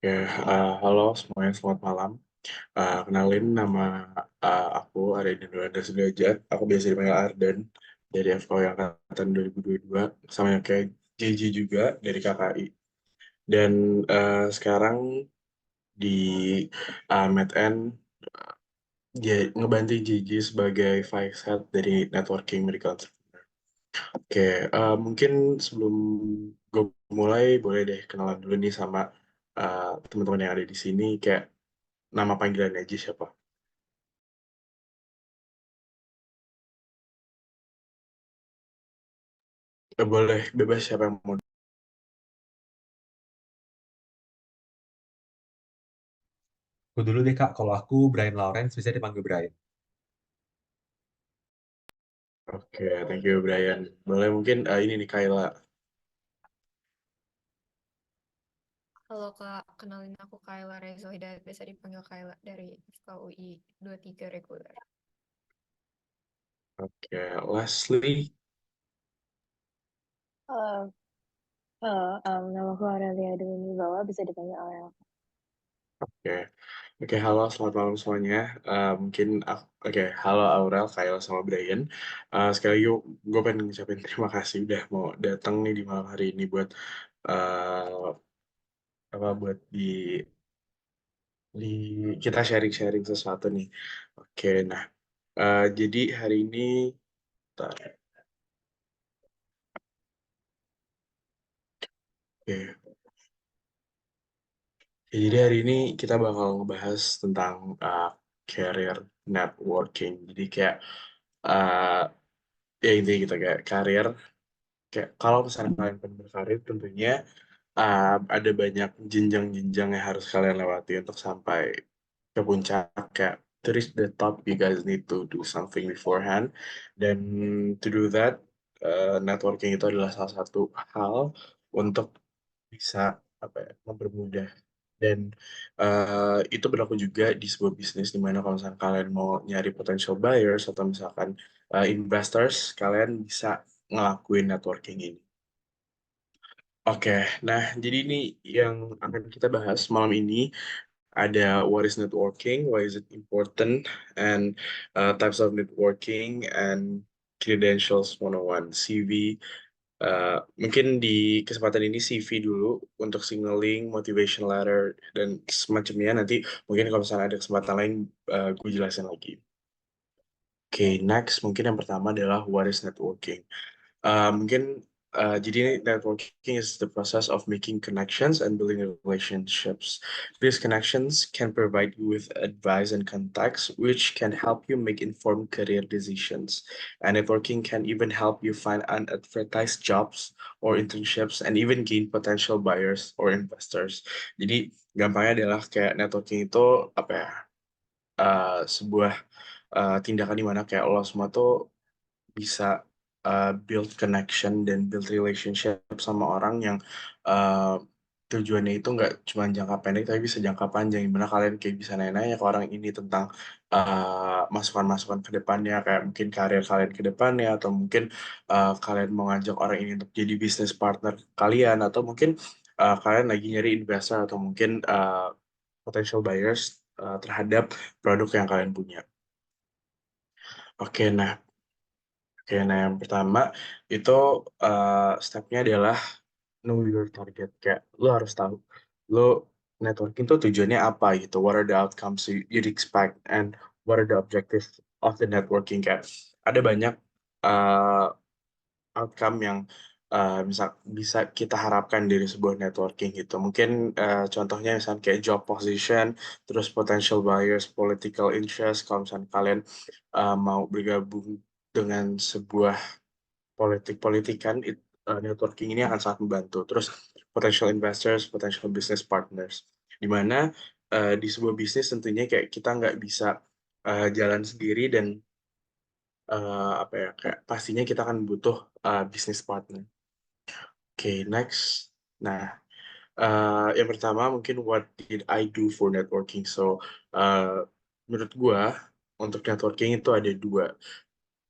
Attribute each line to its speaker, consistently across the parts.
Speaker 1: Halo semuanya, selamat malam. Kenalin nama aku Arden Dewanda Sudrajat. Aku biasa dipanggil Arden dari FKO yang angkatan 2022, sama yang kayak JJ juga dari KKI. Dan sekarang di MedN ngebantu JJ sebagai Vice Head dari Networking Medical Entrepreneur. Mungkin sebelum gue mulai, boleh deh kenalan dulu nih sama teman-teman yang ada di sini. Kayak nama panggilan aja siapa? Boleh bebas siapa yang mau.
Speaker 2: Aku dulu deh Kak, kalau aku Brian Lawrence bisa dipanggil Brian.
Speaker 1: Oke, thank you Brian. Boleh mungkin ini nih Kayla.
Speaker 3: Halo Kak, kenalin aku Kayla Reza Hidayat, biasa dipanggil Kayla dari FKUI 23 reguler.
Speaker 1: Oke, Leslie.
Speaker 4: Halo, halo, nama aku Aurelia Dwi Bawa, bisa dipanggil Aurel.
Speaker 1: Oke, oke, halo, selamat malam semuanya. Oke, halo Aurel, Kayla sama Brian. Sekali lagi gue pengen ngucapin terima kasih udah mau datang nih di malam hari ini buat uh, apa buat di kita sharing-sharing sesuatu nih. Oke, nah jadi hari ini. Bentar. Oke, ya, jadi hari ini kita bakal ngebahas tentang career networking. Jadi kayak uh, ya intinya gitu kayak karir. Kayak kalau misalnya kalian pengen berkarir, tentunya ada banyak jenjang-jenjang yang harus kalian lewati untuk sampai ke puncak. Kayak to reach the top, you guys need to do something beforehand. Dan to do that, networking itu adalah salah satu hal untuk bisa apa ya, mempermudah dan itu berlaku juga di sebuah bisnis di mana kalau misalkan kalian mau nyari potential buyers atau misalkan investors, kalian bisa ngelakuin networking ini. Oke, nah jadi ini yang akan kita bahas malam ini ada what is networking, why is it important, and types of networking and credentials 101, CV. Mungkin di kesempatan ini CV dulu untuk signaling, motivation letter, dan semacamnya. Nanti mungkin kalau misalnya ada kesempatan lain, gue jelasin lagi. Oke, next mungkin yang pertama adalah what is networking. Mungkin jadi networking is the process of making connections and building relationships. These connections can provide you with advice and contacts, which can help you make informed career decisions. And networking can even help you find unadvertised jobs or internships and even gain potential buyers or investors. Jadi gampangnya adalah kayak networking itu apa ya? Sebuah tindakan di mana kayak lo semua tuh bisa build connection dan build relationship sama orang yang uh, tujuannya itu nggak cuma jangka pendek tapi bisa jangka panjang, gimana kalian kayak bisa nanya-nanya ke orang ini tentang masukan-masukan ke depannya, kayak mungkin karir kalian ke depannya, atau mungkin kalian mau ngajak orang ini untuk jadi business partner kalian, atau mungkin kalian lagi nyari investor atau mungkin potential buyers terhadap produk yang kalian punya. Oke, nah yang pertama itu stepnya adalah know your target. Kayak lo harus tahu lo networking tuh tujuannya apa gitu. What are the outcomes you'd expect and what are the objectives of the networking? Kayak ada banyak uh, outcome yang bisa bisa kita harapkan dari sebuah networking gitu. Mungkin contohnya misalnya kayak job position, terus potential buyers, political interest. Kalau misalnya kalian mau bergabung dengan sebuah politik-politikan, networking ini akan sangat membantu. Terus potential investors, potential business partners, di mana di sebuah bisnis tentunya kayak kita nggak bisa jalan sendiri dan apa ya kayak pastinya kita akan butuh business partner. Oke, next. Nah, yang pertama mungkin what did I do for networking? So, menurut gua untuk networking itu ada dua,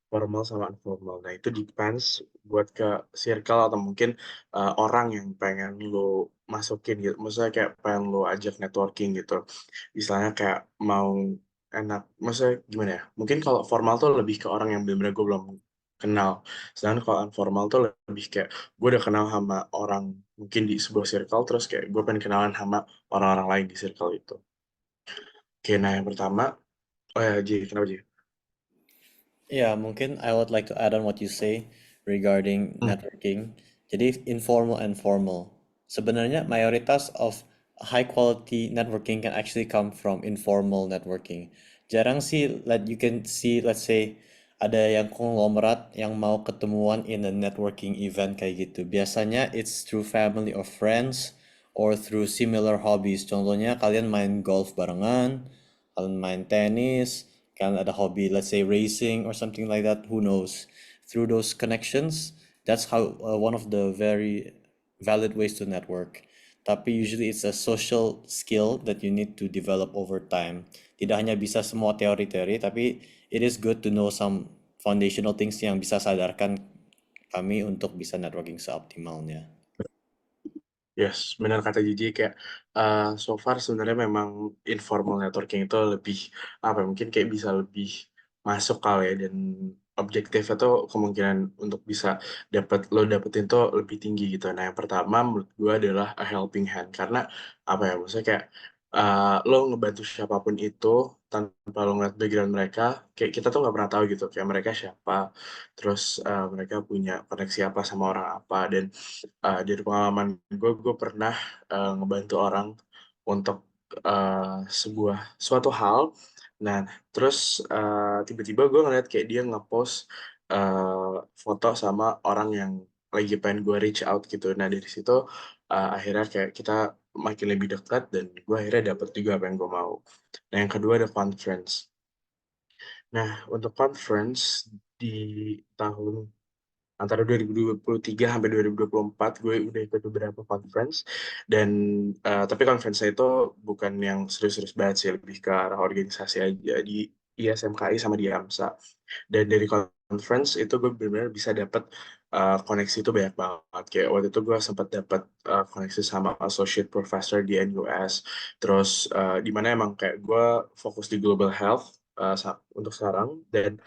Speaker 1: formal sama informal. Nah, itu depends buat ke circle atau mungkin orang yang pengen lo masukin gitu, maksudnya kayak pengen lo ajak networking gitu. Misalnya kayak mau enak, maksudnya gimana ya? Mungkin kalau formal tuh lebih ke orang yang benar-benar gue belum kenal. Sedangkan kalau informal tuh lebih kayak gue udah kenal sama orang mungkin di sebuah circle, terus kayak gue pengen kenalan sama orang-orang lain di circle itu. Oke, nah yang pertama, oh ya Ji, kenapa Ji?
Speaker 5: Yeah, mungkin I would like to add on what you say regarding
Speaker 1: Hmm.
Speaker 5: networking. Jadi informal and formal. Sebenarnya mayoritas of high quality networking can actually come from informal networking. Jarang sih you can see, let's say ada yang konglomerat yang mau ketemuan in a networking event kayak gitu. Biasanya it's through family or friends or through similar hobbies. Contohnya kalian main golf barengan, kalian main tenis, kalian ada hobi, let's say racing or something like that, who knows. Through those connections, that's how one of the very valid ways to network. Tapi usually it's a social skill that you need to develop over time. Tidak hanya bisa semua teori-teori, tapi it is good to know some foundational things yang bisa sadarkan kami untuk bisa networking seoptimalnya.
Speaker 1: Yes, benar kata Gigi kayak so far sebenarnya memang informal networking itu lebih apa ya, mungkin kayak bisa lebih masuk kali ya, dan objektif itu kemungkinan untuk bisa dapetin tuh lebih tinggi gitu. Nah yang pertama menurut gue adalah a helping hand, karena apa ya, maksudnya kayak lo ngebantu siapapun itu tanpa lo ngeliat background mereka, kayak kita tuh nggak pernah tahu gitu kayak mereka siapa, terus mereka punya koneksi apa sama orang apa. Dan dari pengalaman gue pernah ngebantu orang untuk suatu hal. Nah, terus tiba-tiba gue ngeliat kayak dia ngepost foto sama orang yang lagi pengen gue reach out gitu. Nah, dari situ akhirnya kayak kita makin lebih dekat, dan gue akhirnya dapet juga apa yang gue mau. Nah, yang kedua ada conference. Nah, untuk conference di tahun antara 2023 sampai 2024 gue udah ikut beberapa conference, dan tapi conference itu bukan yang serius-serius banget sih, lebih ke arah organisasi aja di ISMKI sama di AMSA. Dan dari conference itu gue benar-benar bisa dapat koneksi itu banyak banget. Kayak waktu itu gue sempat dapat koneksi sama associate professor di NUS, terus di mana emang kayak gue fokus di global health untuk sekarang. Dan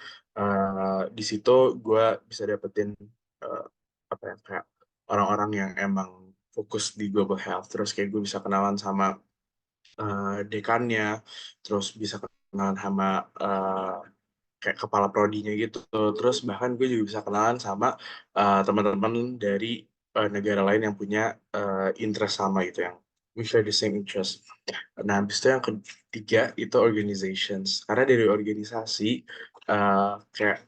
Speaker 1: di situ gue bisa dapetin uh, apa ya, kayak orang-orang yang emang fokus di global health, terus kayak gue bisa kenalan sama dekannya, terus bisa kenalan sama kayak kepala prodinya gitu. Terus bahkan gue juga bisa kenalan sama teman-teman dari negara lain yang punya interest sama gitu, yang we share the same interest. Nah, habis itu yang ketiga itu organizations. Karena dari organisasi kayak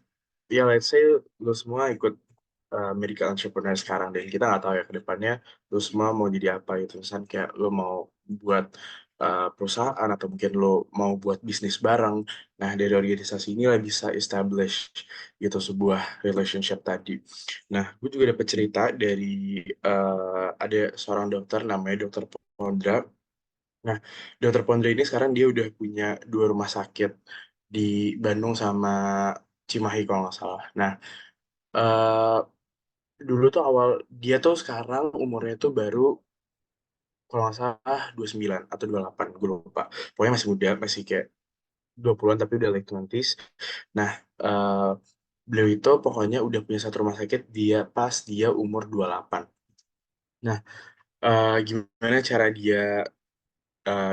Speaker 1: ya let's say lu semua ikut medical entrepreneur sekarang, dan kita nggak tahu ya ke depannya lu semua mau jadi apa gitu. Misalnya kayak lu mau buat perusahaan, atau mungkin lu mau buat bisnis bareng. Nah, dari organisasi ini lah bisa establish gitu sebuah relationship tadi. Nah, gue juga dapat cerita dari ada seorang dokter namanya Dokter Pondra. Nah, Dokter Pondra ini sekarang dia udah punya 2 rumah sakit di Bandung sama Cimahi kalau nggak salah. Nah, eh, dulu tuh awal dia tuh sekarang umurnya tuh baru kalau nggak salah 29 atau 28, gue lupa. Pokoknya masih muda, masih kayak 20-an tapi udah late 20s. Nah, eh, beliau itu pokoknya udah punya 1 rumah sakit dia pas dia umur 28. Nah, gimana cara dia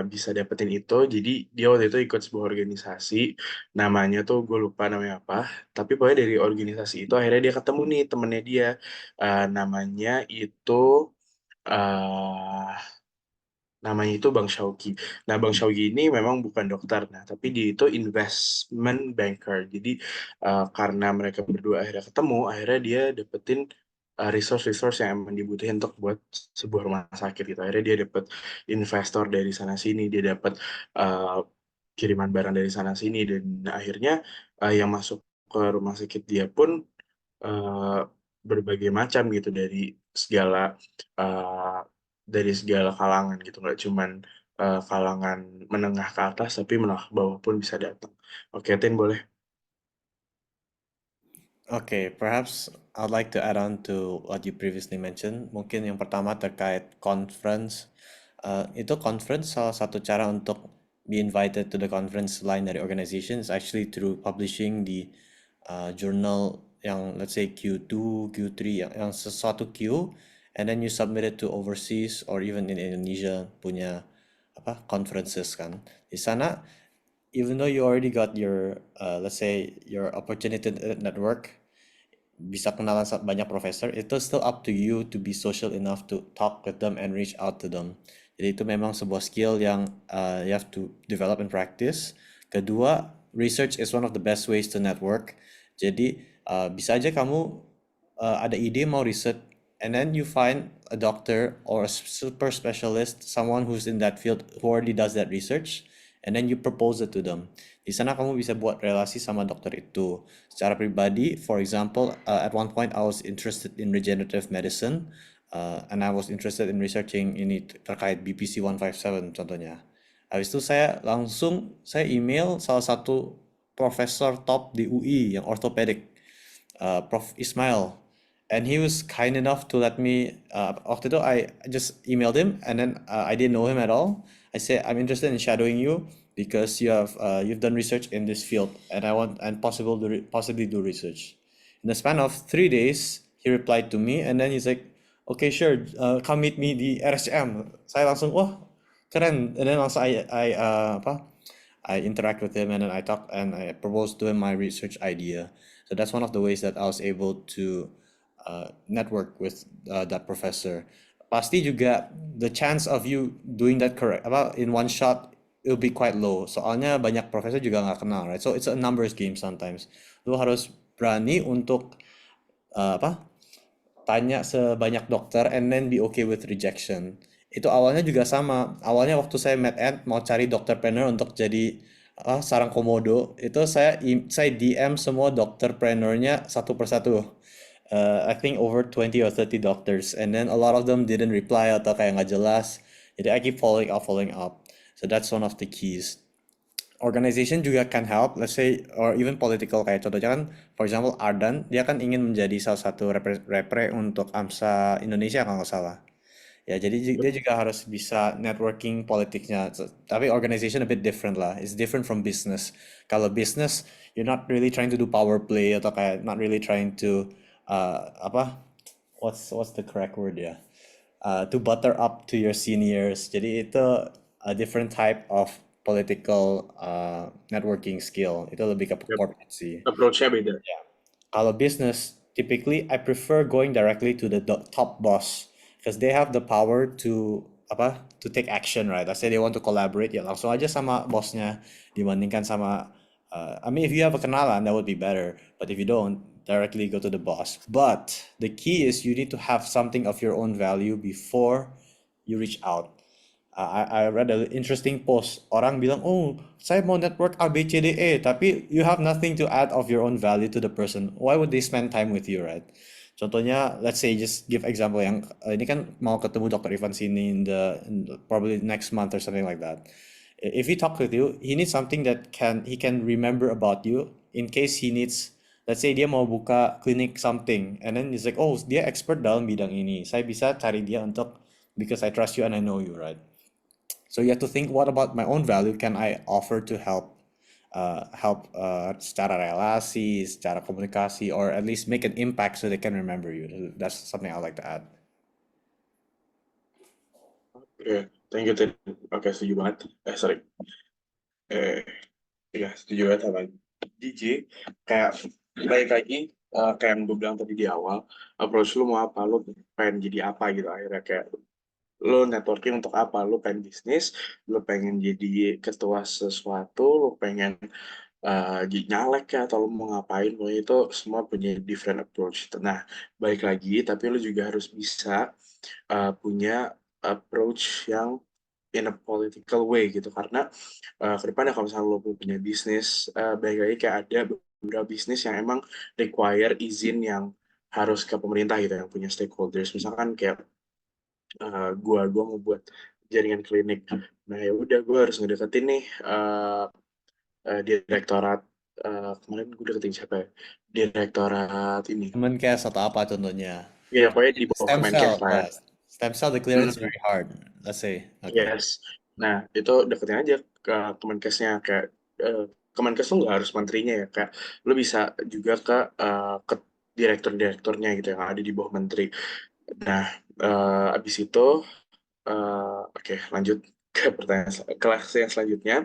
Speaker 1: bisa dapetin itu? Jadi dia waktu itu ikut sebuah organisasi, namanya tuh gue lupa namanya apa, tapi pokoknya dari organisasi itu akhirnya dia ketemu nih temennya dia. Namanya itu eh namanya itu Bang Syauki. Nah, Bang Syauki ini memang bukan dokter, nah tapi dia itu investment banker. Jadi karena mereka berdua akhirnya ketemu, akhirnya dia dapetin resource-resource yang emang dibutuhin untuk buat sebuah rumah sakit gitu. Akhirnya dia dapet investor dari sana sini, dia dapet uh, kiriman barang dari sana sini, dan akhirnya yang masuk ke rumah sakit dia pun eh, berbagai macam gitu, segala eh, dari segala kalangan gitu, nggak cuman kalangan menengah ke atas, tapi menengah ke bawah pun bisa datang. Oke, Tin boleh.
Speaker 5: Okay, perhaps I'd like to add on to what you previously mentioned. Mungkin yang pertama terkait conference. Itu conference salah satu cara untuk be invited to the conference lain dari organization is actually through publishing di journal yang let's say Q2, Q3 yang sesuatu Q, and then you submit it to overseas or even in Indonesia punya apa conferences kan. Di sana even though you already got your let's say your opportunity network bisa kenalan banyak profesor, itu still up to you to be social enough to talk with them and reach out to them. Jadi itu memang sebuah skill yang you have to develop and practice. Kedua, research is one of the best ways to network. Jadi bisa aja kamu ada ide mau riset, and then you find a doctor or a super specialist, someone who's in that field who already does that research, and then you propose it to them. Di sana kamu bisa buat relasi sama dokter itu. Secara pribadi, for example, at one point I was interested in regenerative medicine, and I was interested in researching ini terkait BPC 157 contohnya. Habis itu saya email salah satu profesor top di UI yang orthopedic, Prof. Ismail, and he was kind enough to let me. Waktu itu I just emailed him, and then I didn't know him at all. I said I'm interested in shadowing you because you've done research in this field, and I want and possibly do research. In the span of 3 days, he replied to me, and then he's like, "Okay, sure, come meet me di RSCM." Saya langsung, wah, keren. And then langsung I interact with him, and then I talk and I propose to him my research idea. So that's one of the ways that I was able to network with that professor. Pasti juga the chance of you doing that correct about in one shot it'll be quite low. Soalnya banyak profesor juga nggak kenal, right? So it's a numbers game sometimes. Lu harus berani untuk tanya sebanyak dokter and then be okay with rejection. Itu awalnya juga sama. Awalnya waktu saya med-ed mau cari dokterpreneur untuk jadi sarang komodo, itu saya DM semua dokterpreneurnya satu persatu. I think over 20 or 30 doctors, and then a lot of them didn't reply atau kayak nggak jelas. Jadi I keep following up. So that's one of the keys. Organization juga can help, let's say, or even political, kayak contohnya kan, for example, Ardan, dia kan ingin menjadi salah satu repre untuk AMSA Indonesia kalau nggak salah. Ya, jadi dia juga harus bisa networking politiknya. Tapi organization a bit different lah. It's different from business. Kalau business, you're not really trying to do power play atau kayak not really trying to apa? What's the correct word ya? To butter up to your seniors. Jadi itu a different type of political networking skill. Itu lebih ke
Speaker 1: Yep.
Speaker 5: corporate sih.
Speaker 1: Approach-nya beda.
Speaker 5: Kalau business, typically I prefer going directly to the top boss because they have the power to take action, right? Let's say they want to collaborate, ya langsung aja sama bosnya dibandingkan sama I mean if you have a kenalan that would be better, but if you don't, directly go to the boss. But the key is you need to have something of your own value before you reach out. I read an interesting post. Orang bilang, oh, saya mau network A, B, C, D, E, tapi you have nothing to add of your own value to the person. Why would they spend time with you, right? Contohnya, let's say, just give example yang ini kan mau ketemu Dr. Ivan sini in the probably next month or something like that. If he talk with you, he needs something that he can remember about you in case he needs. Let's say dia mau buka klinik something, and then he's like, oh, dia expert dalam bidang ini. Saya bisa cari dia untuk because I trust you and I know you, right? So you have to think, what about my own value can I offer to help secara relasi, secara komunikasi, or at least make an impact so they can remember you. That's something I like to add.
Speaker 1: Oke, thank you, Tin. Oke, setuju banget. Sorry. Ya, setuju banget sama Gigi. Kayak balik lagi, kayak yang gue bilang tadi di awal, approach lu mau apa, lu pengen jadi apa gitu. Akhirnya kayak lo networking untuk apa? Lo pengen bisnis, lo pengen jadi ketua sesuatu, lo pengen jadi nyalek ya, atau lo mau ngapain, lo itu semua punya different approach. Nah, balik lagi, tapi lo juga harus bisa punya approach yang in a political way gitu, karena ke depannya kalau misalnya lo punya bisnis, balik lagi kayak ada beberapa bisnis yang emang require izin yang harus ke pemerintah gitu, yang punya stakeholders. Misalkan kayak gua mau buat jaringan klinik. Nah ya udah gue harus ngedeketin nih direktorat kemarin gue deketin siapa ya? Direktorat ini.
Speaker 5: Kemenkes atau apa contohnya?
Speaker 1: Ya, pokoknya di bawah
Speaker 5: Stem cell,
Speaker 1: Kemenkes lah ya.
Speaker 5: yes. Stem cell, the clearance is
Speaker 1: Mm,
Speaker 5: very hard. Let's say, okay.
Speaker 1: yes. Nah, itu deketin aja ke Kemenkesnya. Kayak Kemenkes tuh nggak harus menterinya ya. Kayak lu bisa juga ke direktur-direkturnya gitu yang ada di bawah menteri. Nah, abis itu oke, lanjut ke pertanyaan kelas yang selanjutnya.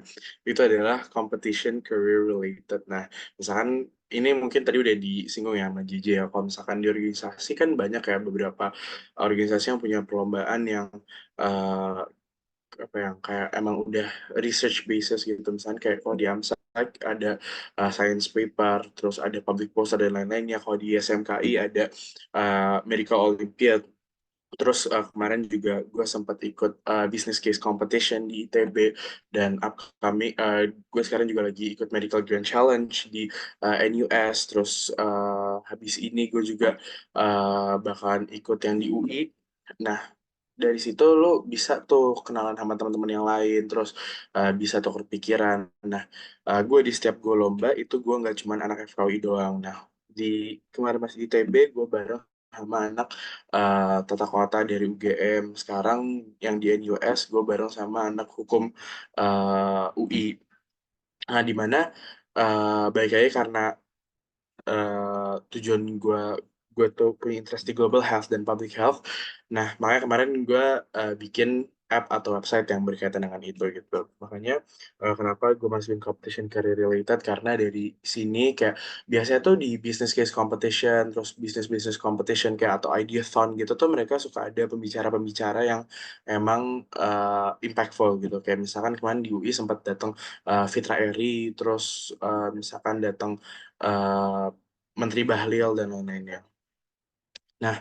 Speaker 1: Itu adalah competition career related. Nah, misalkan ini mungkin tadi udah disinggung ya sama JJ ya. Kalau misalkan di organisasi kan banyak ya beberapa organisasi yang punya perlombaan yang eh, apa yang kayak emang udah research basis gitu. Misalkan kayak kalau di AMSAC ada science paper, terus ada public poster dan lain-lainnya. Kalau di SMKI ada medical olympiad. Terus kemarin juga gue sempat ikut business case competition di ITB dan gue sekarang juga lagi ikut medical grand challenge di NUS. Terus habis ini gue juga bakalan ikut yang di UI. Nah, dari situ lo bisa tuh kenalan sama teman-teman yang lain, terus bisa tukar pikiran. Nah, gue di setiap gue lomba itu gue nggak cuma anak FKUI doang. Nah, di kemarin masih di TB gue bareng sama anak tata kota dari UGM. Sekarang yang di NUS gue bareng sama anak hukum UI. Nah, di mana baik lagi karena tujuan gue tuh punya interest di global health dan public health. Nah, makanya kemarin gue bikin app atau website yang berkaitan dengan itu gitu. Makanya kenapa gue masukin competition career related, karena dari sini kayak biasanya tuh di business case competition, terus business competition kayak atau ideathon gitu tuh mereka suka ada pembicara-pembicara yang emang impactful gitu. Kayak misalkan kemarin di UI sempat datang Fitra Eri, terus misalkan datang eh, Menteri Bahlil dan lain-lainnya. Nah,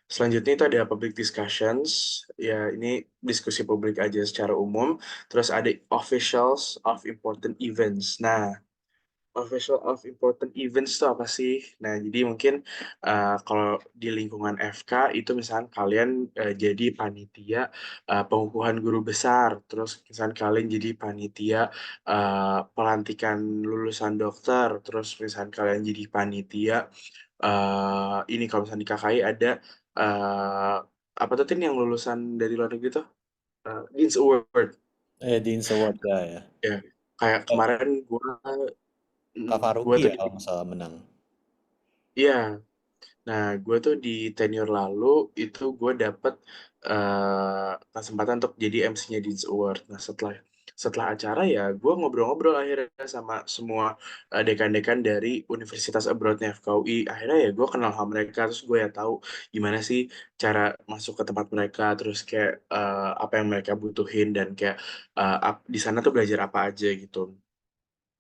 Speaker 1: selanjutnya itu ada public discussions. Ya, ini diskusi publik aja secara umum. Terus ada officials of important events. Nah, official of important events itu apa sih? Nah, jadi mungkin kalau di lingkungan FK itu misalnya kalian jadi panitia pengukuhan guru besar, terus misalnya kalian jadi panitia pelantikan lulusan dokter, terus misalnya kalian jadi panitia ini kalau misalnya di KKI ada eh, apa tuh Tin yang lulusan dari luar negeri tuh? Dean's Award.
Speaker 5: Dean's Award ya, ya.
Speaker 1: Ya, kayak
Speaker 5: Eh,
Speaker 1: kemarin
Speaker 5: Kak
Speaker 1: gua
Speaker 5: Faruqi
Speaker 1: tuh
Speaker 5: ya kalau nggak salah menang.
Speaker 1: iya. Nah, gue tuh di tenure lalu itu gue dapet kesempatan untuk jadi MC-nya Dean's Award. Nah, setelah acara ya gue ngobrol-ngobrol akhirnya sama semua dekan-dekan dari Universitas Abroadnya FKUI. Akhirnya ya gue kenal sama mereka, terus gue ya tahu gimana sih cara masuk ke tempat mereka, terus kayak apa yang mereka butuhin dan kayak di sana tuh belajar apa aja gitu.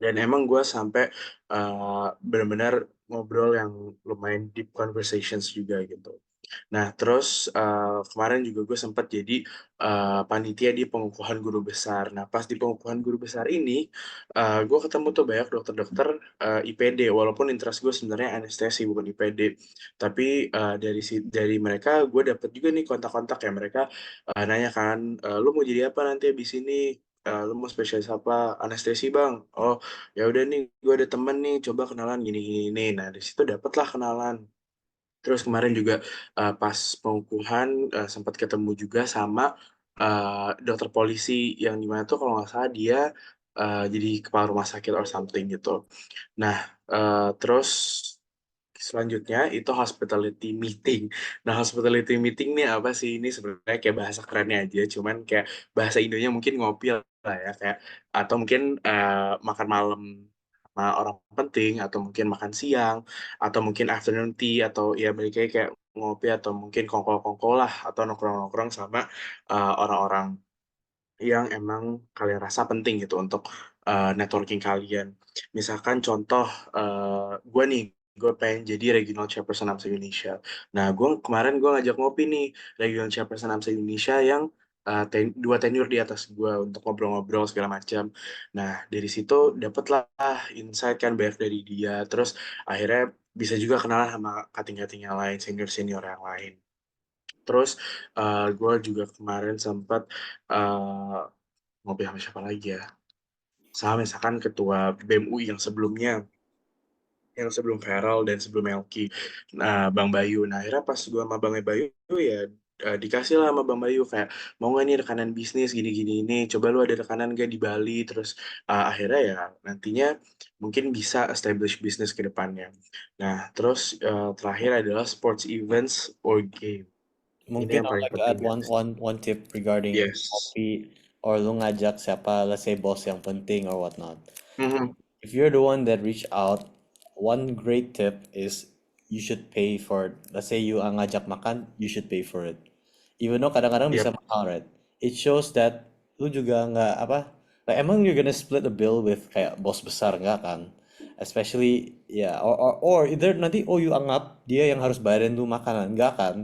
Speaker 1: Dan emang gue sampai benar-benar ngobrol yang lumayan deep conversations juga gitu. Nah, terus kemarin juga gue sempat jadi panitia di pengukuhan guru besar. Nah, pas di pengukuhan guru besar ini, gue ketemu tuh banyak dokter-dokter IPD, walaupun interest gue sebenarnya anestesi bukan IPD. Tapi dari mereka gue dapet juga nih kontak-kontak ya, mereka nanya kan, lu mau jadi apa nanti abis ini? Lu mau spesialis apa? Anestesi bang. Oh, ya udah nih, gue ada temen nih, coba kenalan gini gini. Nih. Nah, di situ dapetlah kenalan. Terus kemarin juga pas pengukuhan sempat ketemu juga sama dokter polisi yang dimana tuh kalau nggak salah dia jadi kepala rumah sakit or something gitu. Nah, terus selanjutnya itu hospitality meeting. Nah, hospitality meeting nih apa sih? Ini sebenarnya kayak bahasa kerennya aja, cuman kayak bahasa Indonya mungkin ngopi lah ya, kayak atau mungkin makan malam sama orang penting, atau mungkin makan siang, atau mungkin afternoon tea, atau ya mereka kayak ngopi atau mungkin kongkol-kongkol lah, atau nongkrong-nongkrong sama orang-orang yang emang kalian rasa penting gitu untuk networking kalian. Misalkan contoh gue nih, gue pengen jadi regional chairperson AMSA Indonesia. Nah, kemarin gue ngajak ngopi nih regional chairperson AMSA Indonesia yang dua tenure di atas gue untuk ngobrol-ngobrol segala macam. Nah, dari situ dapetlah insight kan banyak dari dia. Terus akhirnya bisa juga kenalan sama kating-kating yang lain, senior-senior yang lain. Terus gue juga kemarin sempat ngobrol sama siapa lagi ya? Sama misalkan ketua BEM UI yang sebelumnya. yang sebelum Feral dan sebelum Melki. Nah, Bang Bayu. Nah, akhirnya pas gue sama Bang Bayu ya dikasih lah sama Bang Bayu kayak mau nggak nih rekanan bisnis gini-gini ini. Coba lu ada rekanan gak di Bali? Terus akhirnya ya nantinya mungkin bisa establish bisnis ke depannya. Nah, terus terakhir adalah sports events or game. Ini
Speaker 5: Mungkin
Speaker 1: yang
Speaker 5: I would
Speaker 1: paling
Speaker 5: like to add
Speaker 1: penting guys.
Speaker 5: one tip regarding
Speaker 1: Yes.
Speaker 5: kopi or lu ngajak siapa, let's say bos yang penting or whatnot.
Speaker 1: Mhm.
Speaker 5: If you're the one that reach out, one great tip is you should pay for it. Let's say you ngajak makan, you should pay for it. Even though kadang-kadang bisa
Speaker 1: Yep.
Speaker 5: mahal, right? It shows that lu juga nggak apa, like emang you're gonna split the bill with kayak bos besar nggak kan? Especially ya, or either nanti you anggap dia yang harus bayarin lu makanan, nggak kan?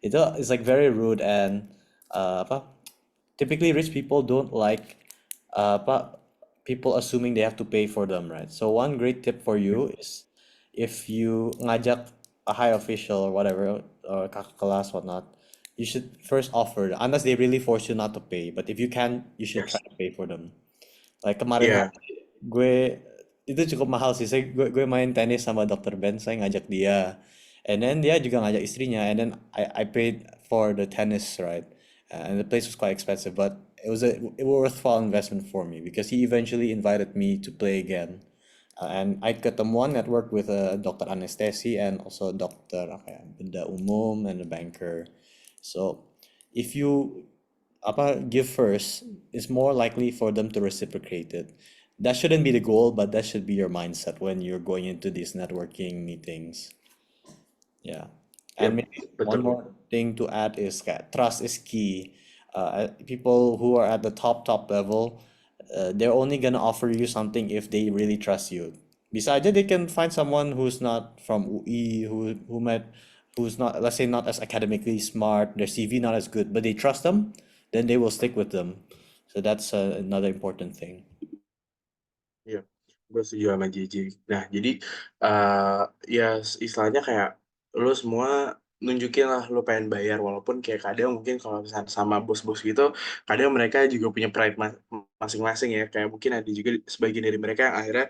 Speaker 5: Itu is like very rude and apa? Typically rich people don't like apa people assuming they have to pay for them, right? So one great tip for you is if you ngajak a high official or whatever or kakak kelas whatnot, you should first offer unless they really force you not to pay. But if you can, you should try
Speaker 1: Yes.
Speaker 5: to pay for them. Like kemarin
Speaker 1: Yeah.
Speaker 5: hari gue itu cukup mahal sih. Gue main tenis sama Dr. Ben, saya ngajak dia. And then dia juga ngajak istrinya. And then I paid for the tennis, right? And the place was quite expensive, but it was a worthwhile investment for me because he eventually invited me to play again. And I ketemuan network with Dr. Anestesi and also Dr. apa ya, Bedah Umum and a banker. So if you apa give first, it's more likely for them to reciprocate it. That shouldn't be the goal, but that should be your mindset when you're going into these networking meetings. Yeah. And
Speaker 1: Yep.
Speaker 5: maybe one
Speaker 1: Betul.
Speaker 5: more thing to add is trust is key. People who are at the top level, they're only gonna offer you something if they really trust you. Besides that, they can find someone who's not from UI, who's not, let's say, not as academically smart, their CV not as good, but they trust them, then they will stick with them. So that's another important thing.
Speaker 1: Iya, gue setuju sama JJ. Nah, jadi ya istilahnya kayak lu semua nunjukin lah lu pengen bayar walaupun kayak kadang mungkin kalau misalnya sama bos-bos gitu, kadang mereka juga punya pride masing-masing ya. Kayak mungkin ada juga sebagian dari mereka yang akhirnya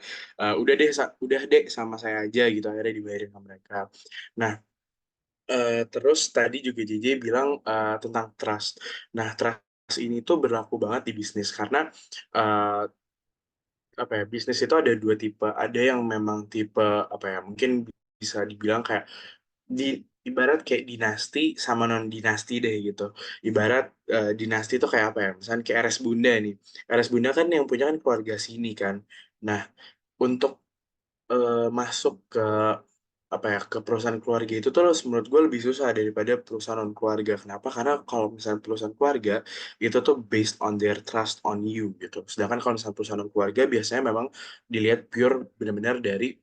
Speaker 1: udah deh sama saya aja gitu akhirnya dibayarin sama mereka. Nah, terus tadi juga JJ bilang tentang trust. Nah, trust ini tuh berlaku banget di bisnis karena eh, apa ya bisnis itu ada dua tipe, ada yang memang tipe apa ya mungkin bisa dibilang kayak di ibarat kayak dinasti sama non dinasti deh gitu. Ibarat dinasti itu kayak apa ya, misalnya kayak RS Bunda nih, RS Bunda kan yang punya kan keluarga sini kan. Nah, untuk masuk ke apa ya ke perusahaan keluarga itu tuh menurut gue lebih susah daripada perusahaan non keluarga. Kenapa? Karena kalau misalnya perusahaan keluarga itu tuh based on their trust on you gitu. Sedangkan kalau misalnya perusahaan non keluarga biasanya memang dilihat pure benar-benar dari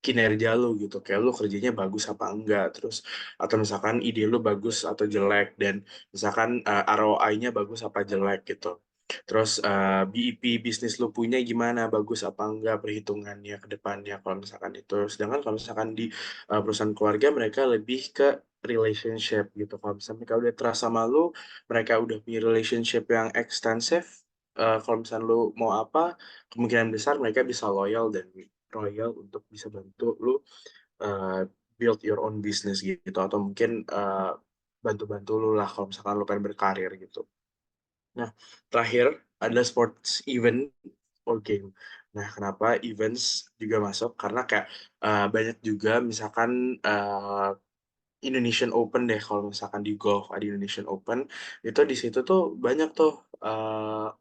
Speaker 1: kinerja lu gitu, kayak lu kerjanya bagus apa enggak, terus atau misalkan ide lu bagus atau jelek, dan misalkan ROI-nya bagus apa jelek gitu. Terus BEP bisnis lu punya gimana, bagus apa enggak perhitungannya ke depannya kalau misalkan itu. Sedangkan kalau misalkan di perusahaan keluarga mereka lebih ke relationship gitu. Kalau misalnya mereka udah trust sama lu, mereka udah punya relationship yang ekstensif, kalau misalnya lu mau apa, kemungkinan besar mereka bisa loyal dan royal untuk bisa bantu lu uh, build your own business gitu atau mungkin bantu-bantu lu lah kalau misalkan lu pengen berkarir gitu. Nah, terakhir ada sports event or game. Nah, kenapa events juga masuk? Karena kayak banyak juga misalkan Indonesian Open deh, kalau misalkan di golf ada Indonesian Open, itu di situ tuh banyak tuh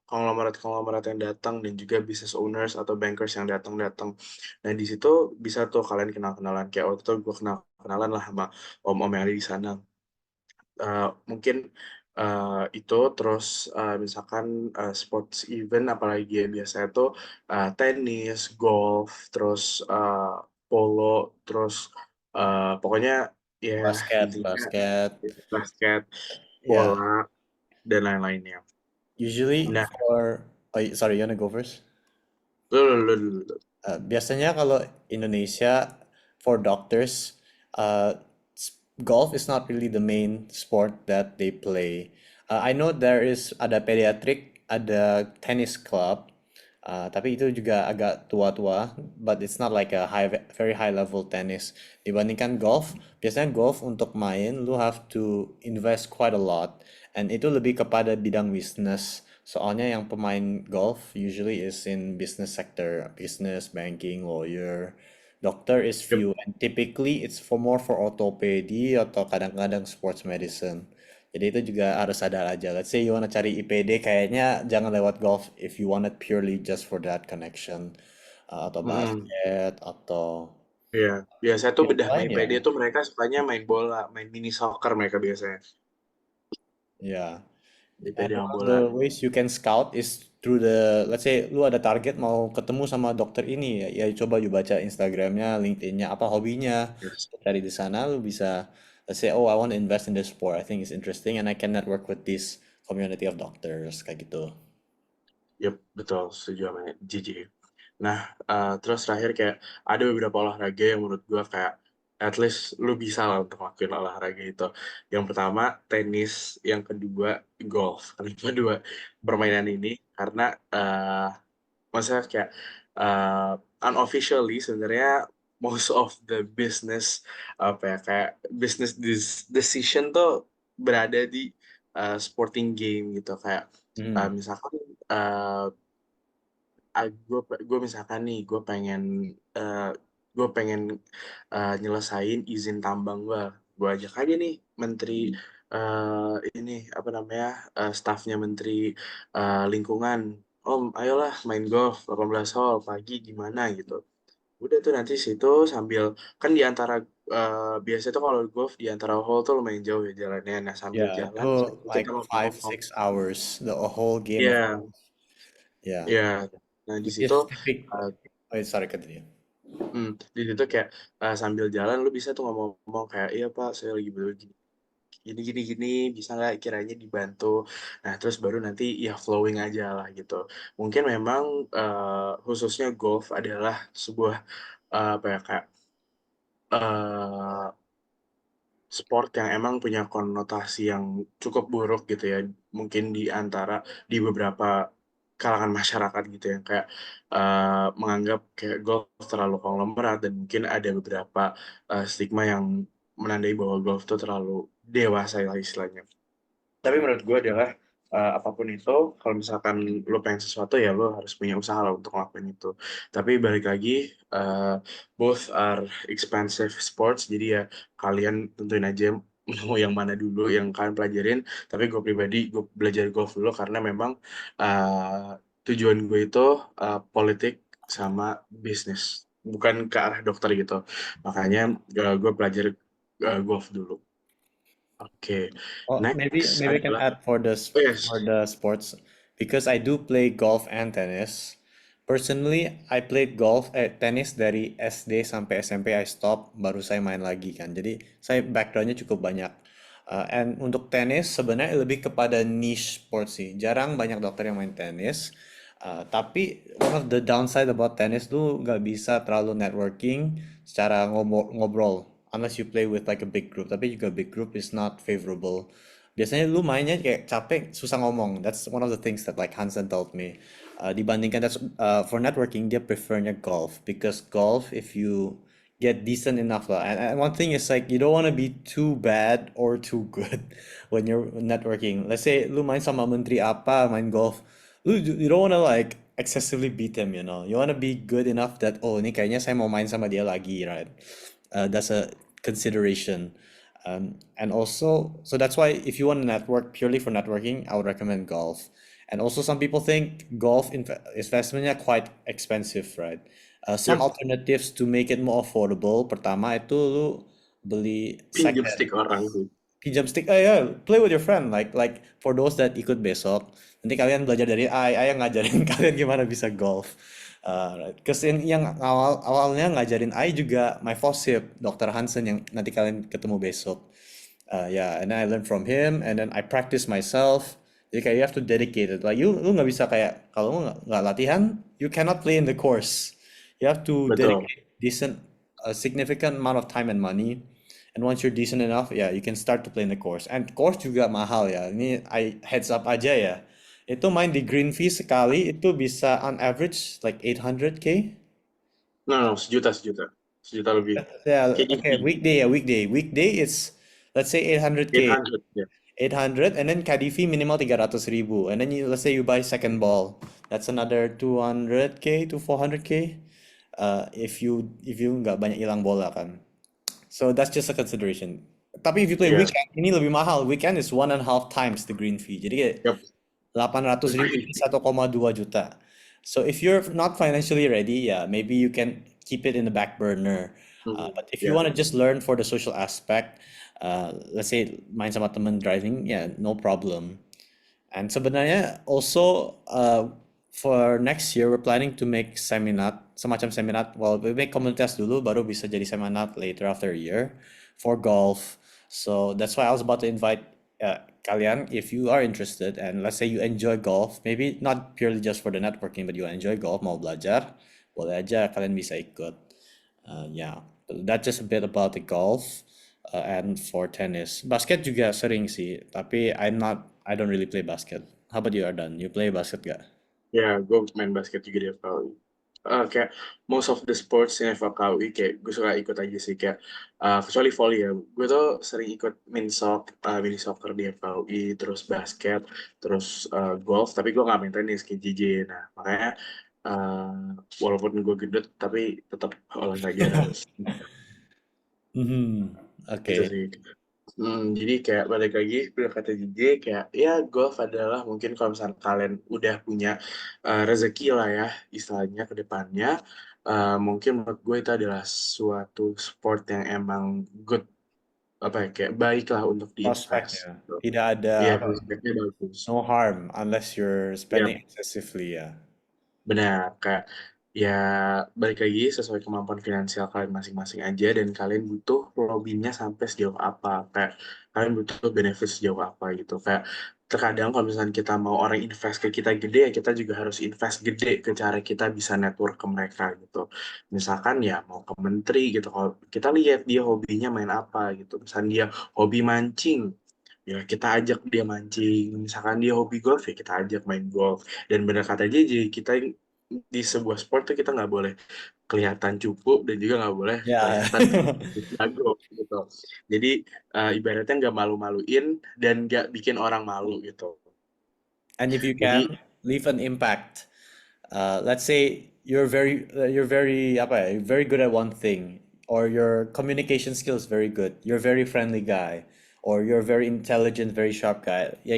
Speaker 1: konglomerat-konglomerat yang datang dan juga business owners atau bankers yang datang-datang. Nah, di situ bisa tuh kalian kenal-kenalan. Kayak waktu itu gue kenal-kenalan lah sama om-om yang ada di sana. Mungkin itu terus misalkan sports event apalagi ya biasanya tuh tenis, golf, terus polo, terus pokoknya ya intinya
Speaker 5: Basket.
Speaker 1: basket,
Speaker 5: Yeah.
Speaker 1: bola dan lain-lainnya.
Speaker 5: Usually
Speaker 1: Nah,
Speaker 5: sorry, you wanna go first?
Speaker 1: lu.
Speaker 5: Biasanya kalau Indonesia for doctors, uh, golf is not really the main sport that they play. I know there is ada pediatric, ada tennis club, Tapi itu juga agak tua-tua, but it's not like a very high level tennis. Dibandingkan golf, biasanya golf untuk main lu have to invest quite a lot, and itu lebih kepada bidang bisnis. Soalnya yang pemain golf usually is in business sector, business, banking, lawyer. Doctor is
Speaker 1: Yep.
Speaker 5: few, and typically it's for orthopedi atau kadang-kadang sports medicine. Jadi itu juga harus sadar aja. Let's say you wanna cari IPD, kayaknya jangan lewat golf if you want it purely just for that connection. Atau
Speaker 1: Mm-mm.
Speaker 5: basket atau
Speaker 1: Iya, biasanya tuh
Speaker 5: yang
Speaker 1: bedah
Speaker 5: lain ya.
Speaker 1: IPD tuh mereka sukanya main bola, main mini soccer mereka biasanya.
Speaker 5: Ya.
Speaker 1: IPD
Speaker 5: And
Speaker 1: yang
Speaker 5: one of
Speaker 1: bola.
Speaker 5: the ways you can scout is through let's say lu ada target mau ketemu sama dokter ini, ya coba you baca Instagramnya, LinkedIn-nya, apa hobinya,
Speaker 1: Yes.
Speaker 5: cari di sana lu bisa, let's say, oh I want to invest in this sport, I think it's interesting and I can network with this community of doctors, kayak gitu.
Speaker 1: Yep, betul, setuju sama Gigi. Nah, terus terakhir kayak ada beberapa olahraga yang menurut gua kayak at least lu bisa lah untuk lakuin olahraga itu. Yang pertama tenis, yang kedua golf. Kenapa dua permainan ini? Karena maksudnya kayak uh, unofficially sebenarnya most of the business apa ya kayak business decision tuh berada di sporting game gitu kayak
Speaker 5: Hmm.
Speaker 1: misalkan gue misalkan nih uh, gue pengen nyelesain izin tambang gue ajak aja nih menteri ini apa namanya stafnya menteri lingkungan. Om ayolah main golf 18 hole pagi gimana gitu, udah tuh nanti situ sambil kan di antara biasa tuh kalau golf di antara hole tuh lumayan jauh ya jalannya, nah sambil
Speaker 5: Yeah,
Speaker 1: jalan
Speaker 5: itu
Speaker 1: kita
Speaker 5: like five,
Speaker 1: ngomong.
Speaker 5: 6 hours, the whole game of
Speaker 1: Iya,
Speaker 5: golf. Yeah,
Speaker 1: iya, nah di
Speaker 5: which
Speaker 1: situ
Speaker 5: is typical.
Speaker 1: uh,
Speaker 5: Oh, sorry, continue.
Speaker 1: di situ kayak sambil jalan lu bisa tuh ngomong kayak iya Pak saya lagi butuh gini gini gini gini bisa nggak kiranya dibantu, nah terus baru nanti ya flowing aja lah gitu. Mungkin memang khususnya golf adalah sebuah apa ya kayak eh, sport yang emang punya konotasi yang cukup buruk gitu ya, mungkin di beberapa kalangan masyarakat gitu yang kayak menganggap kayak golf terlalu konglomerat dan mungkin ada beberapa stigma yang menandai bahwa golf itu terlalu dewasa lah istilahnya. Tapi menurut gue adalah apapun itu, kalau misalkan lo pengen sesuatu ya lo harus punya usaha lah untuk ngelakuin itu. Tapi balik lagi, uh, both are expensive sports, jadi ya kalian tentuin aja mau yang mana dulu yang kalian pelajarin. Tapi gue pribadi, gue belajar golf dulu karena memang tujuan gue itu politik sama bisnis, bukan ke arah dokter gitu. Makanya gue belajar golf dulu. Oke,
Speaker 5: Oh, maybe
Speaker 1: next
Speaker 5: maybe I can
Speaker 1: adalah
Speaker 5: add for
Speaker 1: oh yes.
Speaker 5: the sports because I do play golf and tennis. Personally, I played tennis dari SD sampai SMP. I stop, baru saya main lagi kan. Jadi saya backgroundnya cukup banyak. And untuk tenis sebenarnya lebih kepada niche sport sih. Jarang banyak dokter yang main tenis. Tapi one of the downside about tennis tuh nggak bisa terlalu networking secara ngobrol unless you play with like a big group. Tapi juga big group is not favorable. Biasanya lu mainnya kayak capek, susah ngomong. That's one of the things that like Hansen told me. Dibandingkan for networking dia prefernya golf because golf if you get decent enough lah. And one thing is like you don't want to be too bad or too good when you're networking. Let's say lu main sama menteri apa, main golf. You don't want to like excessively beat them, you know. You want to be good enough that oh ini kayaknya saya mau main sama dia lagi, right? That's a consideration. And also, so that's why if you want to network purely for networking, I would recommend golf. And also, some people think golf investmentnya quite expensive, right? Some
Speaker 1: Yep,
Speaker 5: alternatives to make it more affordable. Pertama itu lu beli
Speaker 1: pinjam
Speaker 5: second,
Speaker 1: stick orang tuh.
Speaker 5: pinjam stick. Yeah, play with your friend. Like for those that ikut besok, nanti kalian belajar dari Ai yang ngajarin kalian gimana bisa golf. Right. Cause yang awalnya ngajarin Ai juga my FOSIP, Dr. Hansen yang nanti kalian ketemu besok. Yeah, and then I learned from him, and then I practice myself. Jadi kayak you have to dedicate it. Like lu nggak bisa kayak kalau lu nggak latihan, you cannot play in the course. You have to
Speaker 1: Betul.
Speaker 5: dedicate a significant amount of time and money. And once you're decent enough, yeah, you can start to play in the course. And course juga mahal ya. Ini I heads up aja ya. Itu main di Greenfee sekali itu bisa on average like 800K.
Speaker 1: No, sejuta lebih.
Speaker 5: Yeah, okay,
Speaker 1: KDP,
Speaker 5: weekday. Weekday it's let's say 800K.
Speaker 1: 800 ya.
Speaker 5: 800 and then caddy fee minimal 300.000 and then let's say you buy second ball that's another 200K to 400K if you nggak banyak hilang bola kan. So that's just a consideration. Tapi if you play
Speaker 1: Yes.
Speaker 5: weekend, ini lebih mahal. Weekend is 1.5 times the green fee. Jadi kayak
Speaker 1: Yep.
Speaker 5: 800.000 ini 1,2 juta. So if you're not financially ready, yeah, maybe you can keep it in the back burner. But if you
Speaker 1: Yeah.
Speaker 5: want to just learn for the social aspect, let's say main sama temen driving, yeah, no problem. And sebenarnya also for next year we're planning to make seminat, semacam seminat. Well, we make komunitas dulu, baru bisa jadi seminat later after a year for golf. So that's why I was about to invite kalian if you are interested and let's say you enjoy golf, maybe not purely just for the networking, but you enjoy golf, mau belajar, boleh aja kalian bisa ikut. Yeah, that's just a bit about the golf and for tennis. Basket juga sering sih, tapi I don't really play basket. How about you, Ardan? You play basket gak?
Speaker 1: Ya, gue main basket juga di FKUI. Kayak most of the sports in FKUI kayak gue suka ikut aja sih kayak kecuali volley ya. Gue tuh sering ikut mini soccer di FKUI, terus basket, terus golf. Tapi gue nggak main tenis kayak JJ. Nah makanya walaupun gue gendut tapi tetap olahraga harus.
Speaker 5: Oke.
Speaker 1: Gitu sih. Jadi kayak balik lagi kata JJ kayak ya golf adalah mungkin kalau misalnya kalian udah punya rezeki lah ya istilahnya ke depannya, mungkin menurut gue itu adalah suatu sport yang emang good, apa ya, kayak baik lah untuk diinvest
Speaker 5: Prospeknya.
Speaker 1: gitu.
Speaker 5: Tidak ada
Speaker 1: Iya,
Speaker 5: apa,
Speaker 1: prospeknya bagus.
Speaker 5: no harm unless you're
Speaker 1: Ya,
Speaker 5: spending excessively ya.
Speaker 1: benar, kayak ya balik lagi sesuai kemampuan finansial kalian masing-masing aja dan kalian butuh lobbynya sampai sejauh apa, kayak kalian butuh benefit sejauh apa gitu. Kayak terkadang kalau misalnya kita mau orang invest ke kita gede ya kita juga harus invest gede ke cara kita bisa network ke mereka gitu. Misalkan ya mau ke menteri gitu, kalau kita lihat dia hobinya main apa gitu, misalnya dia hobi mancing ya kita ajak dia mancing, misalkan dia hobi golf ya kita ajak main golf. Dan benar kata JJ, kita di sebuah sport tuh kita nggak boleh kelihatan cupu dan juga nggak boleh
Speaker 5: Ya.
Speaker 1: kelihatan jago gitu. Jadi ibaratnya nggak malu-maluin dan nggak bikin orang malu gitu.
Speaker 5: And if you
Speaker 1: Jadi
Speaker 5: can leave an impact, let's say you're very apa ya, you're very good at one thing, or your communication skills very good, you're a very friendly guy, or you're a very intelligent, very sharp guy. Ya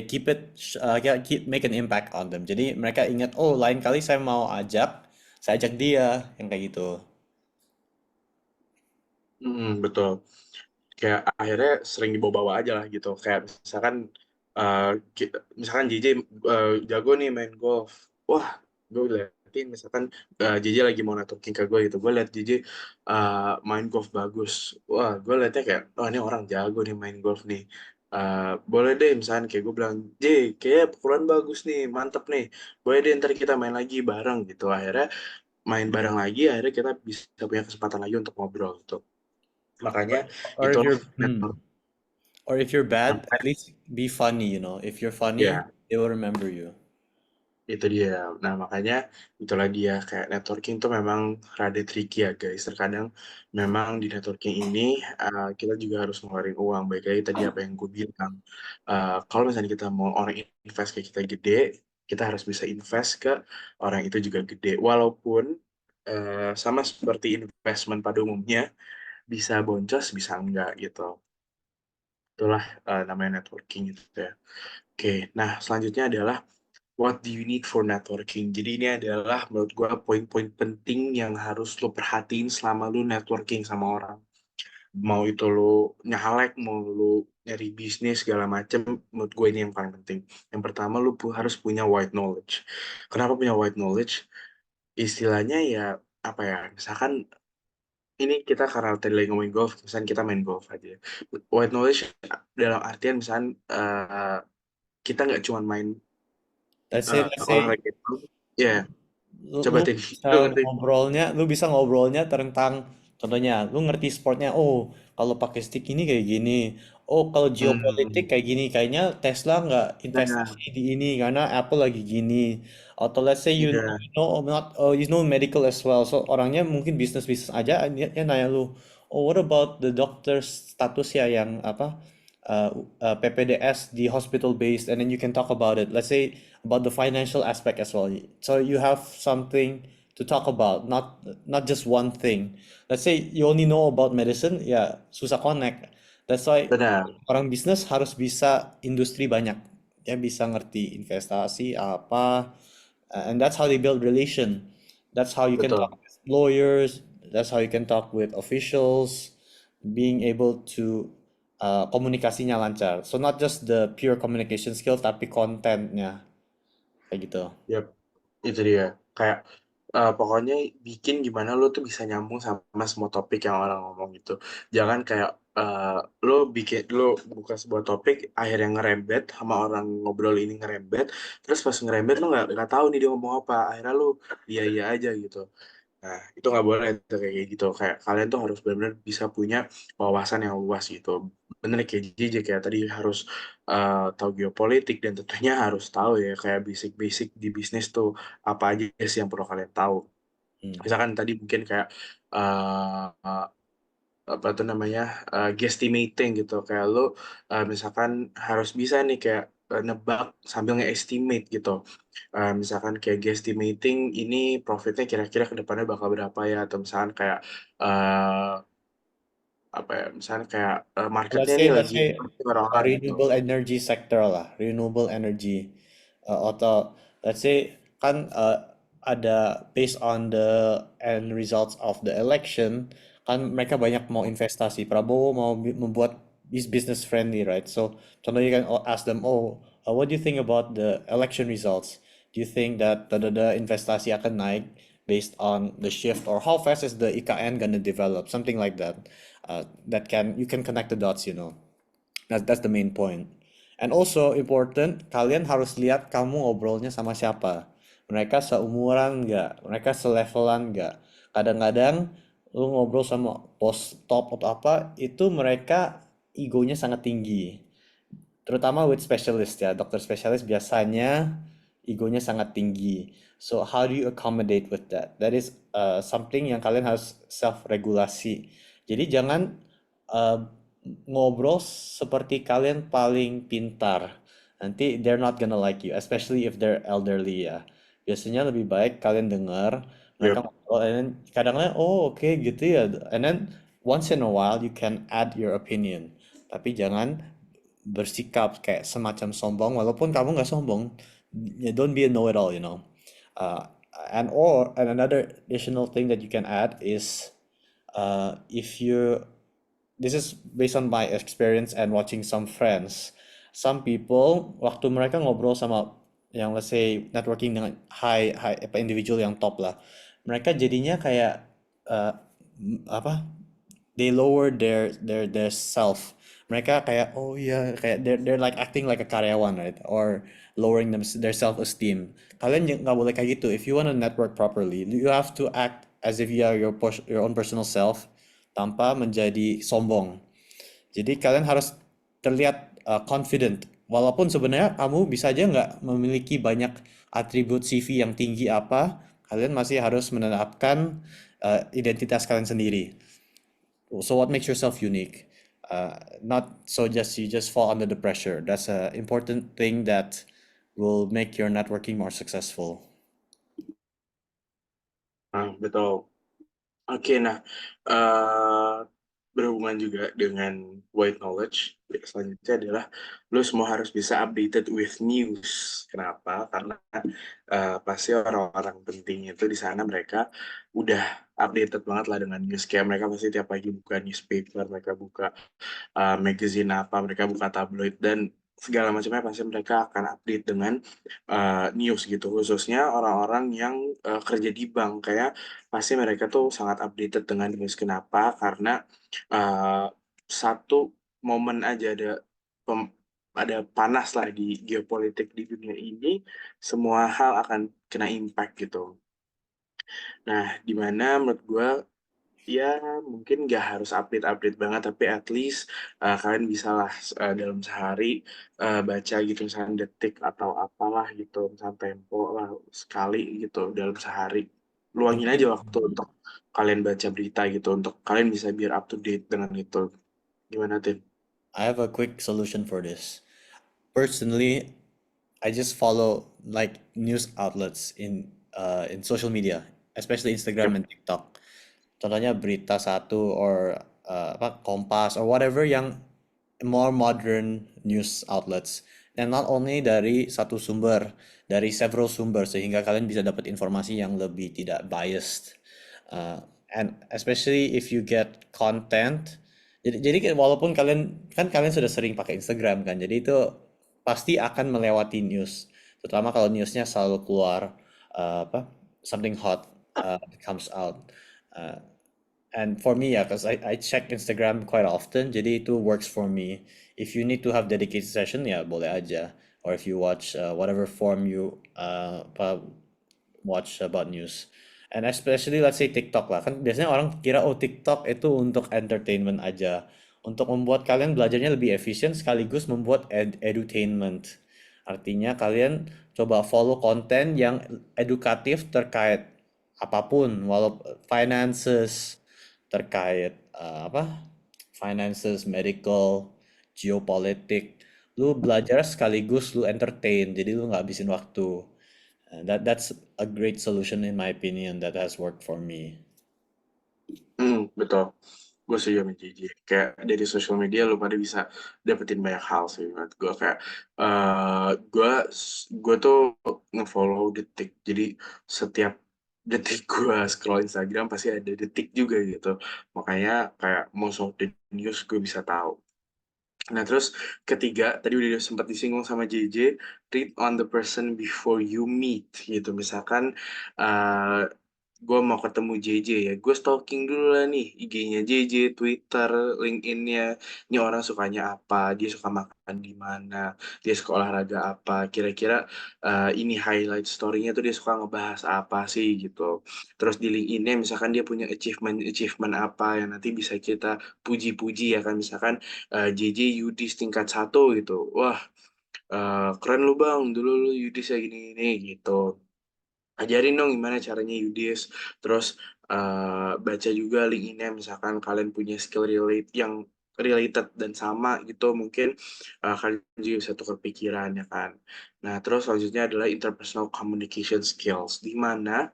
Speaker 5: make an impact on them. Jadi mereka ingat, oh lain kali saya ajak dia yang kayak gitu.
Speaker 1: betul. Kayak akhirnya sering dibawa-bawa aja lah gitu. Kayak misalkan misalkan JJ jago nih main golf. Wah, gue liatin misalkan JJ lagi mau networking ke gue gitu. Gue liat JJ main golf bagus. Wah, gue liatnya kayak, oh ini orang jago nih main golf nih. Boleh deh misalkan kayak gue bilang, J, kayak pukulan bagus nih, mantep nih. Boleh deh ntar kita main lagi bareng gitu. Akhirnya main bareng lagi, akhirnya kita bisa punya kesempatan lagi untuk ngobrol gitu. Makanya
Speaker 5: Or
Speaker 1: itu
Speaker 5: if you're or if you're bad, at least be funny, you know. If you're funny,
Speaker 1: ya
Speaker 5: they will remember you.
Speaker 1: itu dia. Nah makanya itulah dia kayak networking tuh memang rada tricky ya guys. Terkadang memang di networking ini kita juga harus ngeluarin uang. Baik lagi tadi apa yang gue bilang. Kalau misalnya kita mau orang invest ke kita gede, kita harus bisa invest ke orang itu juga gede. Walaupun sama seperti investment pada umumnya, bisa boncos, bisa enggak gitu. Itulah namanya networking gitu ya. Oke, nah selanjutnya adalah what do you need for networking? Jadi ini adalah menurut gue poin-poin penting yang harus lo perhatiin selama lo networking sama orang. Mau itu lo nyalek, mau lo nyari bisnis segala macem, menurut gue ini yang paling penting. Yang pertama lo harus punya wide knowledge. Kenapa punya wide knowledge? Istilahnya ya apa ya? Misalkan ini kita karena tadi lagi ngomongin golf, misalnya kita main golf aja. Wide knowledge dalam artian misalnya kita nggak cuma main
Speaker 5: Let's say
Speaker 1: olahraga itu, ya
Speaker 5: lu,
Speaker 1: coba
Speaker 5: lu
Speaker 1: Tin,
Speaker 5: bisa
Speaker 1: lu ngerti?
Speaker 5: ngobrolnya tentang contohnya lu ngerti sportnya, oh kalau pakai stick ini kayak gini, oh kalau
Speaker 1: Hmm.
Speaker 5: geopolitik kayak gini, kayaknya Tesla nggak
Speaker 1: Nah,
Speaker 5: investasi di ini karena Apple lagi gini. Atau let's say
Speaker 1: iya.
Speaker 5: you know medical as well. So orangnya mungkin bisnis aja, dia nanya lu, oh what about the doctor status ya yang apa PPDS di hospital based, and then you can talk about it. Let's say about the financial aspect as well. So you have something to talk about, not just one thing. Let's say you only know about medicine, ya susah connect. That's why
Speaker 1: Benar.
Speaker 5: orang bisnis harus bisa industri banyak. Dia bisa ngerti investasi apa, and that's how they build relation. That's how you can talk
Speaker 1: Betul.
Speaker 5: with lawyers. That's how you can talk with officials. Being able to komunikasinya lancar. So not just the pure communication skill, tapi kontennya kayak gitu.
Speaker 1: Yap, itu dia. Kayak pokoknya bikin gimana lo tuh bisa nyambung sama semua topik yang orang ngomong gitu. Jangan kayak lo buka sebuah topik akhirnya ngerembet sama orang ngobrol ini ngerembet, terus pas ngerembet lo nggak tahu nih dia ngomong apa. Akhirnya lo iya aja gitu. Nah, itu nggak boleh tuh kayak gitu. Kayak kalian tuh harus benar-benar bisa punya wawasan yang luas gitu. Bener kayak JJ kayak tadi harus tahu geopolitik dan tentunya harus tahu ya kayak basic-basic di bisnis tuh apa aja sih yang perlu kalian tahu.
Speaker 5: Hmm.
Speaker 1: Misalkan tadi mungkin kayak apa tuh namanya guesstimating gitu kayak lo misalkan harus bisa nih kayak nebak sambil nge-estimate gitu. Misalkan kayak guesstimating ini profitnya kira-kira ke depannya bakal berapa ya atau misalkan kayak eh apa ya misalkan kayak marketnya nih
Speaker 5: Let's
Speaker 1: lagi
Speaker 5: say
Speaker 1: orang-orang gitu.
Speaker 5: renewable energy sector lah, renewable energy. Atau let's say kan ada based on the end results of the election, kan mereka banyak mau investasi. Prabowo mau membuat business friendly, right? So contohnya you can ask them, oh, what do you think about the election results? Do you think that the investasi akan naik based on the shift, or how fast is the IKN gonna develop? Something like that. That you can connect the dots, you know. That's the main point. And also important, kalian harus lihat kamu ngobrolnya sama siapa. Mereka seumuran nggak? Mereka selevelan nggak? Kadang-kadang lu ngobrol sama bos top atau apa, itu mereka egonya sangat tinggi. Terutama with specialist ya, dokter spesialis biasanya egonya sangat tinggi. So how do you accommodate with that? That is something yang kalian harus self-regulasi. Jadi jangan uh, ngobrol seperti kalian paling pintar. Nanti they're not gonna like you, especially if they're elderly ya. Biasanya lebih baik kalian dengar mereka
Speaker 1: Yep.
Speaker 5: ngobrol, and then kadang-kadang oh oke gitu ya. And then once in a while you can add your opinion. Tapi jangan bersikap kayak semacam sombong walaupun kamu nggak sombong. Don't be a know-it-all, you know. uh, and another additional thing that you can add is if you this is based on my experience and watching some friends. Some people waktu mereka ngobrol sama yang let's say networking dengan high apa individual yang top lah, mereka jadinya kayak uh, apa they lower their self. Mereka kayak oh iya kayak they're like acting like a karyawan, right? Or lowering their self esteem. Kalian nggak boleh kayak gitu. If you want to network properly, you have to act as if you are your own personal self tanpa menjadi sombong. Jadi kalian harus terlihat confident. Walaupun sebenarnya kamu bisa aja nggak memiliki banyak atribut CV yang tinggi apa, kalian masih harus menerapkan identitas kalian sendiri. So what makes yourself unique? Not so just you just fall under the pressure. That's an important thing that will make your networking more successful.
Speaker 1: Nah, betul. Oke, nah eh berhubungan juga dengan white knowledge, selanjutnya adalah lo semua harus bisa updated with news. Kenapa? Karena pasti orang-orang penting itu di sana mereka udah updated banget lah dengan news. Kayak mereka pasti tiap pagi buka newspaper, mereka buka magazine apa, mereka buka tabloid dan segala macamnya pasti mereka akan update dengan news gitu. Khususnya orang-orang yang kerja di bank kayak pasti mereka tuh sangat updated dengan news. Kenapa? Karena uh, satu momen aja ada panas lah di geopolitik di dunia ini, semua hal akan kena impact gitu. Nah, dimana menurut gue ya mungkin nggak harus update-update banget, tapi at least kalian bisa lah dalam sehari baca gitu misalnya detik atau apalah gitu, misalnya Tempo lah sekali gitu dalam sehari. Luangin
Speaker 5: Mungkin
Speaker 1: aja waktu untuk kalian baca berita gitu, untuk kalian bisa biar up to date dengan itu. Gimana, Tin?
Speaker 5: I have a quick solution for this. Personally, I just follow like news outlets in social media, especially Instagram
Speaker 1: Yep.
Speaker 5: and TikTok. Contohnya Berita Satu or apa Kompas or whatever yang more modern news outlets. Dan not only dari satu sumber, dari several sumber sehingga kalian bisa dapat informasi yang lebih tidak biased. Uh, and especially if you get content. Jadi walaupun kalian sudah sering pakai Instagram kan, jadi itu pasti akan melewati news. Terutama kalau newsnya selalu keluar apa something hot comes out. Uh, And for me, yeah, because I check Instagram quite often, jadi itu works for me. If you need to have dedicated session, ya boleh aja. Or if you watch whatever form you watch about news. And especially let's say TikTok lah, kan biasanya orang kira oh TikTok itu untuk entertainment aja. Untuk membuat kalian belajarnya lebih efisien sekaligus membuat edutainment. Artinya kalian coba follow konten yang edukatif terkait apapun, walau finances, terkait finances, medical, geopolitik. Lu belajar sekaligus lu entertain, jadi lu nggak habisin waktu. That's a great solution in my opinion that has worked for me.
Speaker 1: Betul. Gue setuju sama JJ. Kayak dari social media lu pada bisa dapetin banyak hal sih menurut gue. Kayak gue tuh ngefollow detik. Jadi setiap detik gue scroll Instagram pasti ada detik juga gitu. Makanya kayak most of the news gue bisa tahu. Nah, terus ketiga, tadi udah sempat disinggung sama JJ, read on the person before you meet, gitu. Misalkan, gue mau ketemu JJ ya, gue stalking dulu lah nih, IG-nya JJ, Twitter, LinkedIn-nya, ini orang sukanya apa, dia suka makan di mana, dia suka olahraga apa, kira-kira ini highlight story-nya tuh dia suka ngebahas apa sih, gitu. Terus di LinkedIn-nya, misalkan dia punya achievement apa yang nanti bisa kita puji-puji ya kan, misalkan JJ Yudis tingkat 1 gitu. Wah, keren lu bang, dulu lu Yudis ya gini-gini gitu. Ajarin dong gimana caranya Yudis. Terus baca juga link-nya, misalkan kalian punya skill yang related dan sama gitu, mungkin kalian juga bisa tukar pikiran ya kan. Nah, terus selanjutnya adalah interpersonal communication skills, di mana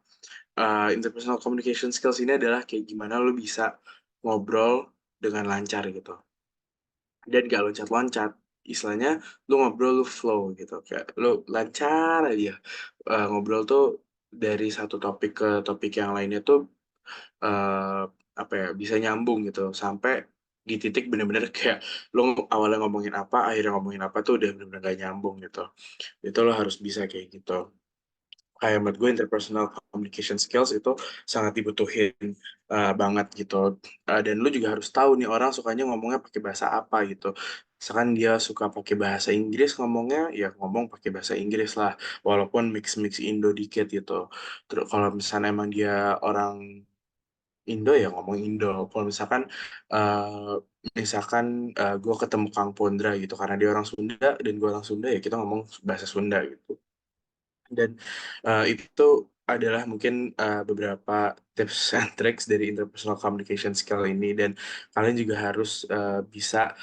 Speaker 1: interpersonal communication skills ini adalah kayak gimana lu bisa ngobrol dengan lancar gitu dan gak loncat-loncat, istilahnya lu ngobrol lu flow gitu, kayak lu lancar aja. Ngobrol tuh dari satu topik ke topik yang lainnya tuh eh, apa ya, bisa nyambung gitu sampai di titik bener-bener kayak lu awalnya ngomongin apa akhirnya ngomongin apa tuh udah bener-bener gak nyambung gitu. Itu lo harus bisa kayak gitu. Kayak menurut gue interpersonal communication skills itu sangat dibutuhin banget gitu. Dan lu juga harus tahu nih orang sukanya ngomongnya pakai bahasa apa gitu. Misalkan dia suka pakai bahasa Inggris ngomongnya, ya ngomong pakai bahasa Inggris lah, walaupun mix-mix Indo dikit gitu. Terus kalau misalnya emang dia orang Indo ya ngomong Indo. Kalau misalkan uh, gue ketemu Kang Pondra gitu karena dia orang Sunda dan gue orang Sunda, ya kita ngomong bahasa Sunda gitu. Dan itu adalah mungkin beberapa tips and tricks dari interpersonal communication skill ini. Dan kalian juga harus bisa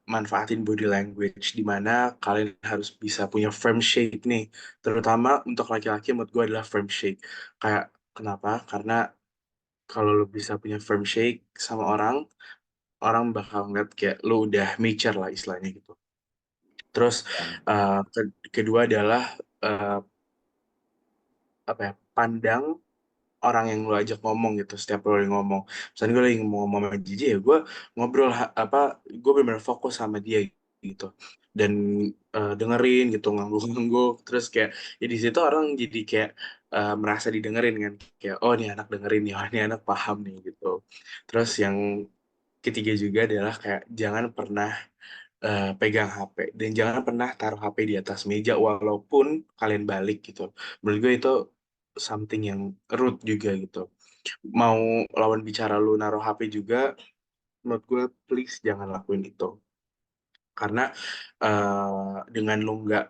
Speaker 1: manfaatin body language, di mana kalian harus bisa punya firm shake nih. Terutama untuk laki-laki menurut gue adalah firm shake. Kayak kenapa? Karena kalau lu bisa punya firm shake sama orang, orang bakal ngeliat kayak lu udah mature lah istilahnya gitu. Terus kedua adalah uh, apa ya, pandang orang yang lu ajak ngomong gitu setiap lu lagi ngomong. Misalnya gue lagi ngomong sama Gigi ya, gue ngobrol gue benar-benar fokus sama dia gitu dan dengerin gitu, ngangguk-ngangguk. Terus kayak ya di situ orang jadi kayak merasa didengerin kan, kayak oh nih anak dengerin nih, oh, ini anak paham nih gitu. Terus yang ketiga juga adalah kayak jangan pernah pegang HP dan jangan pernah taruh HP di atas meja walaupun kalian balik gitu. Menurut gue itu something yang rude juga gitu. mau lawan bicara lu naruh HP juga, menurut gue please jangan lakuin itu. Karena dengan lu nggak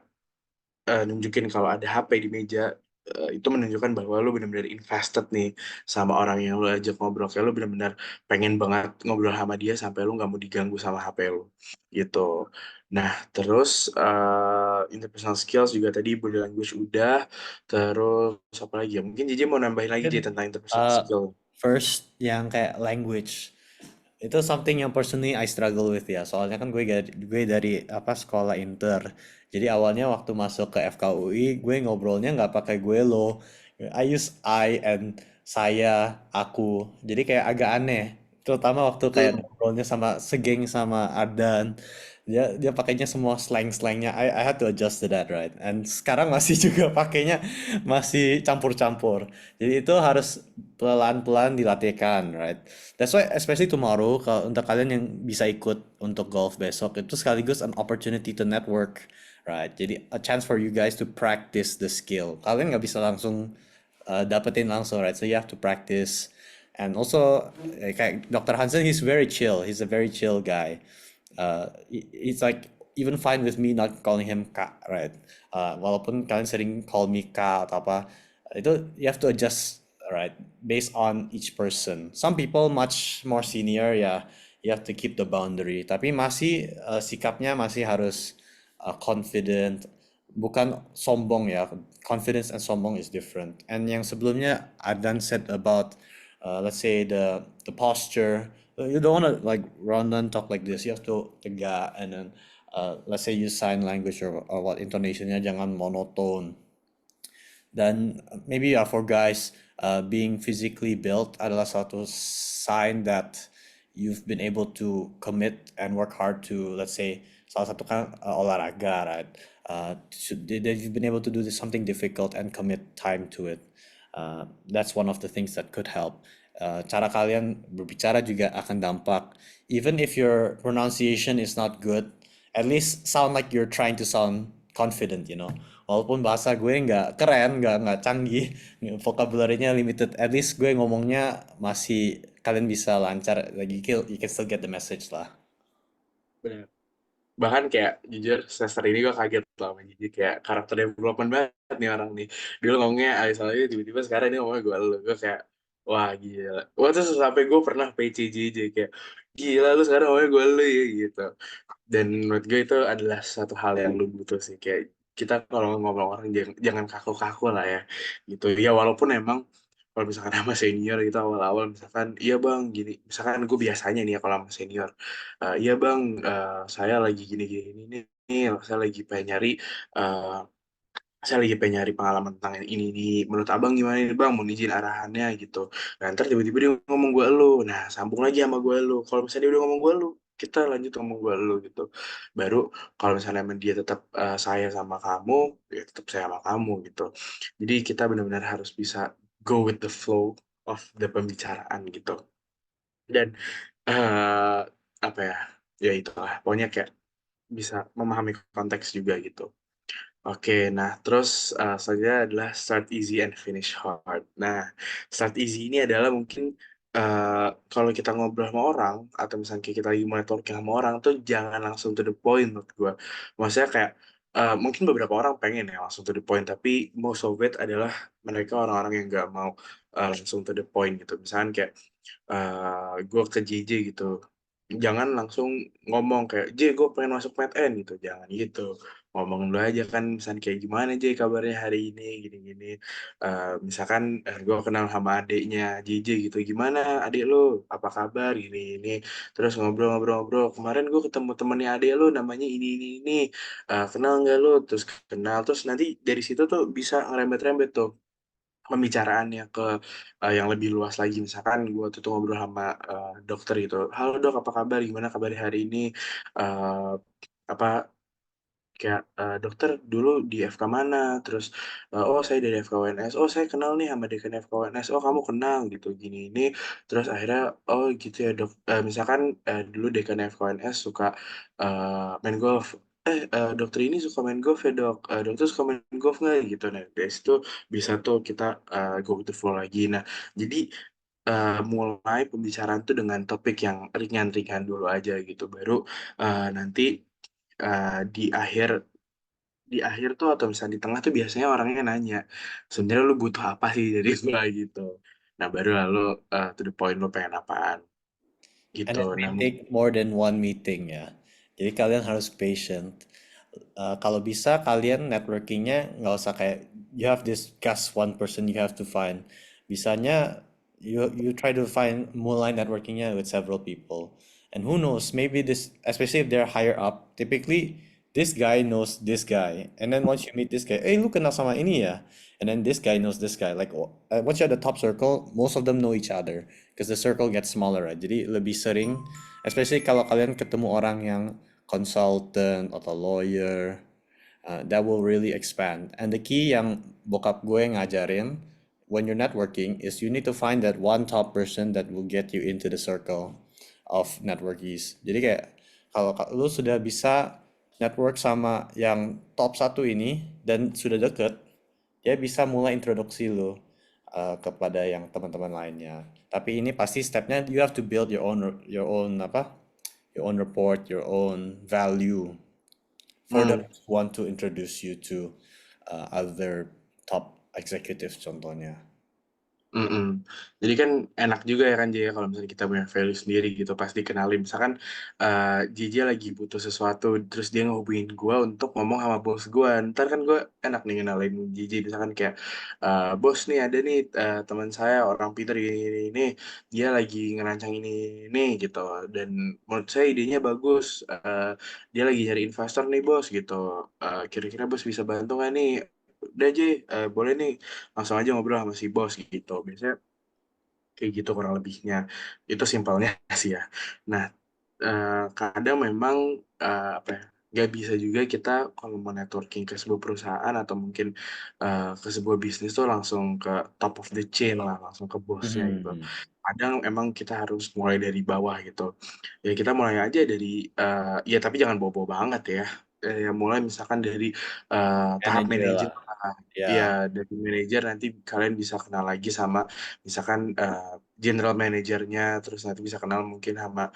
Speaker 1: nunjukin kalau ada HP di meja, itu menunjukkan bahwa lu benar-benar invested nih sama orang yang lu ajak ngobrol. Kayak lu benar-benar pengen banget ngobrol sama dia sampai lu nggak mau diganggu sama HP lu gitu. Nah, terus interpersonal skills juga tadi body language udah. Terus apa lagi ya? Mungkin JJ mau nambahin lagi J
Speaker 5: Mungkin
Speaker 1: tentang interpersonal skill.
Speaker 5: first yang kayak language itu something yang personally I struggle with ya. Soalnya kan gue dari apa sekolah inter. Jadi awalnya waktu masuk ke FKUI gue ngobrolnya nggak pakai gue lo. I use I and saya, aku. Jadi kayak agak aneh. Terutama waktu kayak
Speaker 1: Hmm.
Speaker 5: ngobrolnya sama segeng sama Ardan. Dia pakainya semua slang-slangnya. I had to adjust to that, right? And sekarang masih juga pakainya masih campur-campur. Jadi itu harus pelan-pelan dilatihkan, right? That's why especially tomorrow kalau untuk kalian yang bisa ikut untuk golf besok itu sekaligus an opportunity to network, right? Jadi a chance for you guys to practice the skill. Kalian nggak bisa langsung dapetin langsung, right? So you have to practice. And also kayak Dr. Hansen, he's very chill. He's a very chill guy. It's like even fine with me not calling him Kak, right? Walaupun kalian sering call me Kak atau apa, itu you have to adjust, right? Based on each person. Some people much more senior ya, you have to keep the boundary. Tapi masih sikapnya masih harus confident, bukan sombong ya. Confidence and sombong is different. And yang sebelumnya Adnan said about let's say the posture. You don't want to like run and talk like this. You have to tegak and then let's say use sign language or what intonationnya jangan monotone. Dan maybe for guys, being physically built adalah satu sign that you've been able to commit and work hard to, let's say, salah satu kan olahraga, right? That you've been able to do something difficult and commit time to it. That's one of the things that could help. Cara kalian berbicara juga akan dampak. Even if your pronunciation is not good, at least sound like you're trying to sound confident, you know. Walaupun bahasa gue nggak keren, nggak canggih, vocabulary-nya limited, at least gue ngomongnya masih kalian bisa lancar, like you can still get the message lah.
Speaker 1: Benar. Bahkan kayak jujur semester ini gue kaget loh sama Gigi, kayak karakter development banget nih orang nih. Dulu ngomongnya soalnya tiba-tiba sekarang ini ngomongnya gue kayak wah gila. Wah terus sampai gue pernah PCJJ kayak gila lu sekarang ngomongnya gue lu ya gitu. Dan menurut gue itu adalah satu hal yang lu butuh sih, kayak kita kalau ngomong orang jangan kaku-kaku lah ya gitu ya, walaupun emang kalau misalkan sama senior gitu awal-awal misalkan iya bang gini, misalkan gue biasanya nih ya kalau sama senior, iya bang, saya lagi gini-gini nih, saya lagi pengen nyari eh, saya lagi pengen nyari pengalaman tentang yang ini nih, menurut abang gimana nih bang, mau izin arahannya gitu. Nah ntar tiba-tiba dia ngomong gue lu, nah sambung lagi sama gue lu, kalau misalnya dia udah ngomong gue lu, kita lanjut ngomong gue lu gitu. Baru kalau misalnya emang dia tetap saya sama kamu, ya tetap saya sama kamu gitu. Jadi kita benar-benar harus bisa go with the flow of the pembicaraan gitu. Dan eh apa ya, ya itulah pokoknya kayak bisa memahami konteks juga gitu. Oke, nah terus selanjutnya adalah start easy and finish hard. Nah, start easy ini adalah mungkin kalau kita ngobrol sama orang atau misalnya kayak kita lagi mulai talking sama orang tuh jangan langsung to the point menurut gue. Maksudnya kayak mungkin beberapa orang pengen ya langsung to the point, tapi most of it adalah mereka orang-orang yang nggak mau langsung to the point gitu. Misalnya kayak gue ke JJ gitu, jangan langsung ngomong kayak J gue pengen masuk PTN gitu, jangan gitu, ngomong dulu aja kan, misalnya kayak gimana J kabarnya hari ini gini-gini. Misalkan gue kenal sama adiknya JJ gitu, gimana adik lu, apa kabar gini-gini, terus ngobrol-ngobrol-ngobrol, kemarin gue ketemu temennya adik lu namanya ini, kenal nggak lu, terus kenal, terus nanti dari situ tuh bisa ngerembet-rembet tuh pembicaraannya ke yang lebih luas lagi. Misalkan gue tuh ngobrol sama dokter gitu, halo dok apa kabar, gimana kabar hari ini, Eh, apa kayak dokter dulu di FK mana, terus oh saya dari FK UNS, oh saya kenal nih sama dekan FK UNS, oh kamu kenal gitu gini ini, terus akhirnya oh gitu ya dok. Misalkan dulu dekan FK UNS suka main golf, dokter ini suka main golf ya dok, dokter suka main golf nggak gitu. Nah guys itu bisa tuh kita go with the flow lagi. Nah jadi mulai pembicaraan tuh dengan topik yang ringan-ringan dulu aja gitu. Baru nanti di akhir tuh atau misalnya di tengah tuh biasanya orangnya nanya, sebenarnya lu butuh apa sih dari gua gitu. Nah baru lalu to the point lu pengen apaan
Speaker 5: And
Speaker 1: gitu.
Speaker 5: it
Speaker 1: Nah
Speaker 5: may take more than one meeting ya. Jadi kalian harus patient. Kalau bisa kalian networkingnya nggak usah kayak you have this cast one person you have to find. Bisanya you try to find mulai networkingnya with several people. And who knows, maybe this, especially if they're higher up, typically this guy knows this guy. And then once you meet this guy, lu kenal sama ini ya? And then this guy knows this guy. Like once you're at the top circle, most of them know each other because the circle gets smaller. Right? Jadi lebih sering, especially kalau kalian ketemu orang yang consultant atau lawyer, that will really expand. And the key yang bokap gue ngajarin when you're networking is you need to find that one top person that will get you into the circle of networkies. Jadi kayak kalau lu sudah bisa network sama yang top satu ini dan sudah deket, dia bisa mulai introduksi lu kepada yang teman-teman lainnya. Tapi ini pasti stepnya you have to build your own apa? Your own report, your own value for
Speaker 1: hmm,
Speaker 5: those who want to introduce you to other top executives contohnya.
Speaker 1: mm-mm. Jadi kan enak juga ya kan Jaya kalau misalnya kita punya value sendiri gitu pasti kenalin misalkan JJ lagi butuh sesuatu terus dia ngehubungin gue untuk ngomong sama bos gue ntar kan gue enak nih kenalin JJ misalkan kayak bos nih ada nih teman saya orang pintar ini dia lagi ngerancang ini gitu dan menurut saya idenya bagus dia lagi nyari investor nih bos gitu. Kira-kira bos bisa bantu nggak nih udah aja boleh nih langsung aja ngobrol sama si bos gitu biasanya kayak gitu kurang lebihnya itu simpelnya sih ya. Nah kadang memang apa ya nggak bisa juga kita kalau mau networking ke sebuah perusahaan atau mungkin ke sebuah bisnis tuh langsung ke top of the chain lah langsung ke bosnya gitu.
Speaker 5: Mhm.
Speaker 1: Kadang emang kita harus mulai dari bawah gitu ya kita mulai aja dari ya tapi jangan bobo banget ya. Ya mulai misalkan dari tahap
Speaker 5: Manager
Speaker 1: manajer
Speaker 5: lah,
Speaker 1: lah.
Speaker 5: ya.
Speaker 1: Ya dari manajer nanti kalian bisa kenal lagi sama misalkan general manajernya terus nanti bisa kenal mungkin sama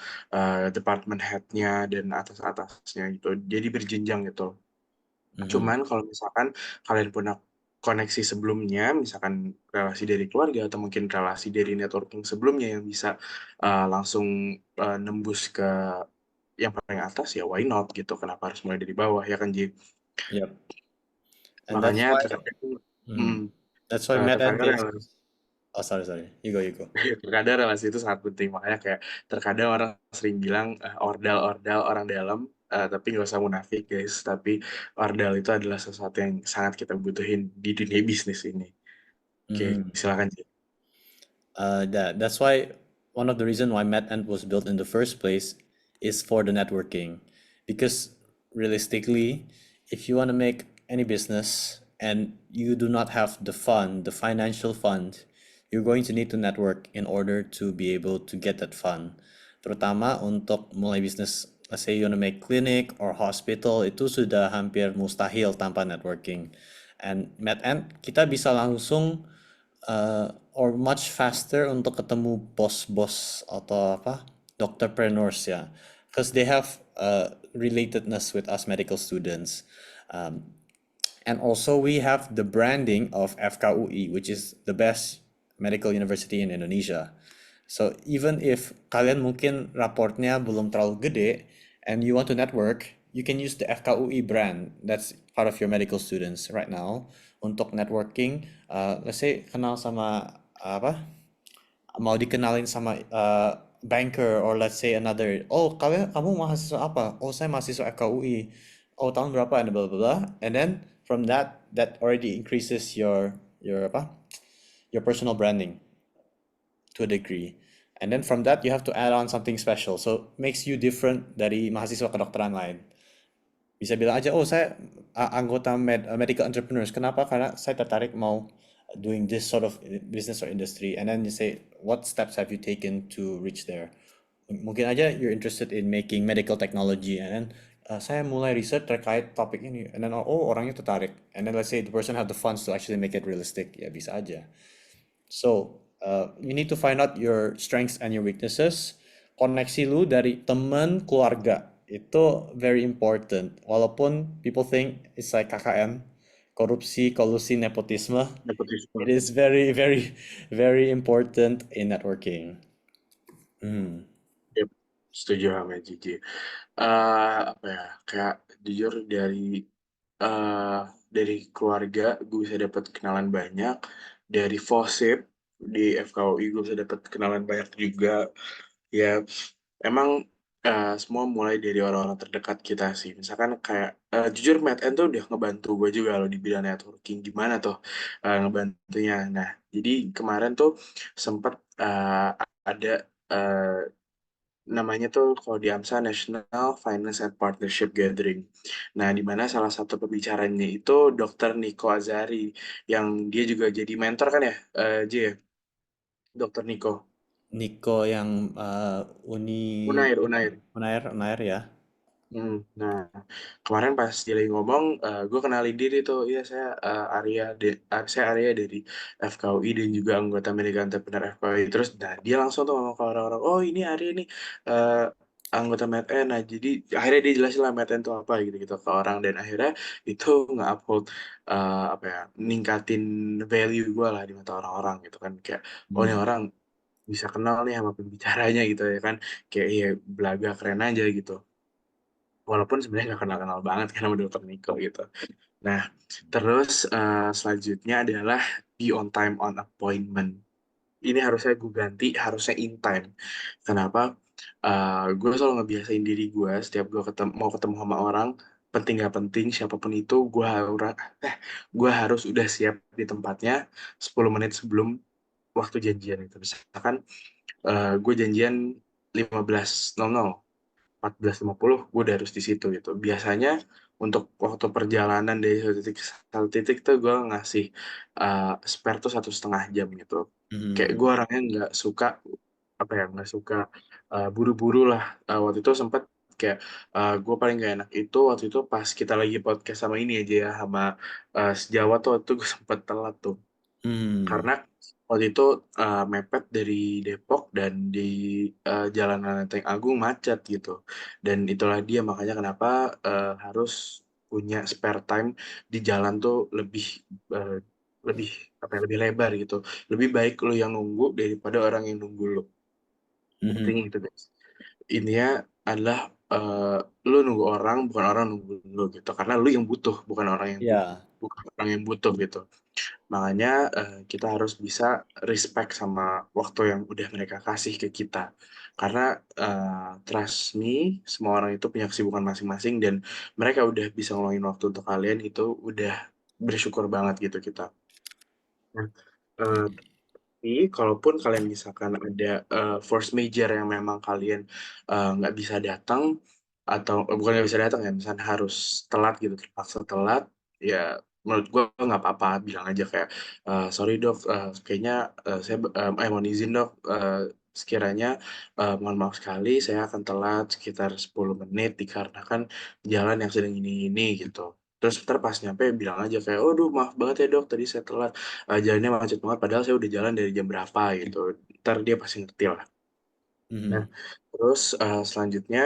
Speaker 1: department head-nya dan atas-atasnya gitu. Jadi berjenjang gitu.
Speaker 5: Mhm.
Speaker 1: Cuman kalau misalkan kalian punya koneksi sebelumnya, misalkan relasi dari keluarga atau mungkin relasi dari networking sebelumnya yang bisa langsung nembus ke yang paling atas ya why not gitu. Kenapa harus mulai dari bawah ya kan Ji?
Speaker 5: Yep. And that's
Speaker 1: Makanya
Speaker 5: why,
Speaker 1: terkadang
Speaker 5: mhm. That's why Matt and
Speaker 1: terkadang
Speaker 5: takes. Oh, sorry. You go, you go.
Speaker 1: terkadang relasi itu sangat penting makanya kayak terkadang orang sering bilang ordal orang dalam tapi nggak usah munafik guys tapi ordal itu adalah sesuatu yang sangat kita butuhin di dunia bisnis ini. Oke,
Speaker 5: Mhm.
Speaker 1: silakan Ji.
Speaker 5: That's why one of the reason why MedEnt was built in the first place is for the networking. Because realistically, if you want to make any business and you do not have the fund, the financial fund, you're going to need to network in order to be able to get that fund. Terutama untuk mulai bisnis, let's say you want to make clinic or hospital, itu sudah hampir mustahil tanpa networking. And MedEnt, kita bisa langsung or much faster untuk ketemu bos-bos atau apa doctorpreneurs ya, because they have relatedness with us medical students. And also we have the branding of FKUI, which is the best medical university in Indonesia. So even if kalian mungkin raportnya belum terlalu gede and you want to network, you can use the FKUI brand. That's part of your medical students right now untuk networking. Let's say kenal sama apa? Mau dikenalin sama banker or let's say another. Oh, kamu mahasiswa apa? Oh, saya mahasiswa FKUI. Oh, tahun berapa? And blah blah blah. And then from that already increases your apa? Your personal branding to a degree. And then from that you have to add on something special. So makes you different dari mahasiswa kedokteran lain. Bisa bilang aja, oh saya anggota medical entrepreneurs. Kenapa? Karena saya tertarik mau doing this sort of business or industry. And then you say, what steps have you taken to reach there? Mungkin aja you're interested in making medical technology. And then saya mulai research terkait topik ini. And then oh orangnya tertarik. And then let's say the person have the funds to actually make it realistic. Ya bisa aja. So You need to find out your strengths and your weaknesses. Koneksi lu dari temen, keluarga itu very important. Walaupun people think it's like KKN, korupsi, kolusi, nepotisme,
Speaker 1: Nepotisme.
Speaker 5: it is very, very, very important in networking. Hmm.
Speaker 1: Yep, setuju sama Gigi. Apa ya, kayak jujur dari keluarga gue bisa dapat kenalan banyak, dari FOSIP di FKUI gue bisa dapat kenalan banyak juga. Ya, emang semua mulai dari orang-orang terdekat kita sih. Misalkan kayak jujur Matt tuh udah ngebantu gue juga loh di bidang networking. Gimana tuh ngebantunya? Nah, jadi kemarin tuh sempat ada eh, namanya tuh kalau di AMSA National Finance and Partnership Gathering. Nah, di mana salah satu pembicaranya itu Dr. Nico Azari yang dia juga jadi mentor kan ya, J, ya? Dr. Nico.
Speaker 5: Niko yang
Speaker 1: Unair, Unair.
Speaker 5: Unair ya.
Speaker 1: Nah, kemarin pas dia lagi ngomong, gue kenalin diri tuh, iya saya Arya dari FKUI dan juga anggota Mega Entrepreneur FKUI. Terus, nah dia langsung tuh ngomong ke orang-orang, oh ini Arya nih eh, anggota MedN. Nah, jadi akhirnya dia jelasin lah MedN itu apa gitu-gitu ke orang dan akhirnya itu nge-uphold apa ya, ningkatin value gue lah di mata orang-orang gitu kan kayak, oh ini
Speaker 5: Hmm.
Speaker 1: orang bisa kenal nih sama pembicaranya gitu ya kan, kayak iya belaga keren aja gitu walaupun sebenarnya nggak kenal-kenal banget kan sama dokter Niko gitu. Nah, terus selanjutnya adalah be on time on appointment. Ini harusnya gue ganti, harusnya in time. Kenapa? Gue selalu ngebiasain diri gue setiap gue mau ketemu sama orang, penting gak penting, siapapun itu, gue harus udah siap di tempatnya 10 menit sebelum waktu janjian itu. Misalkan gue janjian 15.00, 14.50 gue udah harus di situ gitu. Biasanya untuk waktu perjalanan dari satu titik tuh gue ngasih spare tuh 1,5 jam gitu. Kayak
Speaker 5: Hmm.
Speaker 1: gue orangnya nggak suka apa ya, nggak suka buru-buru lah. Waktu itu sempet kayak gue paling gak enak itu waktu itu pas kita lagi podcast sama ini aja ya sama sejawat tuh waktu itu gue sempet telat tuh
Speaker 5: Hmm.
Speaker 1: karena waktu itu mepet dari Depok dan di Jalanan Lenteng Agung macet gitu. Dan itulah dia makanya kenapa harus punya spare time di jalan tuh eh, lebih apa ya, lebih lebar gitu. Lebih baik lu yang nunggu daripada orang yang nunggu lu.
Speaker 5: Mhm.
Speaker 1: Intinya itu guys. Intinya adalah lu nunggu orang bukan orang nunggu lu gitu. Karena lu yang butuh
Speaker 5: Ya.
Speaker 1: bukan orang yang butuh gitu. Makanya kita harus bisa respect sama waktu yang udah mereka kasih ke kita. Karena trust me, semua orang itu punya kesibukan masing-masing dan mereka udah bisa ngeluangin waktu untuk kalian itu udah bersyukur banget gitu kita. Nah, eh, tapi kalaupun kalian misalkan ada force major yang memang kalian nggak bisa datang atau bukan nggak bisa datang ya, misalnya harus telat gitu, terpaksa telat, ya menurut gue nggak apa-apa, bilang aja kayak sorry dok, kayaknya mohon izin dok, sekiranya mohon maaf sekali saya akan telat sekitar 10 menit dikarenakan jalan yang sedang ini gitu. Terus ntar pas nyampe bilang aja kayak, oh duh maaf banget ya dok, tadi saya telat. Jalannya macet banget padahal saya udah jalan dari jam berapa gitu, ntar dia pasti ngerti lah. Nah,
Speaker 5: Mhm.
Speaker 1: terus selanjutnya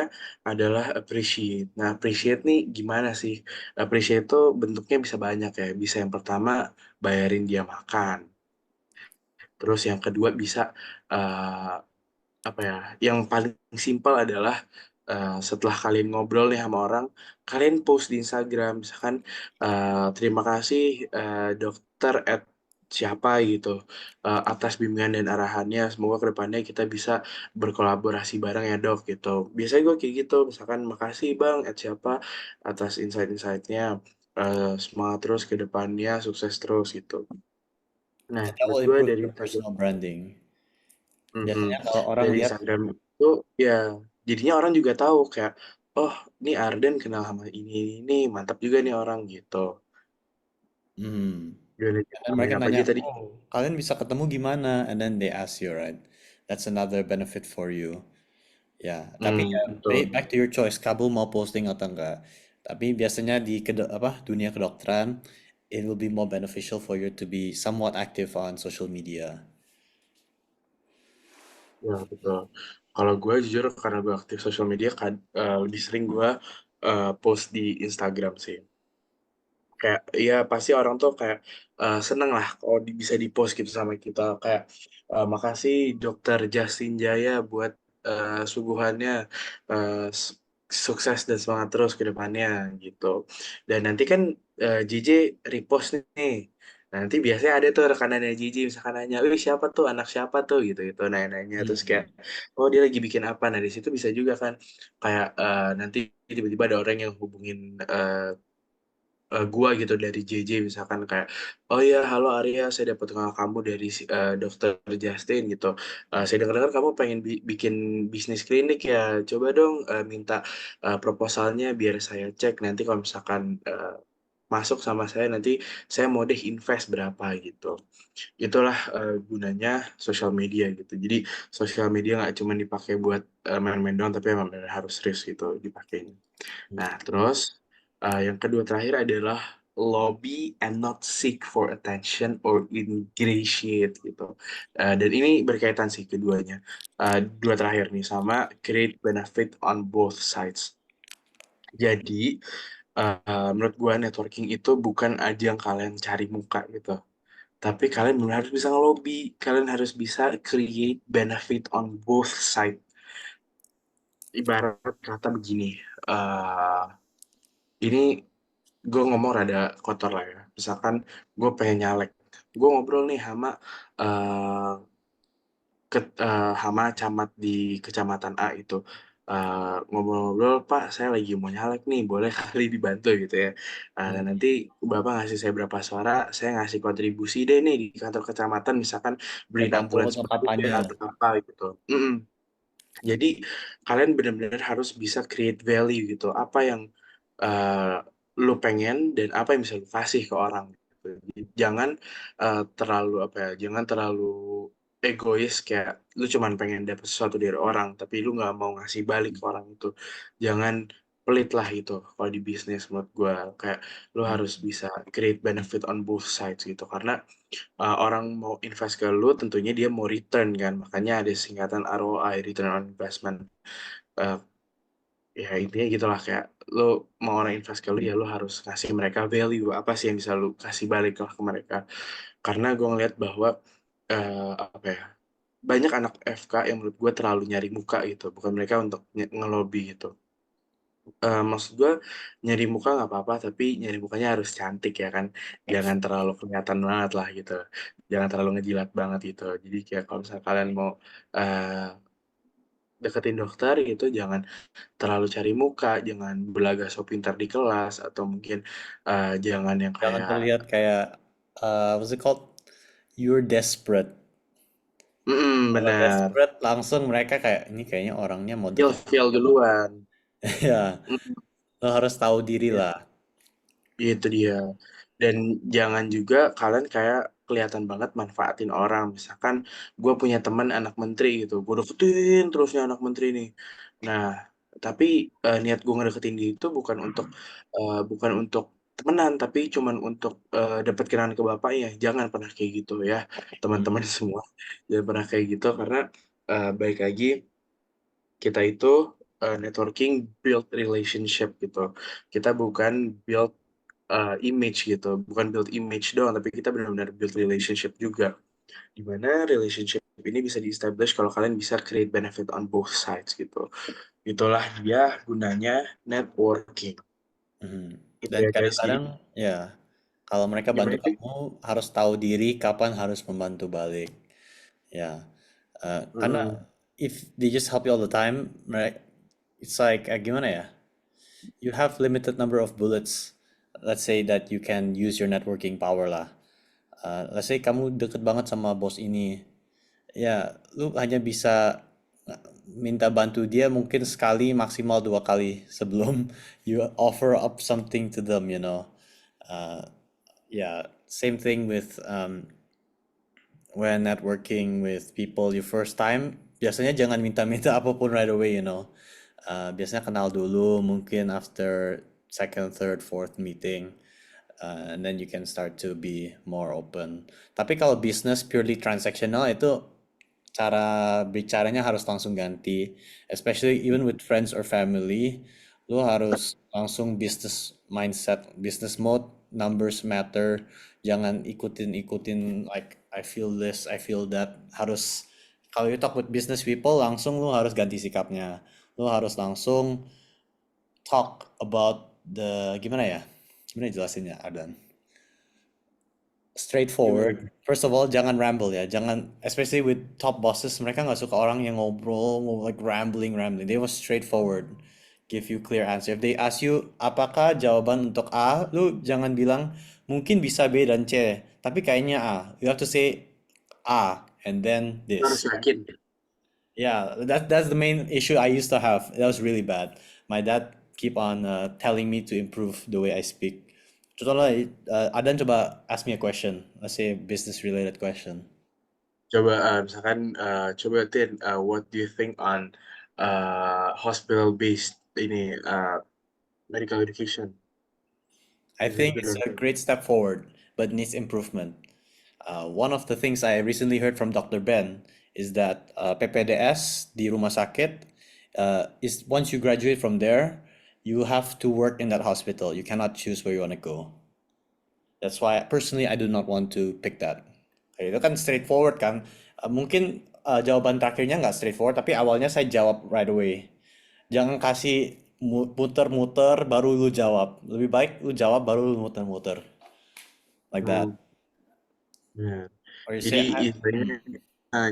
Speaker 1: adalah appreciate. Nah, appreciate nih gimana sih? Appreciate itu bentuknya bisa banyak ya, bisa yang pertama bayarin dia makan, terus yang kedua bisa eh, apa ya, yang paling simpel adalah setelah kalian ngobrol nih sama orang, kalian post di Instagram, misalkan terima kasih dokter at siapa gitu atas bimbingan dan arahannya. Semoga kedepannya kita bisa berkolaborasi bareng ya dok gitu. Biasanya gue kayak gitu, misalkan makasih bang at siapa atas insight-insightnya. Semangat terus ke depannya, sukses terus gitu. Nah,
Speaker 5: That
Speaker 1: menurut
Speaker 5: will
Speaker 1: gue
Speaker 5: improve
Speaker 1: dari
Speaker 5: your
Speaker 1: Instagram.
Speaker 5: personal branding.
Speaker 1: Mm-mm.
Speaker 5: Biasanya kalau orang
Speaker 1: Dari
Speaker 5: lihat,
Speaker 1: Instagram itu ya jadinya orang juga tahu kayak oh ini Arden kenal sama ini mantap juga nih orang gitu.
Speaker 5: hmm,
Speaker 1: Gimana
Speaker 5: and
Speaker 1: Cip?
Speaker 5: then
Speaker 1: Nambahin
Speaker 5: mereka
Speaker 1: apa aja
Speaker 5: nanya,
Speaker 1: tadi?
Speaker 5: oh, kalian bisa ketemu gimana? And then they ask you, right? That's another benefit for you. Ya, tapi ya
Speaker 1: Betul.
Speaker 5: back to your choice, Kabul mau posting atau enggak. Tapi biasanya di dunia kedokteran, it will be more beneficial for you to be somewhat active on social media.
Speaker 1: Ya, betul. Kalau gue jujur karena gue aktif sosial media kan lebih sering gue post di Instagram sih. Kayak ya pasti orang tuh kayak seneng lah kalau bisa di-post gitu sama kita kayak makasih Dokter Justin Jaya buat suguhannya eh, sukses dan semangat terus ke depannya gitu. Dan nanti kan JJ repost nih. Nah, nanti biasanya ada tuh rekanannya JJ misalkan nanya, "Wih, siapa tuh anak siapa tuh?" gitu nanya-nanya terus kayak oh dia lagi bikin apa. Nah, di situ bisa juga kan kayak nanti tiba-tiba ada orang yang hubungin gua gitu dari JJ misalkan kayak oh ya halo Arya saya dapat kenal kamu dari Dokter Justin gitu. Saya dengar-dengar kamu pengen bikin bisnis klinik ya coba dong minta proposalnya biar saya cek nanti kalau misalkan masuk sama saya nanti saya mau deh invest berapa gitu. Itulah gunanya sosial media gitu. Jadi sosial media nggak cuma dipakai buat main-main doang tapi emang benar harus serius gitu dipakainya. Nah, terus yang kedua terakhir adalah lobby and not seek for attention or ingratiate gitu. Dan ini berkaitan sih keduanya. Dua terakhir nih sama create benefit on both sides. Jadi menurut gua networking itu bukan ajang kalian cari muka gitu. Tapi kalian benar harus bisa ngelobi, kalian harus bisa create benefit on both side. Ibarat kata begini, eh ini gue ngomong rada kotor lah ya. Misalkan gue pengen nyalek, gue ngobrol nih sama eh, hama camat di kecamatan A itu. Ngobrol-ngobrol, Pak, saya lagi mau nyalek nih, boleh kali dibantu gitu ya. Nanti Bapak ngasih saya berapa suara, saya ngasih kontribusi deh nih di kantor kecamatan, misalkan beliin
Speaker 5: Tergantung
Speaker 1: ambulans baru ya
Speaker 5: kampanye.
Speaker 1: atau apa gitu. Jadi kalian benar-benar harus bisa create value gitu. Apa yang uh, lu pengen dan apa yang bisa lu kasih ke orang. Gitu. Jadi, jangan terlalu apa ya, jangan terlalu egois kayak lu cuman pengen dapet sesuatu dari orang, tapi lu nggak mau ngasih balik ke orang itu. Jangan pelit lah itu kalau di bisnis menurut gue kayak lu
Speaker 5: Hmm.
Speaker 1: harus bisa create benefit on both sides gitu karena orang mau invest ke lu tentunya dia mau return kan makanya ada singkatan ROI return on investment. Eh, Ya intinya gitulah kayak lu mau orang invest ke lu ya lu harus kasih mereka value apa sih yang bisa lu kasih balik lah ke mereka karena gue ngeliat bahwa apa ya banyak anak FK yang menurut gue terlalu nyari muka gitu bukan mereka untuk ngelobi gitu. Maksud gue nyari muka nggak apa-apa tapi nyari mukanya harus cantik ya kan jangan terlalu kelihatan banget lah gitu jangan terlalu ngejilat banget gitu jadi kayak kalau misalnya kalian mau eh, deketin dokter gitu jangan terlalu cari muka jangan belaga so pintar di kelas atau mungkin jangan yang
Speaker 5: Jangan
Speaker 1: kayak
Speaker 5: terlihat kayak what's it called? You're desperate. Kalau
Speaker 1: benar
Speaker 5: desperate langsung mereka kayak ini kayaknya orangnya mau
Speaker 1: feel
Speaker 5: deket.
Speaker 1: feel duluan.
Speaker 5: Ya,
Speaker 1: Mm,
Speaker 5: lo harus tahu diri
Speaker 1: ya.
Speaker 5: lah.
Speaker 1: Itu dia. Dan jangan juga kalian kayak kelihatan banget manfaatin orang. Misalkan gue punya teman anak menteri gitu, gue deketin terusnya anak menteri nih. Nah, tapi niat gue ngedeketin dia itu bukan untuk temenan, tapi cuman untuk dapat kenalan ke bapaknya. Jangan pernah kayak gitu ya,
Speaker 5: Hmm.
Speaker 1: teman-teman semua. Jangan pernah kayak gitu karena baik lagi kita itu networking build relationship gitu. Kita bukan build image gitu, bukan build image doang, tapi kita benar-benar build relationship juga. Di mana relationship ini bisa di-establish kalau kalian bisa create benefit on both sides gitu. Itulah dia gunanya networking.
Speaker 5: Mhm.
Speaker 1: Itu
Speaker 5: Dan
Speaker 1: ya guys. Jadi
Speaker 5: kadang-kadang ya kalau mereka bantu
Speaker 1: gimana sih?
Speaker 5: kamu harus tahu diri kapan harus membantu balik. Ya, karena
Speaker 1: Hmm,
Speaker 5: if they just help you all the time, mereka it's like gimana ya? You have limited number of bullets. Let's say that you can use your networking power lah. Let's say kamu deket banget sama bos ini, ya lu hanya bisa minta bantu dia mungkin sekali maksimal dua kali sebelum you offer up something to them, you know. Uh, yeah, same thing with when networking with people you first time. Biasanya jangan minta-minta apapun right away, you know. Biasanya kenal dulu, mungkin after second, third, fourth meeting, and then you can start to be more open. Tapi kalau business purely transactional itu cara bicaranya harus langsung ganti, especially even with friends or family. Lu harus langsung business mindset, business mode, numbers matter. Jangan ikutin like I feel this, I feel that. Harus kalau you talk with business people langsung lu harus ganti sikapnya. Lu harus langsung talk about the gimana ya? Gimana jelasinnya, Ardan? Straightforward.
Speaker 1: Gimana?
Speaker 5: First of all, jangan ramble ya. Jangan, especially with top bosses, mereka nggak suka orang yang ngobrol, like rambling. They want straightforward. Give you clear answer. If they ask you, apakah jawaban untuk A, lu jangan bilang, mungkin bisa B dan C. Tapi kayaknya A. You have to say A, and then
Speaker 1: Lu harus
Speaker 5: this.
Speaker 1: yakin.
Speaker 5: Yeah, that's the main issue I used to have. That was really bad. My dad keep on telling me to improve the way I speak. Contohnya, Adan coba ask me a question. Let's say business related question.
Speaker 1: Coba misalkan coba Tin, what do you think on hospital based ini medical education?
Speaker 5: I
Speaker 1: Is it
Speaker 5: think
Speaker 1: good
Speaker 5: it's
Speaker 1: or
Speaker 5: a
Speaker 1: bad?
Speaker 5: great step forward, but needs improvement. One of the things I recently heard from Dr. Ben is that PPDS di rumah sakit is once you graduate from there, you have to work in that hospital. You cannot choose where you want to go. That's why personally I do not want to pick that. Kayak itu kan straightforward kan. Mungkin jawaban terakhirnya nggak straightforward, tapi awalnya saya jawab right away. Jangan kasih muter-muter baru lu jawab. Lebih baik lu jawab baru lu muter-muter. Like that.
Speaker 1: Benar.
Speaker 5: Or you
Speaker 1: Jadi
Speaker 5: say,
Speaker 1: istilahnya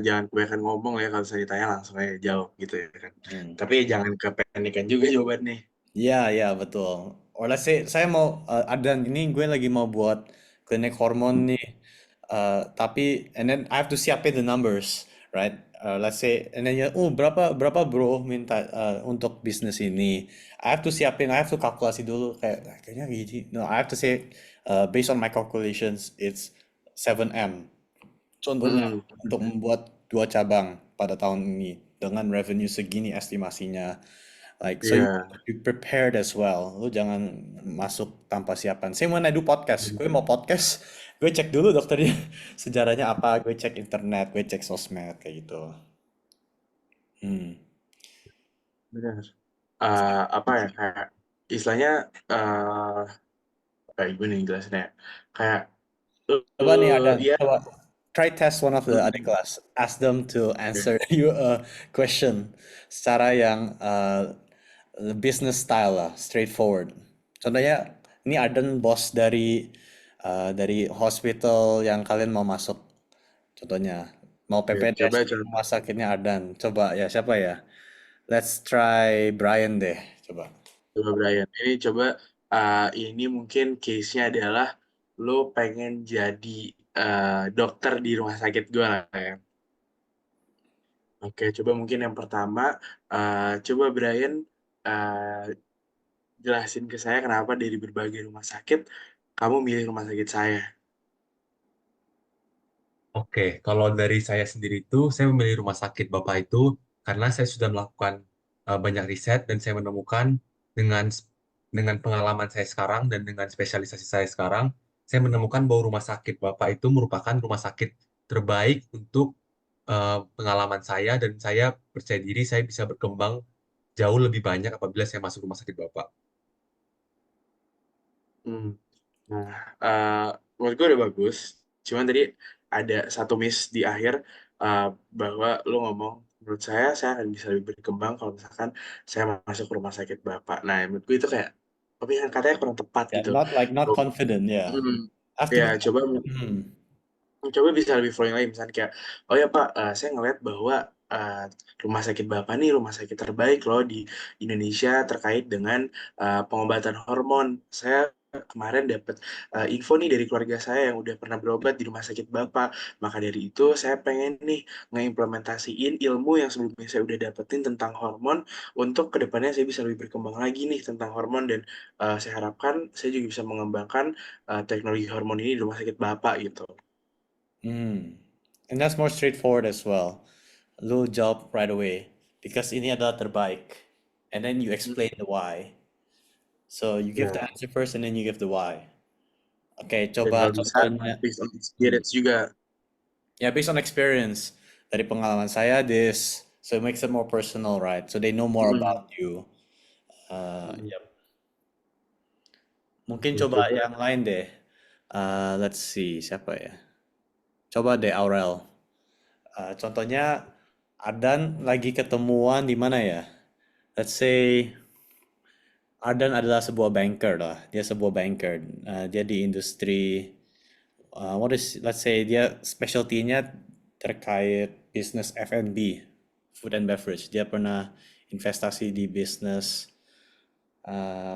Speaker 1: jangan kebanyakan ngomong ya, kalau saya ditanya langsung aja jawab gitu ya kan.
Speaker 5: hmm.
Speaker 1: Tapi jangan kepanikan juga jawabannya.
Speaker 5: Ya, betul. Or let's say saya mau Adan ini gue lagi mau buat klinik hormon nih. Tapi and then I have to siapin the numbers, right? Let's say and then ya, berapa bro minta untuk bisnis ini. I have to siapin, I have to kalkulasi dulu kayaknya gini. No, I have to say based on my calculations it's 7M. Contohnya untuk membuat 2 cabang pada tahun ini dengan revenue segini estimasinya. Like so you
Speaker 1: Iya.
Speaker 5: be prepared as well. Lu jangan masuk tanpa siapan. Same when I do podcast. Gue mau podcast, gue cek dulu dokternya sejarahnya apa, gue cek internet, gue cek sosmed kayak gitu.
Speaker 1: Benar. Apa ya, kayak istilahnya kayak gimana yang jelasinnya? Kayak
Speaker 5: Coba nih Adan,
Speaker 1: ya
Speaker 5: coba try test one of the adik kelas. Ask them to answer you a question secara yang business style lah, straightforward. Contohnya, ini Adan bos dari hospital yang kalian mau masuk. Contohnya, mau
Speaker 1: coba
Speaker 5: PPDS di rumah sakitnya Adan. Coba ya, siapa ya? Let's try Brian deh, coba.
Speaker 1: Brian. Ini coba ini mungkin case-nya adalah lo pengen jadi dokter di rumah sakit gue lah ya. Oke, coba mungkin yang pertama, coba Brian jelasin ke saya kenapa dari berbagai rumah sakit kamu milih rumah sakit saya.
Speaker 2: Oke, kalau dari saya sendiri itu, saya memilih rumah sakit Bapak itu karena saya sudah melakukan banyak riset dan saya menemukan dengan dengan pengalaman saya sekarang dan dengan spesialisasi saya sekarang, saya menemukan bahwa rumah sakit Bapak itu merupakan rumah sakit terbaik untuk pengalaman saya dan saya percaya diri saya bisa berkembang jauh lebih banyak apabila saya masuk rumah sakit Bapak.
Speaker 1: Nah, menurut gue udah bagus. Cuman tadi ada satu miss di akhir bahwa lo ngomong, menurut saya akan bisa lebih berkembang kalau misalkan saya masuk rumah sakit Bapak. Nah, menurut gue itu kayak pemilihan katanya kurang tepat
Speaker 5: Yeah,
Speaker 1: gitu.
Speaker 5: not confident, yeah. Have to
Speaker 1: Ya,
Speaker 5: be.
Speaker 1: coba bisa lebih flowing lagi, misalnya kayak, oh ya Pak, saya ngeliat bahwa rumah sakit Bapak nih rumah sakit terbaik loh di Indonesia terkait dengan pengobatan hormon. Saya kemarin dapat info nih dari keluarga saya yang udah pernah berobat di rumah sakit Bapak. Maka dari itu saya pengen nih ngeimplementasiin ilmu yang sebelumnya saya udah dapetin tentang hormon untuk kedepannya saya bisa lebih berkembang lagi nih tentang hormon dan saya harapkan saya juga bisa mengembangkan teknologi hormon ini di rumah sakit Bapak gitu.
Speaker 5: And that's more straightforward as well. Lu jawab right away because ini adalah terbaik, and then you explain the why. So you give the
Speaker 1: Ya,
Speaker 5: answer first, and then you give the why. Oke,
Speaker 1: dan
Speaker 5: coba
Speaker 1: kalau bisa
Speaker 5: contohnya.
Speaker 1: based on experience juga.
Speaker 5: Ya, based on experience. dari pengalaman saya this, so it makes it more personal, right? So they know more
Speaker 1: Hmm.
Speaker 5: about you.
Speaker 1: Hmm.
Speaker 5: Yep. Mungkin
Speaker 1: Ya,
Speaker 5: coba
Speaker 1: coba.
Speaker 5: yang lain deh. Let's see, siapa ya? Coba deh Aurel. Contohnya Ardan lagi ketemuan di mana ya? Let's say Ardan adalah sebuah banker lah. Dia sebuah banker. Dia di industri let's say dia specialty-nya terkait bisnis F&B, food and beverage. Dia pernah investasi di bisnis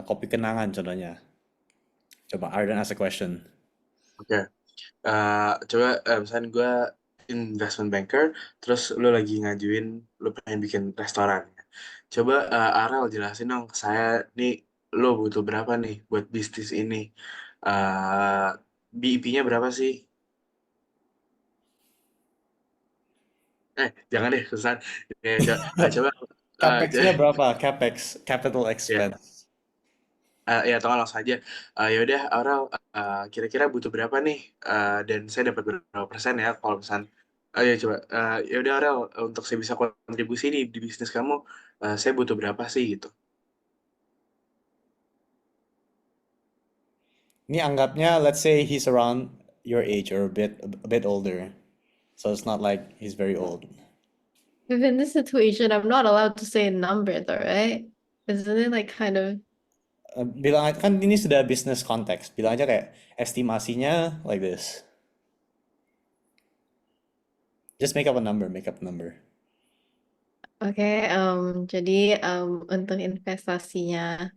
Speaker 5: kopi kenangan contohnya. Coba Ardan ask a question.
Speaker 1: Oke. Coba misalnya gue investment banker, terus lo lagi ngajuin lo pengen bikin restoran. Coba Arel jelasin dong ke saya nih, lo butuh berapa nih buat bisnis ini? Uh, BIP-nya berapa sih? Jangan deh, Susan. Coba,
Speaker 5: Capex-nya berapa? Capex, capital
Speaker 1: ya,
Speaker 5: expense.
Speaker 1: ya tolong langsung aja. Ya udah, Aurel, kira-kira butuh berapa nih? Dan saya dapat berapa persen ya kalau misalnya. Ya coba, ya udah Aurel, untuk saya bisa kontribusi di bisnis kamu, saya butuh berapa sih gitu.
Speaker 5: Ini anggapnya, let's say he's around your age or a bit older. So it's not like he's very old.
Speaker 3: If in this situation, I'm not allowed to say a number though, right? Isn't it like kind of
Speaker 5: Bilang aja, kan ini sudah business context. Bilang aja kayak estimasinya like this. Just make up a number, make up a number.
Speaker 3: oke, jadi untuk investasinya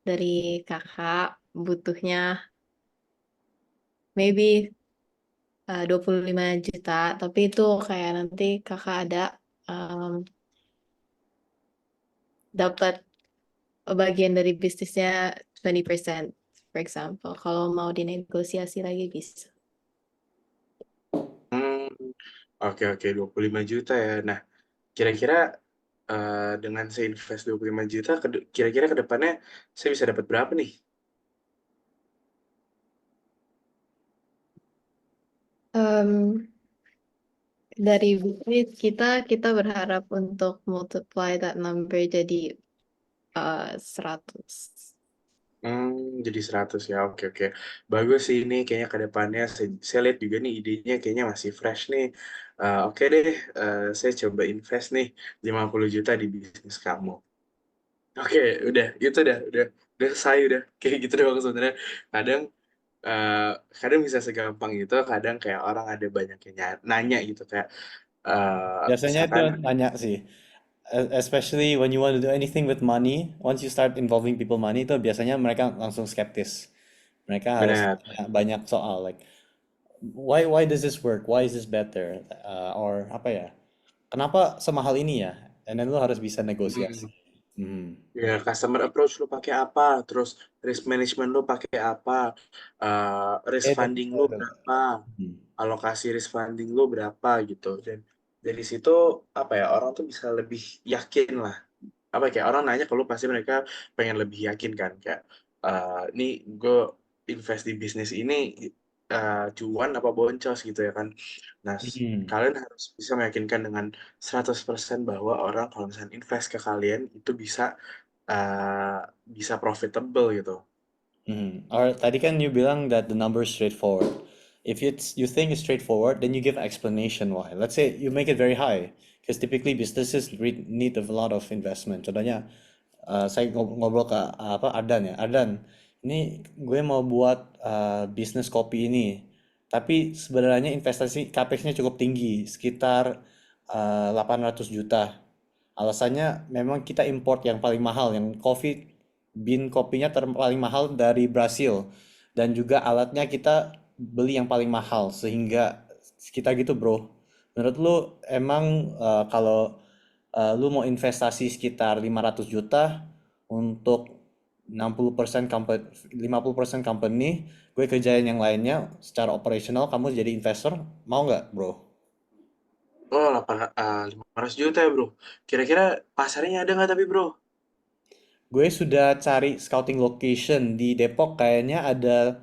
Speaker 3: dari kakak butuhnya maybe 25 juta, tapi itu kayak nanti kakak ada dapat bagian dari bisnisnya 20%, for example. Kalau mau dinegosiasi lagi bisa.
Speaker 1: Hmm, oke, 25 juta ya. Nah, kira-kira dengan saya invest 25 juta, kira-kira ke depannya saya bisa dapat berapa nih?
Speaker 3: Dari bisnis kita berharap untuk multiply that number jadi 100.
Speaker 1: Jadi 100 ya. Oke. Bagus sih ini kayaknya ke depannya saya lihat juga nih idenya kayaknya masih fresh nih. Oke deh, saya coba invest nih 50 juta di bisnis kamu. Oke, itu udah selesai udah. Kayak gitu doang sebenarnya. Kadang eh, kadang bisa segampang itu, kadang kayak orang ada banyak yang nanya gitu kayak
Speaker 5: Biasanya itu
Speaker 1: misalkan
Speaker 5: nanya sih. Especially when you want to do anything with money, once you start involving people money itu biasanya mereka langsung skeptis. Mereka harus
Speaker 1: benar.
Speaker 5: tanya banyak soal like why does this work? Why is this better? Or apa ya? Kenapa semahal ini ya? And then lu harus bisa negosiasi.
Speaker 1: Hmm.
Speaker 5: Hmm.
Speaker 1: Ya, customer approach lu pakai apa, terus risk management lu pakai apa, risk
Speaker 5: Itu
Speaker 1: funding lu
Speaker 5: betul.
Speaker 1: berapa,
Speaker 5: Hmm.
Speaker 1: alokasi risk funding lu berapa gitu. Dan dari situ apa ya, orang tuh bisa lebih yakin lah. Apa ya, kayak orang nanya ke lu pasti mereka pengen lebih yakin kan kayak nih gue invest di bisnis ini cuan apa boncos gitu ya kan. Nah,
Speaker 5: Hmm.
Speaker 1: kalian harus bisa meyakinkan dengan 100% bahwa orang kalau misalnya invest ke kalian itu uh, bisa profitable gitu.
Speaker 5: Or tadi kan you bilang that the number is straightforward. If you think it's straightforward, then you give an explanation why. Let's say you make it very high, because typically businesses need a lot of investment. Contohnya, saya ngobrol ke apa Ardan ya, Ardan, ini gue mau buat bisnis kopi ini, tapi sebenarnya investasi capex-nya cukup tinggi, sekitar 800 juta. Alasannya memang kita import yang paling mahal, yang bean kopinya paling mahal dari Brasil. Dan juga alatnya kita beli yang paling mahal, sehingga kita gitu bro. Menurut lu emang kalau lu mau investasi sekitar 500 juta untuk 60% company, 50% company, gue kerjain yang lainnya secara operasional, kamu jadi investor, mau nggak bro?
Speaker 1: Oh, 500 juta ya bro. Kira-kira pasarnya ada nggak tapi bro?
Speaker 5: Gue sudah cari scouting location di Depok, kayaknya ada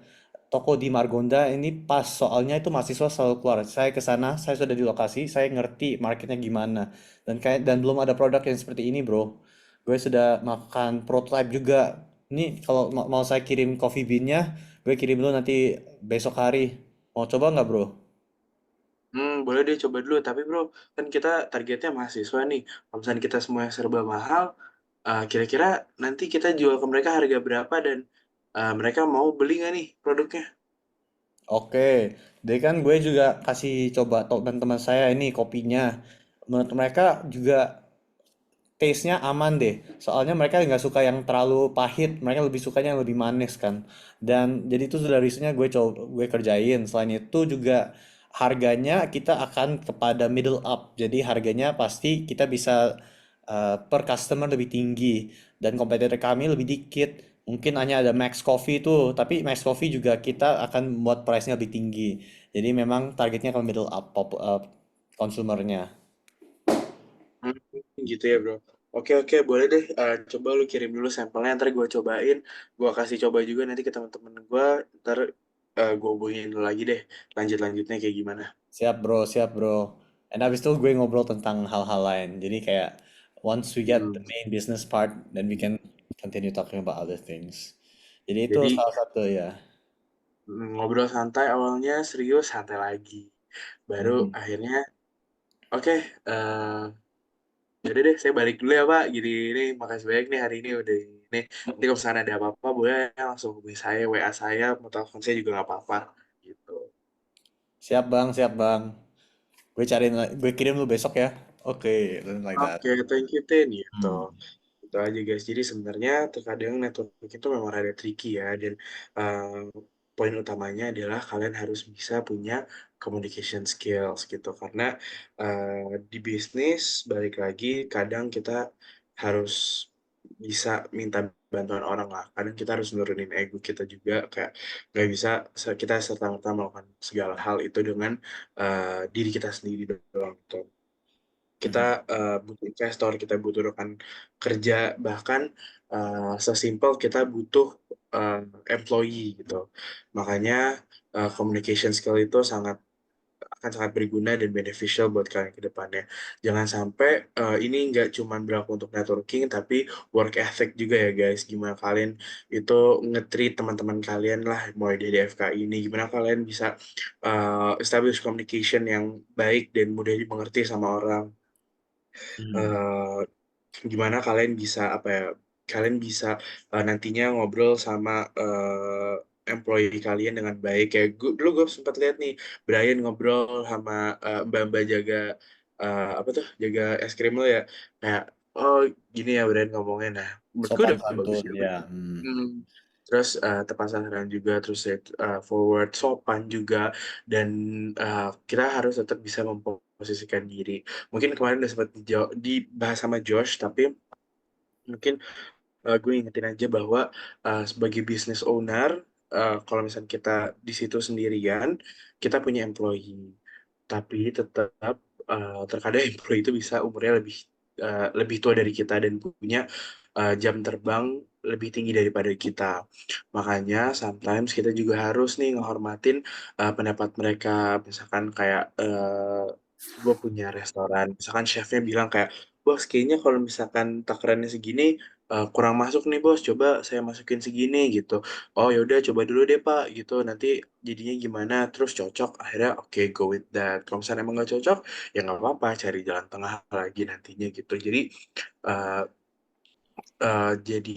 Speaker 5: toko di Margonda ini pas, soalnya itu mahasiswa selalu keluar. Saya ke sana, saya sudah di lokasi, saya ngerti marketnya gimana. Dan belum ada produk yang seperti ini, bro. Gue sudah makan prototype juga. Ini kalau mau saya kirim coffee bean-nya, gue kirim dulu nanti besok hari. Mau coba nggak, bro?
Speaker 1: Boleh deh coba dulu. Tapi bro, kan kita targetnya mahasiswa nih. Kalau misalnya kita semua serba mahal, kira-kira nanti kita jual ke mereka harga berapa dan mereka mau beli nggak nih produknya?
Speaker 5: Oke, jadi kan gue juga kasih coba teman-teman saya ini kopinya. Menurut mereka juga taste-nya aman deh. Soalnya mereka nggak suka yang terlalu pahit, mereka lebih sukanya yang lebih manis kan. Dan jadi itu sudah risetnya gue kerjain. Selain itu juga harganya kita akan kepada middle up. Jadi harganya pasti kita bisa per customer lebih tinggi dan kompetitor kami lebih dikit. Mungkin hanya ada Max Coffee itu, tapi Max Coffee juga kita akan buat price-nya lebih tinggi. Jadi memang targetnya ke middle up konsumernya.
Speaker 1: Hmm, gitu ya bro. Oke oke boleh deh. Coba lu kirim dulu sampelnya, ntar gue cobain. Gue kasih coba juga nanti ke teman-teman gue. Ntar gue hubungin lu lagi deh. Lanjut-lanjutnya kayak gimana.
Speaker 5: Siap bro, siap bro. And habis itu gue ngobrol tentang hal-hal lain. Jadi kayak once we get the
Speaker 1: Hmm,
Speaker 5: main business part, then we can continue talking about other things. Jadi itu
Speaker 1: Jadi
Speaker 5: salah satu ya.
Speaker 1: ngobrol santai awalnya, serius santai lagi. Baru
Speaker 5: Hmm.
Speaker 1: akhirnya oke. eh Yaudah deh, saya balik dulu ya Pak. Gini nih, makasih banyak nih hari ini udah ini. Nanti kalau misalnya ada apa-apa, boleh langsung hubungi saya, WA saya, mau telepon saya juga nggak apa-apa. Gitu.
Speaker 5: Siap bang, siap bang. Gue kirim lu besok ya. Oke, something like that.
Speaker 1: Oke, thank you, Tin. Gitu.
Speaker 5: Hmm.
Speaker 1: Itu aja guys. Jadi sebenarnya terkadang network itu memang rada tricky ya. Dan poin utamanya adalah kalian harus bisa punya communication skills gitu. Karena di bisnis, balik lagi, kadang kita harus bisa minta bantuan orang lah. Kadang kita harus nurunin ego kita juga. Kayak nggak bisa kita serta-merta melakukan segala hal itu dengan diri kita sendiri doang gitu. Kita
Speaker 5: Mhm.
Speaker 1: butuh investor, kita butuh rekan kerja, bahkan sesimpel kita butuh uh, employee gitu. Makanya communication skill itu akan sangat berguna dan beneficial buat kalian ke depannya. Jangan sampai ini nggak cuma berlaku untuk networking, tapi work ethic juga ya guys. Gimana kalian itu nge-treat teman-teman kalian lah, mulai dari FK ini. Gimana kalian bisa establish communication yang baik dan mudah dimengerti sama orang.
Speaker 5: Hmm.
Speaker 1: eh, Gimana kalian bisa apa ya, kalian bisa nantinya ngobrol sama employee kalian dengan baik. Kayak dulu gue sempat lihat nih Brian ngobrol sama mbak-mbak jaga apa tuh, jaga es krim lo ya, kayak oh gini ya Brian ngomongnya. Nah menurut gue
Speaker 5: Sopan
Speaker 1: udah bagus
Speaker 5: santun
Speaker 1: ya.
Speaker 5: ya. Hmm.
Speaker 1: Hmm. Terus tepat sasaran juga, terus forward, sopan juga, dan kita harus tetap bisa memposisikan diri. Mungkin kemarin udah sempat dibahas sama Josh, tapi mungkin gue ingetin aja bahwa sebagai business owner, kalau misalnya kita di situ sendirian, kita punya employee, tapi tetap terkadang employee itu bisa umurnya lebih tua dari kita dan punya jam terbang lebih tinggi daripada kita. Makanya sometimes kita juga harus nih ngehormatin pendapat mereka. Misalkan kayak gue punya restoran, misalkan chefnya bilang kayak, bos kayaknya kalau misalkan takarannya segini kurang masuk nih bos, coba saya masukin segini gitu. Oh yaudah coba dulu deh pak gitu, nanti jadinya gimana, terus cocok, akhirnya oke, go with that. Kalau misalnya emang nggak cocok ya nggak apa-apa, cari jalan tengah lagi nantinya gitu. Jadi uh, jadi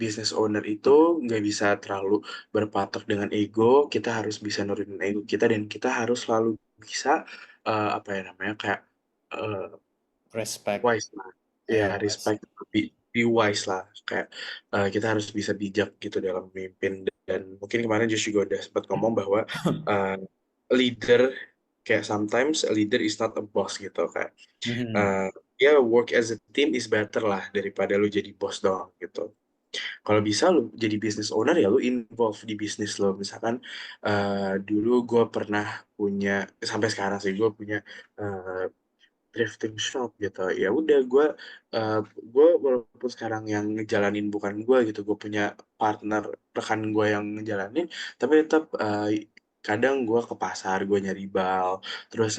Speaker 1: business owner itu nggak bisa terlalu berpatok dengan ego. Kita harus bisa nurunin ego kita dan kita harus selalu bisa apa ya namanya, kayak uh,
Speaker 5: Respect.
Speaker 1: wise lah, ya
Speaker 5: Ya, wise.
Speaker 1: respect, be wise lah, kayak kita harus bisa bijak gitu dalam memimpin. Dan mungkin kemarin Josh juga udah sempat ngomong bahwa uh, leader, kayak sometimes a leader is not a boss gitu, kayak
Speaker 5: Mhm.
Speaker 1: uh, ya work as a team is better lah daripada lu jadi bos doang gitu. Kalau bisa lu jadi business owner ya lu involve di bisnis lo. Misalkan dulu gue pernah punya, sampai sekarang sih gue punya drifting shop gitu. Ya udah gue walaupun sekarang yang ngejalanin bukan gue gitu, gue punya partner rekan gue yang ngejalanin, tapi tetap kadang gue ke pasar gue nyari bal, terus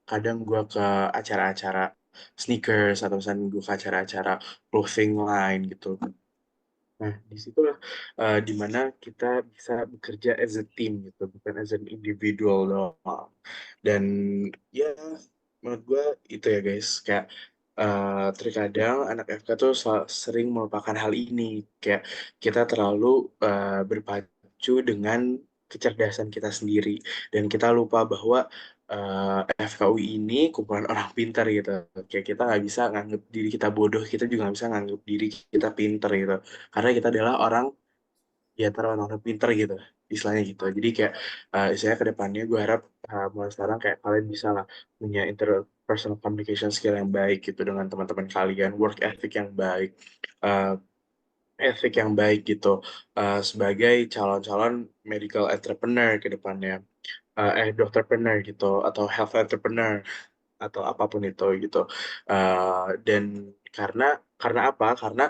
Speaker 1: kadang gue ke acara-acara sneakers atau misalnya gue ke acara-acara clothing line gitu. Nah, disitulah dimana kita bisa bekerja as a team gitu, bukan as an individual doang. Dan ya, menurut gue itu ya guys, kayak terkadang anak FK tuh sering melupakan hal ini, kayak kita terlalu berpacu dengan kecerdasan kita sendiri, dan kita lupa bahwa FKUI ini kumpulan orang pintar gitu. Kayak kita nggak bisa nganggap diri kita bodoh, kita juga nggak bisa nganggap diri kita pintar gitu, karena kita adalah orang di antara orang-orang pintar gitu, istilahnya gitu. Jadi kayak istilahnya ke depannya gue harap mulai sekarang kayak kalian bisa lah punya interpersonal communication skill yang baik gitu dengan teman-teman kalian, work ethic yang baik, uh, ethic yang baik gitu, sebagai calon-calon medical entrepreneur ke depannya, dokterpreneur gitu, atau health entrepreneur, atau apapun itu gitu. Dan karena apa? Karena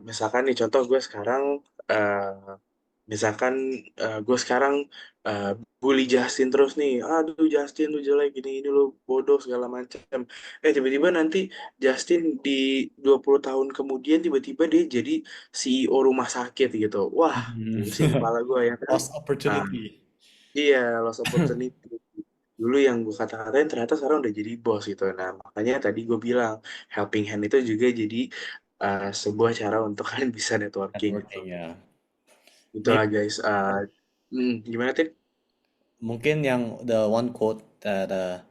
Speaker 1: misalkan nih contoh gue sekarang, uh, misalkan gue sekarang uh, bully Justin terus nih, aduh Justin lu jelek gini ini lu bodoh segala macam. Tiba-tiba nanti Justin di 20 tahun kemudian tiba-tiba dia jadi CEO rumah sakit gitu. Wah, pusing kepala gue ya kan.
Speaker 5: Lost
Speaker 1: Nah,
Speaker 5: opportunity.
Speaker 1: iya, lost opportunity. Dulu yang gue kata-katain ternyata sekarang udah jadi bos gitu. Nah, makanya tadi gue bilang helping hand itu juga jadi sebuah cara untuk kalian bisa networking gitu.
Speaker 5: Networking ya.
Speaker 1: Itulah
Speaker 5: Maybe
Speaker 1: guys. Gimana Tim?
Speaker 5: mungkin yang the one quote that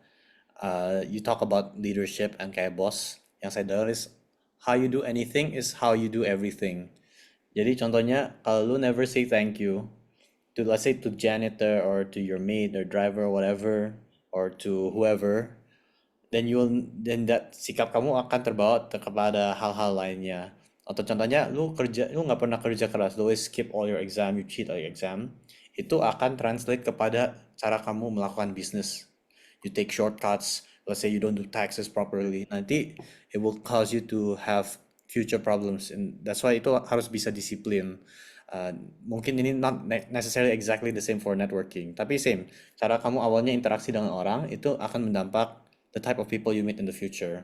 Speaker 5: you talk about leadership and kayak boss yang saya dengar is how you do anything is how you do everything. Jadi contohnya kalau lu never say thank you to, let's say, to janitor or to your maid or driver or whatever, or to whoever, then that sikap kamu akan terbawa kepada hal-hal lainnya. Atau contohnya lu nggak pernah kerja keras, lu always skip all your exam, you cheat all your exam, itu akan translate kepada cara kamu melakukan bisnis. You take shortcuts, let's say you don't do taxes properly, nanti it will cause you to have future problems, and that's why itu harus bisa disiplin. Mungkin ini not necessarily exactly the same for networking, tapi same. Cara kamu awalnya interaksi dengan orang itu akan mendampak the type of people you meet in the future.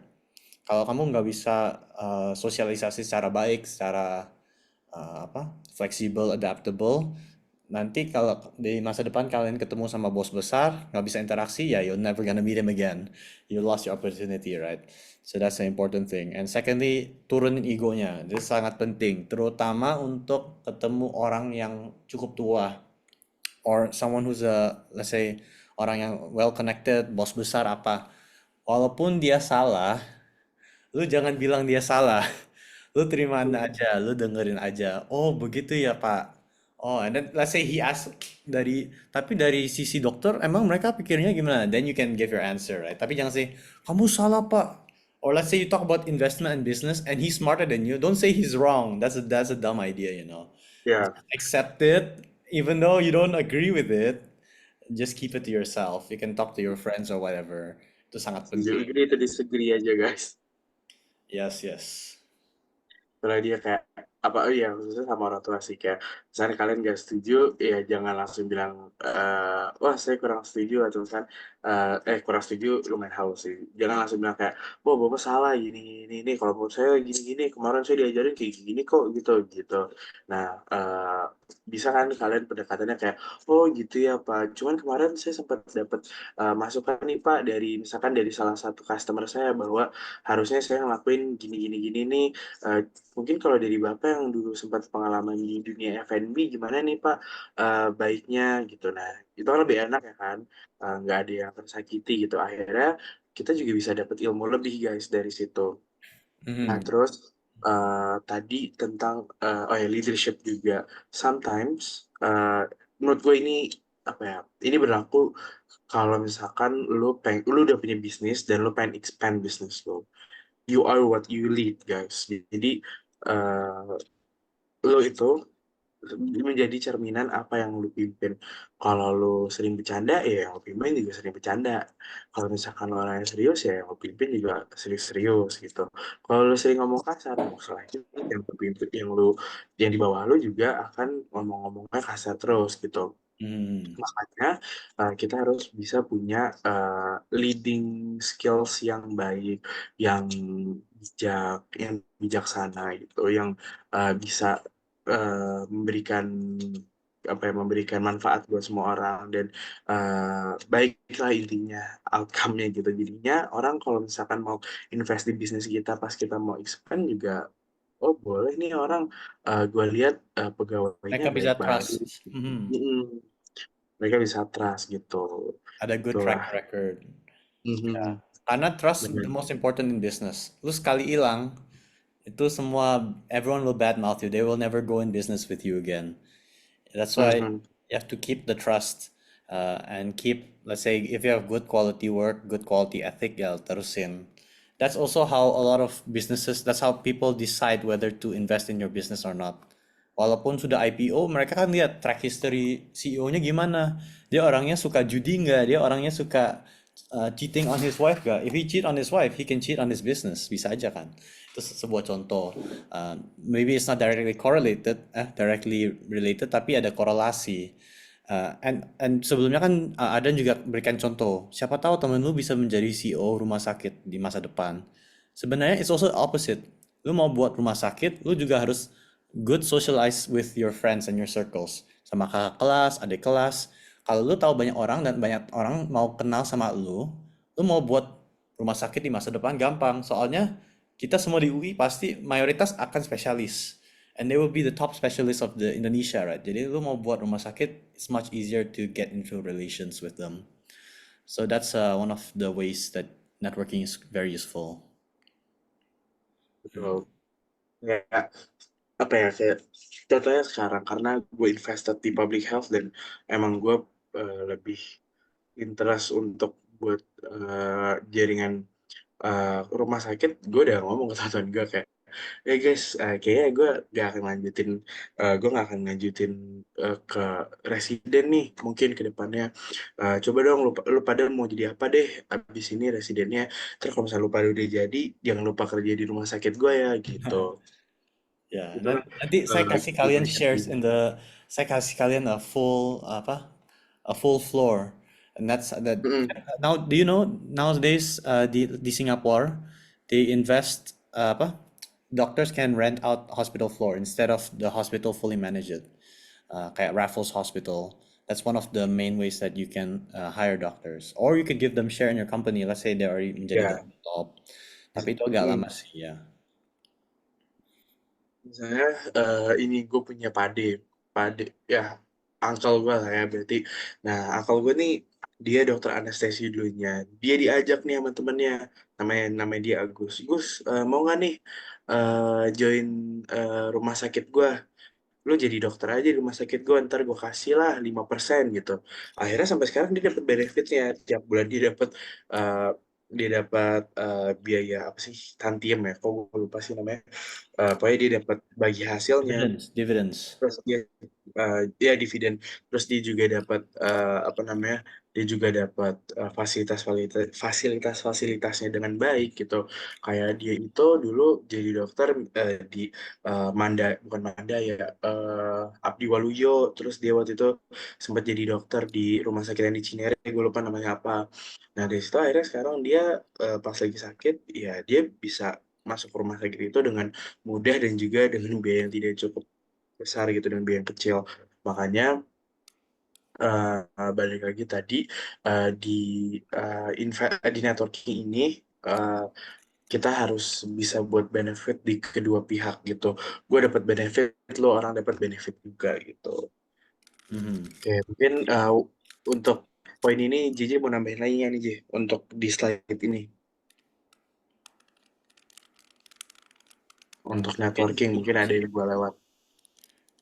Speaker 5: Kalau kamu nggak bisa sosialisasi secara baik, secara fleksibel, adaptable, nanti kalau di masa depan kalian ketemu sama bos besar, nggak bisa interaksi, ya you're never gonna meet him again. You lost your opportunity, right? So that's an important thing. And secondly, turunin egonya. Itu sangat penting, terutama untuk ketemu orang yang cukup tua or someone who's let's say, orang yang well connected, bos besar apa. Walaupun dia salah, lu jangan bilang dia salah. Lu terimaan aja, lu dengerin aja. Oh, begitu ya, Pak. Oh, and then let's say he ask tapi dari sisi dokter, emang mereka pikirnya gimana? Then you can give your answer, right? Tapi jangan say, kamu salah, Pak. Or let's say you talk about investment and business and he's smarter than you. Don't say he's wrong. That's a dumb idea, you know.
Speaker 1: Ya,
Speaker 5: Accept it, even though you don't agree with it. Just keep it to yourself. You can talk to your friends or whatever. Itu sangat
Speaker 1: sejauh
Speaker 5: penting.
Speaker 1: ini itu disagree aja guys.
Speaker 5: Yes, yes.
Speaker 1: Soalnya dia kayak apa, oh iya, khususnya sama orang tua sih, kayak misalnya kalian gak setuju ya jangan langsung bilang wah saya kurang setuju, atau misalkan kurang setuju lumayan halus sih, jangan langsung bilang kayak wah bapak salah gini gini ini, kalau menurut saya gini gini kemarin saya diajarin kayak gini kok gitu gitu. Nah, bisa kan kalian pendekatannya kayak oh gitu ya Pak, cuman kemarin saya sempat dapat masukan nih Pak dari misalkan dari salah satu customer saya bahwa harusnya saya ngelakuin gini gini gini nih. Eh, Mungkin kalau dari Bapak yang dulu sempat pengalaman di dunia F&B, gimana nih Pak baiknya gitu. Nah, itu kan lebih enak ya kan, nggak ada yang tersakiti gitu. Akhirnya kita juga bisa dapat ilmu lebih guys dari situ. Nah,
Speaker 5: Mhm.
Speaker 1: terus tadi tentang oh ya leadership juga. Sometimes menurut gue ini apa ya? Ini berlaku kalau misalkan lu udah punya bisnis dan lu pengen expand bisnis lo. You are what you lead, guys. Jadi lo itu menjadi cerminan apa yang lu pimpin. Kalau lu sering bercanda, ya yang lu pimpin juga sering bercanda. Kalau misalkan lu orangnya serius, ya yang lu pimpin juga serius-serius gitu. Kalau lu sering ngomong kasar, masalahnya yang lu pimpin, yang di bawah lu juga akan ngomong-ngomongnya kasar terus gitu.
Speaker 5: Hmm.
Speaker 1: Makanya kita harus bisa punya leading skills yang baik, yang yang bijaksana gitu, yang bisa memberikan manfaat buat semua orang dan baiklah intinya outcome-nya gitu. Jadinya orang kalau misalkan mau invest di bisnis kita pas kita mau expand juga, oh boleh nih orang, gue lihat pegawainya
Speaker 5: Mereka bisa
Speaker 1: baik-baik
Speaker 5: trust.
Speaker 1: gitu. Mereka bisa trust gitu.
Speaker 5: Ada good track
Speaker 1: Itulah.
Speaker 5: record. Ya.
Speaker 1: Mhm.
Speaker 5: Karena trust
Speaker 1: Benar.
Speaker 5: the most important in business. Lu sekali hilang, itu semua everyone will badmouth you. They will never go in business with you again. That's why
Speaker 1: Mhm.
Speaker 5: you have to keep the trust and keep, let's say, if you have good quality work, good quality ethic, ya terusin. That's also how a lot of businesses, that's how people decide whether to invest in your business or not. Walaupun sudah IPO, mereka kan lihat track history CEO-nya gimana. Dia orangnya suka judi nggak? Dia orangnya suka cheating on his wife nggak? If he cheat on his wife, he can cheat on his business. Bisa aja kan? Itu sebuah contoh. Maybe it's not directly correlated, directly related, tapi ada korelasi. And sebelumnya kan Adan juga berikan contoh. Siapa tahu temen lu bisa menjadi CEO rumah sakit di masa depan. Sebenarnya it's also opposite. Lu mau buat rumah sakit, lu juga harus good socialize with your friends and your circles. Sama kakak kelas, adik kelas. Kalau lu tahu banyak orang dan banyak orang mau kenal sama lu mau buat rumah sakit di masa depan gampang. Soalnya kita semua di UI pasti mayoritas akan spesialis. And they will be the top specialist of the Indonesia, right? Jadi lu mau buat rumah sakit, it's much easier to get into relations with them. So that's one of the ways that networking is very useful.
Speaker 1: Betul. Kayak apa ya, kayak contohnya sekarang karena gue invested di public health dan emang gue lebih interest untuk buat jaringan rumah sakit. Gue udah ngomong ke teman gue kayak, ya guys, kayaknya gue nggak akan lanjutin ke residen nih mungkin ke depannya. Coba dong lu pada mau jadi apa deh abis ini residennya. Terus kalau misalnya lu pada udah jadi, jangan lupa kerja di rumah sakit gue ya gitu.
Speaker 5: Ya,
Speaker 1: Itu
Speaker 5: nanti saya kasih kalian
Speaker 1: diberikan
Speaker 5: shares
Speaker 1: ini.
Speaker 5: in the, saya kasih kalian a full apa, a full floor, and that's that.
Speaker 1: Mm-mm.
Speaker 5: Now, do you know nowadays di Singapore, they invest apa, doctors can rent out hospital floor instead of the hospital fully managed. Kayak Raffles Hospital. That's one of the main ways that you can hire doctors, or you could give them share in your company. Let's say they already menjadi
Speaker 1: Ya,
Speaker 5: the top, tapi itu agak
Speaker 1: mm.
Speaker 5: lama sih ya.
Speaker 1: Misalnya ini gue punya pade ya, uncle gue lah ya berarti. Nah, uncle gue nih dia dokter anestesi dulunya. Dia diajak nih sama temennya, namanya dia Agus. Gus, mau nggak nih join rumah sakit gue? Lu jadi dokter aja di rumah sakit gue, ntar gue kasih lah 5% gitu. Akhirnya sampai sekarang dia dapat benefitnya, tiap bulan uh, dia dapat biaya apa sih, tantiem ya, kok gue lupa sih namanya. Pokoknya dia dapat bagi hasilnya,
Speaker 5: Dividends.
Speaker 1: terus dia dividen, terus dia juga dapat apa namanya, dia juga dapat fasilitasnya dengan baik gitu. Kayak dia itu dulu jadi dokter di bukan Manda ya, Abdi Waluyo. Terus dia waktu itu sempat jadi dokter di rumah sakit yang di Cinere, gue lupa namanya apa. Nah dari situ akhirnya sekarang dia pas lagi sakit ya dia bisa masuk ke rumah sakit itu dengan mudah dan juga dengan biaya yang tidak cukup besar gitu, dan biaya yang kecil. Makanya balik lagi tadi, di di networking ini uh, kita harus bisa buat benefit di kedua pihak gitu. Gue dapat benefit, lo orang dapat benefit juga gitu. Oke, mungkin untuk poin ini JJ mau nambahin lagi nggak nih, J, untuk di slide ini untuk networking, mungkin ada yang gue lewat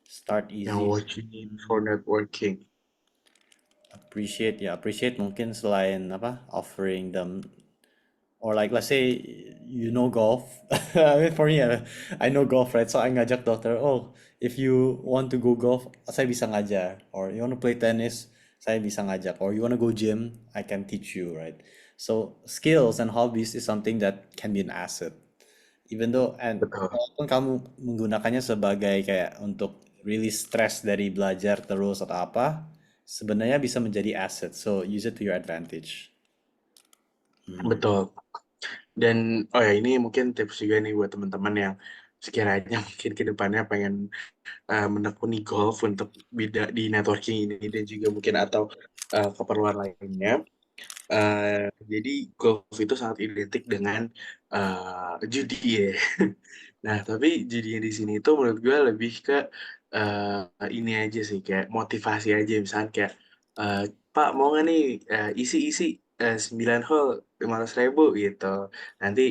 Speaker 5: Start
Speaker 1: yang
Speaker 5: easy.
Speaker 1: what you need for networking.
Speaker 5: Appreciate mungkin selain apa, offering them, or like let's say you know golf. I mean, for me, I know golf, right? So I ngajak dokter, oh, if you want to go golf, saya bisa ngajar. Or you want to play tennis, saya bisa ngajak. Or you want to go gym, I can teach you, right? So skills and hobbies is something that can be an asset. Even though, and
Speaker 1: Betul.
Speaker 5: walaupun kamu menggunakannya sebagai kayak untuk really stress dari belajar terus atau apa, sebenarnya bisa menjadi asset. So use it to your advantage.
Speaker 1: Betul. Dan oh ya ini mungkin tips juga nih buat teman-teman yang sekiranya mungkin ke depannya pengen menekuni golf untuk di networking ini dan juga mungkin atau keperluan lainnya. Jadi golf itu sangat identik dengan judi ya. Nah, tapi judinya di sini itu menurut gue lebih ke ini aja sih, kayak motivasi aja. Misalnya kayak, eh, Pak mau nggak nih isi-isi 9 hole 500.000 gitu. Nanti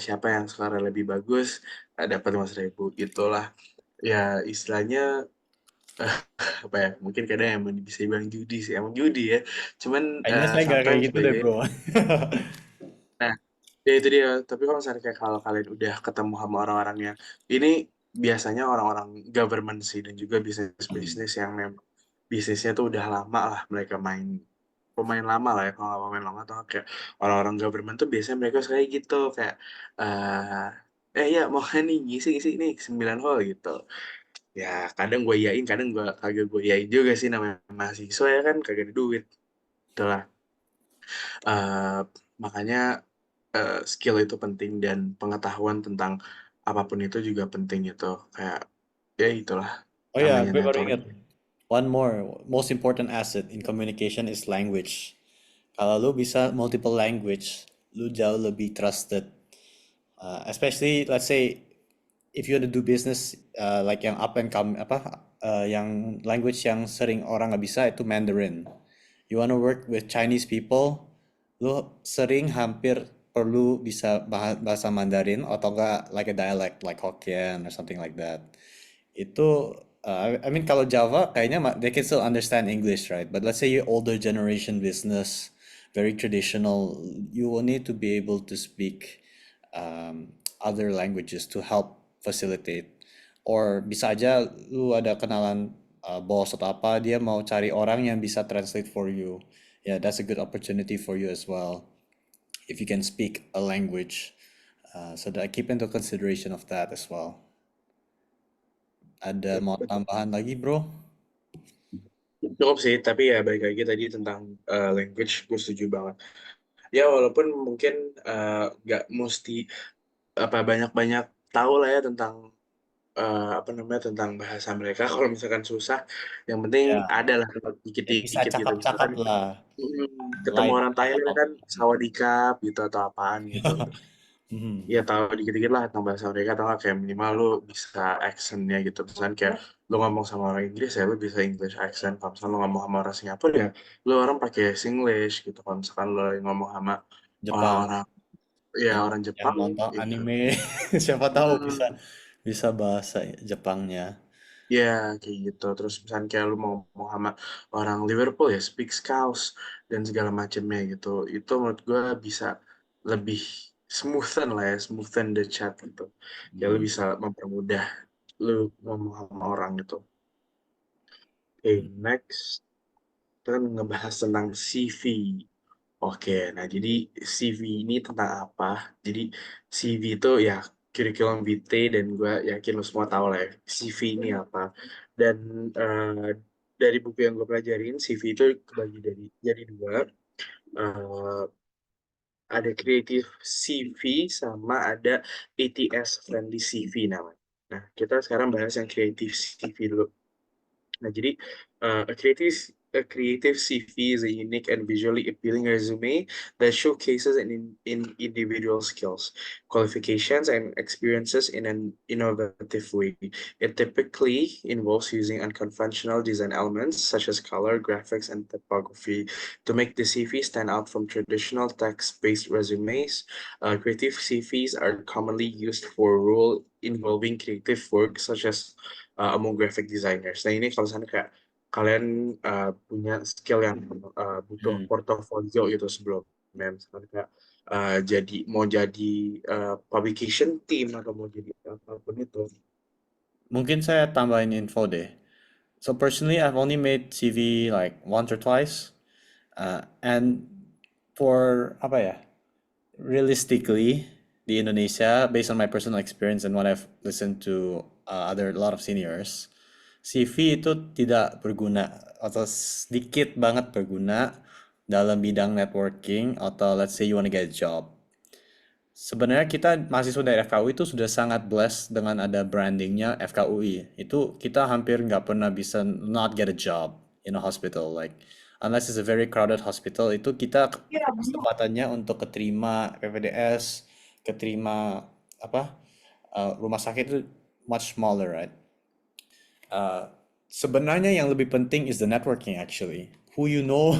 Speaker 1: siapa yang skor lebih bagus dapat 500.000 itulah. Ya istilahnya apa ya? Mungkin kadang emang bisa dibilang judi sih, emang judi ya. Cuman
Speaker 5: Kayaknya saya nggak kayak
Speaker 1: sometimes
Speaker 5: gitu
Speaker 1: by the
Speaker 5: deh,
Speaker 1: way,
Speaker 5: bro.
Speaker 1: nah, ya itu dia. Tapi kalau misalnya kayak kalau kalian udah ketemu sama orang-orangnya, ini biasanya orang-orang government sih dan juga bisnis-bisnis yang memang bisnisnya tuh udah lama lah mereka pemain lama lah ya kalau nggak pemain lama atau kayak orang-orang government tuh biasanya mereka suka kayak gitu kayak ya mau kan nih ngisi-ngisi nih 9 hole gitu. Ya kadang gue iyain, kadang gue kagak gue iyain juga sih namanya mahasiswa ya kan kagak ada duit. Itulah. Eh, makanya skill itu penting dan pengetahuan tentang apapun itu juga penting gitu. Kayak ya itulah
Speaker 5: Oh ya,
Speaker 1: namanya
Speaker 5: gue baru ingat.
Speaker 1: networking.
Speaker 5: One more, most important asset in communication is language. Kalau lu bisa multiple language, lu jauh lebih trusted. Especially, let's say, if you want to do business, like yang up and come, yang language yang sering orang nggak bisa itu Mandarin. You want to work with Chinese people, lu sering hampir perlu bisa bahasa Mandarin atau enggak like a dialect like Hokkien or something like that. Itu I mean kalau Java kayaknya they can still understand English, right? But let's say you older generation business, very traditional, you will need to be able to speak other languages to help facilitate. Or bisa aja lu ada kenalan bos atau apa, dia mau cari orang yang bisa translate for you. Yeah, that's a good opportunity for you as well if you can speak a language. So that I keep into consideration of that as well. Ada mau tambahan lagi, bro?
Speaker 1: Cukup sih, tapi ya balik lagi tadi tentang language, gue setuju banget. Ya walaupun mungkin nggak mesti apa banyak-banyak tahu lah ya tentang apa namanya tentang bahasa mereka. Kalau misalkan susah, yang penting
Speaker 5: Ya,
Speaker 1: ada lah
Speaker 5: ya bisa
Speaker 1: dikit-dikit gitu.
Speaker 5: cakap-cakap
Speaker 1: Misalkan
Speaker 5: lah,
Speaker 1: ketemu
Speaker 5: light
Speaker 1: orang Thailand
Speaker 5: talk.
Speaker 1: kan sawadikap gitu atau apaan gitu.
Speaker 5: Mhm.
Speaker 1: Ya tahu dikit-dikit lah tentang bahasa mereka atau nggak kayak minimal lu bisa accentnya gitu. Misalkan kayak lu ngomong sama orang Inggris ya lu bisa English accent. Kalau misalkan lu ngomong sama orang Singapura ya lu orang pakai Singlish gitu. Kalau misalkan lu lagi ngomong sama
Speaker 5: Jepang
Speaker 1: orang-orang ya
Speaker 5: yang
Speaker 1: orang
Speaker 5: yang
Speaker 1: Jepang
Speaker 5: nonton
Speaker 1: ya,
Speaker 5: anime, siapa tahu bisa
Speaker 1: hmm,
Speaker 5: bisa bahasa Jepangnya.
Speaker 1: ya kayak gitu. Terus misalkan kayak lu mau ngomong sama orang Liverpool ya speak Scouse dan segala macamnya gitu. Itu menurut gue bisa lebih smoothen lah ya, smoothen the chat gitu. Ya lu
Speaker 5: Hmm.
Speaker 1: bisa mempermudah lu ngomong sama orang gitu. Oke,
Speaker 5: Hmm.
Speaker 1: next kita kan ngebahas tentang CV. Oke, nah jadi CV ini tentang apa? Jadi CV itu ya curriculum vitae dan gue yakin lo semua tahu lah ya CV ini apa. Dan dari buku yang gue pelajarin CV itu kebagi jadi dua. Eh, ada creative CV sama ada ATS friendly CV namanya. Nah, kita sekarang bahas yang creative CV dulu. Nah, jadi a creative CV is a unique and visually appealing resume that showcases in individual skills, qualifications, and experiences in an innovative way. It typically involves using unconventional design elements such as color, graphics, and typography to make the CV stand out from traditional text-based resumes. Creative CVs are commonly used for role involving creative work such as among graphic designers. Nah ini kalau misalnya kayak kalian punya skill yang butuh
Speaker 5: Hmm.
Speaker 1: portofolio itu sebelum. misalkan kayak mau jadi publication team atau mau jadi apapun itu.
Speaker 5: Mungkin saya tambahin info deh. So personally, I've only made CV like once or twice. And for apa ya? Realistically, di Indonesia, based on my personal experience and what I've listened to a lot of seniors, CV itu tidak berguna atau sedikit banget berguna dalam bidang networking atau let's say you wanna get a job. Sebenarnya kita mahasiswa dari FKUI itu sudah sangat blessed dengan ada brandingnya FKUI. Itu kita hampir nggak pernah bisa not get a job in a hospital. Like, unless it's a very crowded hospital, itu kita kesempatannya untuk keterima PPDS, keterima apa rumah sakit itu much smaller, right? Sebenarnya yang lebih penting is the networking actually. Who you know,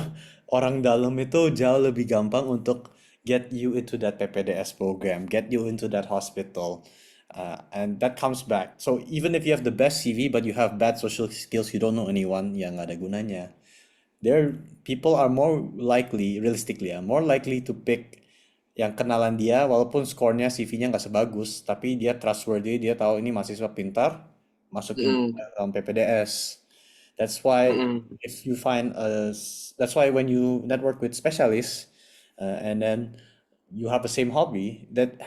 Speaker 5: orang dalam itu jauh lebih gampang untuk get you into that PPDS program, get you into that hospital. And that comes back. So even if you have the best CV but you have bad social skills, you don't know anyone, yang nggak ada gunanya. There, people are more likely, realistically, more likely to pick yang kenalan dia, walaupun skornya CV-nya nggak sebagus, tapi dia trustworthy, dia tahu ini mahasiswa pintar, masukin
Speaker 1: Mm-mm.
Speaker 5: dalam PPDS. That's why
Speaker 1: Mm-mm.
Speaker 5: if you find that's why when you network with specialists, and then you have the same hobby, that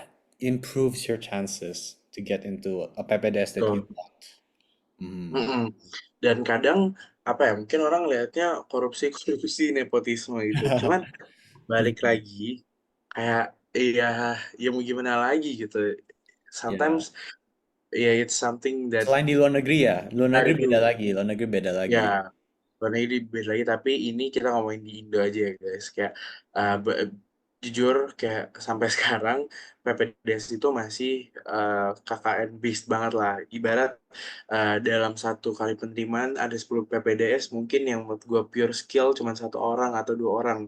Speaker 5: improves your chances to get into a PPDS that you
Speaker 1: Betul.
Speaker 5: want. Hmm.
Speaker 1: Mm-mm. Dan kadang apa ya, mungkin orang lihatnya korupsi nepotisme gitu. Cuman balik lagi kayak ya mau gimana lagi gitu.
Speaker 5: Ya.
Speaker 1: Sometimes it's something that
Speaker 5: Selain di luar negeri ya, luar
Speaker 1: I
Speaker 5: negeri beda
Speaker 1: do.
Speaker 5: lagi, luar negeri beda lagi.
Speaker 1: Ya, karena ini beda lagi, tapi ini kita ngomongin di Indo aja ya guys. Kayak jujur kayak sampai sekarang PPDS itu masih KKN based banget lah. Ibarat dalam satu kali penerimaan ada 10 PPDS, mungkin yang menurut gue pure skill cuma 1 orang atau 2 orang.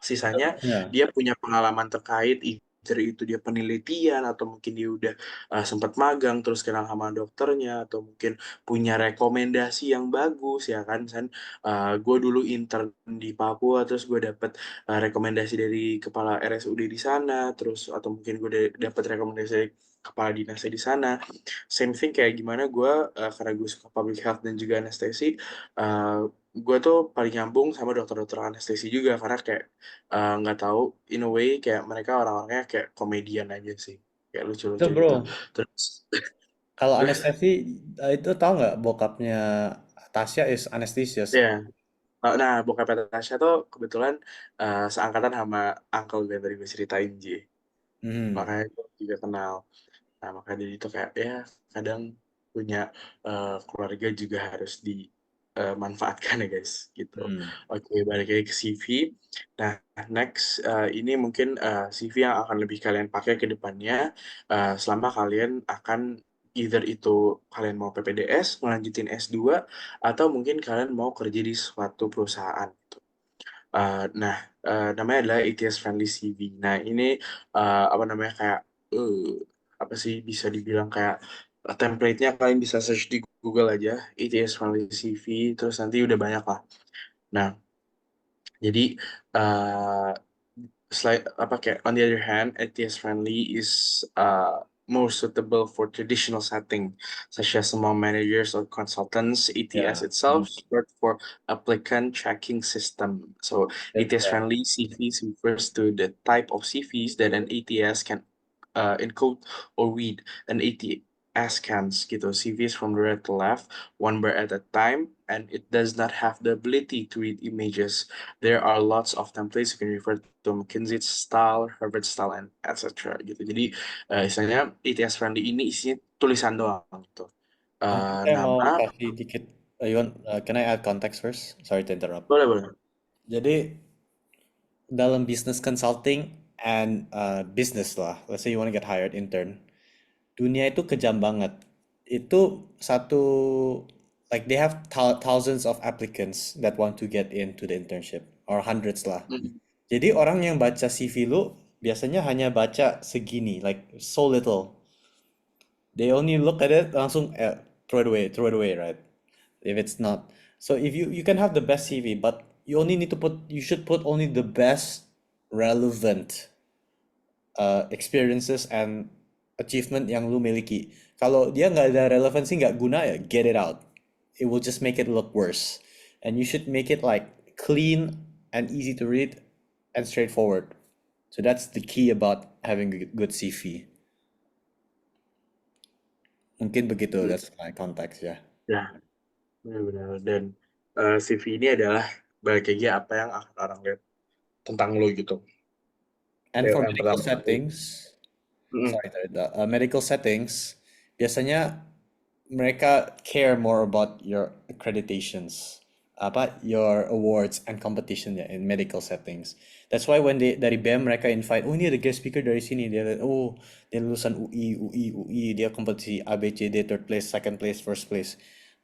Speaker 1: Sisanya
Speaker 5: Ya.
Speaker 1: dia punya pengalaman terkait either itu dia penelitian atau mungkin dia udah sempat magang terus kenal sama dokternya atau mungkin punya rekomendasi yang bagus ya kan. Misalnya gue dulu intern di Papua terus gue dapet rekomendasi dari kepala RSUD di sana terus atau mungkin gue dapet rekomendasi dari kepala dinasnya di sana. Same thing kayak gimana gue karena gue suka public health dan juga anestesi, gue tuh paling nyambung sama dokter-dokter anestesi juga karena kayak nggak tahu in a way kayak mereka orang-orangnya kayak komedian aja sih, kayak
Speaker 5: Itu
Speaker 1: lucu-lucu
Speaker 5: bro,
Speaker 1: gitu. Terus
Speaker 5: kalau anestesi itu tahu nggak bokapnya Tasya is anesthesiist.
Speaker 1: ya, nah bokap Tasya tuh kebetulan seangkatan sama uncle gue yang tadi gue ceritain Ji,
Speaker 5: Hmm.
Speaker 1: makanya gue juga kenal. Nah makanya jadi itu kayak ya kadang punya keluarga juga harus dimanfaatkan ya guys gitu.
Speaker 5: Hmm.
Speaker 1: Oke, balik lagi ke CV. Nah next ini mungkin CV yang akan lebih kalian pakai ke depannya selama kalian akan either itu kalian mau PPDS, melanjutin S2, atau mungkin kalian mau kerja di suatu perusahaan gitu. Nah, namanya adalah ATS Friendly CV. Nah, ini apa namanya kayak apa sih bisa dibilang kayak template-nya kalian bisa search di Google aja ATS Friendly CV terus nanti udah banyak lah. Nah, jadi uh, apa kayak on the other hand, ATS friendly is more suitable for traditional setting, such as among managers or consultants. ATS
Speaker 5: Ya.
Speaker 1: itself short for applicant tracking system. So ATS
Speaker 5: Ya.
Speaker 1: friendly CVs refers to the type of CVs that an ATS can encode or read. An ATS scans gitu CVs from the right to left, one bar at a time, and it does not have the ability to read images. There are lots of templates you can refer to McKinsey style, Harvard style, and etc. gitu. Jadi istilahnya ATS friendly ini isinya tulisan doang gitu.
Speaker 5: Mungkin saya mau
Speaker 1: Nama
Speaker 5: kasih dikit, can I add context first? Sorry to interrupt.
Speaker 1: boleh boleh.
Speaker 5: Jadi dalam business consulting and business lah, let's say you want to get hired intern, dunia itu kejam banget. Itu satu, like they have thousands of applicants that want to get into the internship, or hundreds lah.
Speaker 1: Mm,
Speaker 5: Jadi orang yang baca CV lu biasanya hanya baca segini, like so little. They only look at it langsung throw it away, right? If it's not. So if you can have the best CV, but you should put only the best relevant experiences and achievement yang lu miliki. Kalau dia nggak ada relevansi, nggak guna ya, get it out. It will just make it look worse. And you should make it like clean and easy to read and straightforward. So that's the key about having a good CV. Mungkin begitu, that's my context ya.
Speaker 1: Ya, benar-benar. Dan CV ini adalah balik lagi apa yang akan orang lihat tentang lo gitu.
Speaker 5: And for
Speaker 1: Yang
Speaker 5: medical
Speaker 1: pertama,
Speaker 5: settings, medical settings, biasanya mereka care more about your accreditations, your awards and competition ya in medical settings. That's why when dari BEM mereka invite, oh ini ada guest speaker dari sini, dia lihat, oh dia lulusan UI, dia kompetisi A, B, C, D, third place, second place, first place.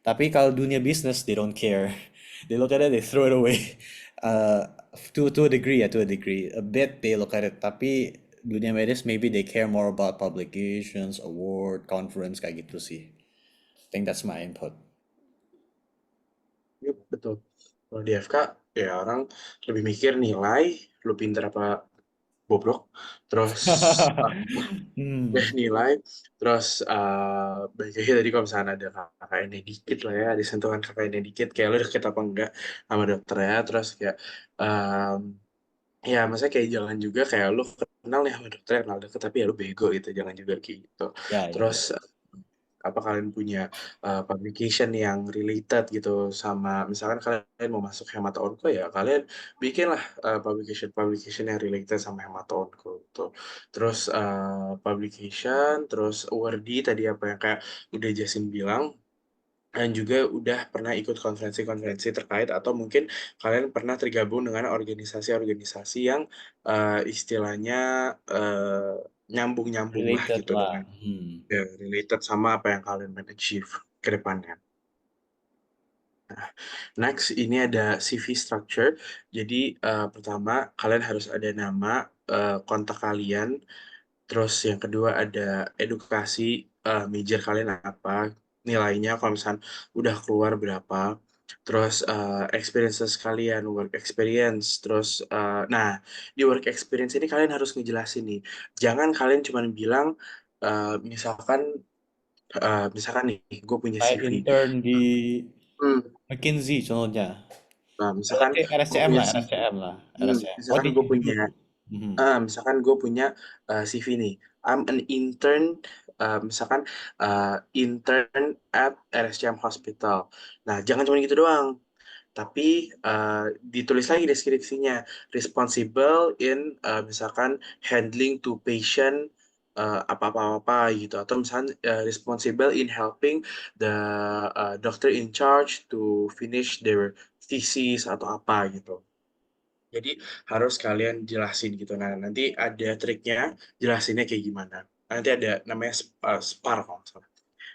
Speaker 5: Tapi kalau dunia bisnis, they don't care. They look at it, they throw it away. To a degree, a bit they look at it. Tapi dunia medis, maybe they care more about publications, award, conference, kayak gitu sih. I think that's my input.
Speaker 1: Yep, betul. Kalau di FK, ya orang lebih mikir nilai, lu pinter apa bobrok, terus nilai, terus balik lagi tadi kalau misalnya ada KKN-nya dikit lah ya, ada sentuhan KKN-nya dikit, kayak lu deket apa enggak sama dokternya, terus kayak ya maksudnya kayak jangan juga kayak lu kenal nih sama dokter kenal deket tapi ya lu bego gitu, jangan juga kayak gitu.
Speaker 5: Ya.
Speaker 1: Terus apa kalian punya publication yang related gitu sama misalkan kalian mau masuk hemato-onco ya kalian bikinlah publication yang related sama hemato-onco gitu. Terus publication, terus awardee tadi apa yang kayak udah Jasin bilang, dan juga udah pernah ikut konferensi-konferensi terkait atau mungkin kalian pernah tergabung dengan organisasi-organisasi yang istilahnya nyambung-nyambung lah
Speaker 5: Related
Speaker 1: gitu
Speaker 5: lah.
Speaker 1: dengan ya, related sama apa yang kalian achieve ke depannya. Next, ini ada CV structure. Jadi pertama kalian harus ada nama, kontak kalian. Terus yang kedua ada edukasi, major kalian apa, nilainya kalau misalnya udah keluar berapa. Terus experiences kalian, work experience. Terus, nah di work experience ini kalian harus ngejelasin nih. Jangan kalian cuma bilang, misalkan nih, gue punya
Speaker 5: Kayak
Speaker 1: CV.
Speaker 5: intern di
Speaker 1: Hmm,
Speaker 5: McKinsey contohnya.
Speaker 1: Nah, misalkan gue
Speaker 5: RSCM
Speaker 1: punya
Speaker 5: lah,
Speaker 1: CV.
Speaker 5: RSCM lah. RSCM. What
Speaker 1: Misalkan
Speaker 5: did
Speaker 1: gue
Speaker 5: you
Speaker 1: punya,
Speaker 5: do?
Speaker 1: misalkan gue punya CV nih. I'm an intern, misalkan intern at RSCM Hospital. Nah, jangan cuma gitu doang. Tapi ditulis lagi deskripsinya, responsible in misalkan handling to patient apa-apa gitu, atau misalkan responsible in helping the doctor in charge to finish their thesis atau apa gitu. Jadi harus kalian jelasin gitu. Nah, nanti ada triknya, jelasinnya kayak gimana. Nanti ada namanya SPAR kalau nggak salah.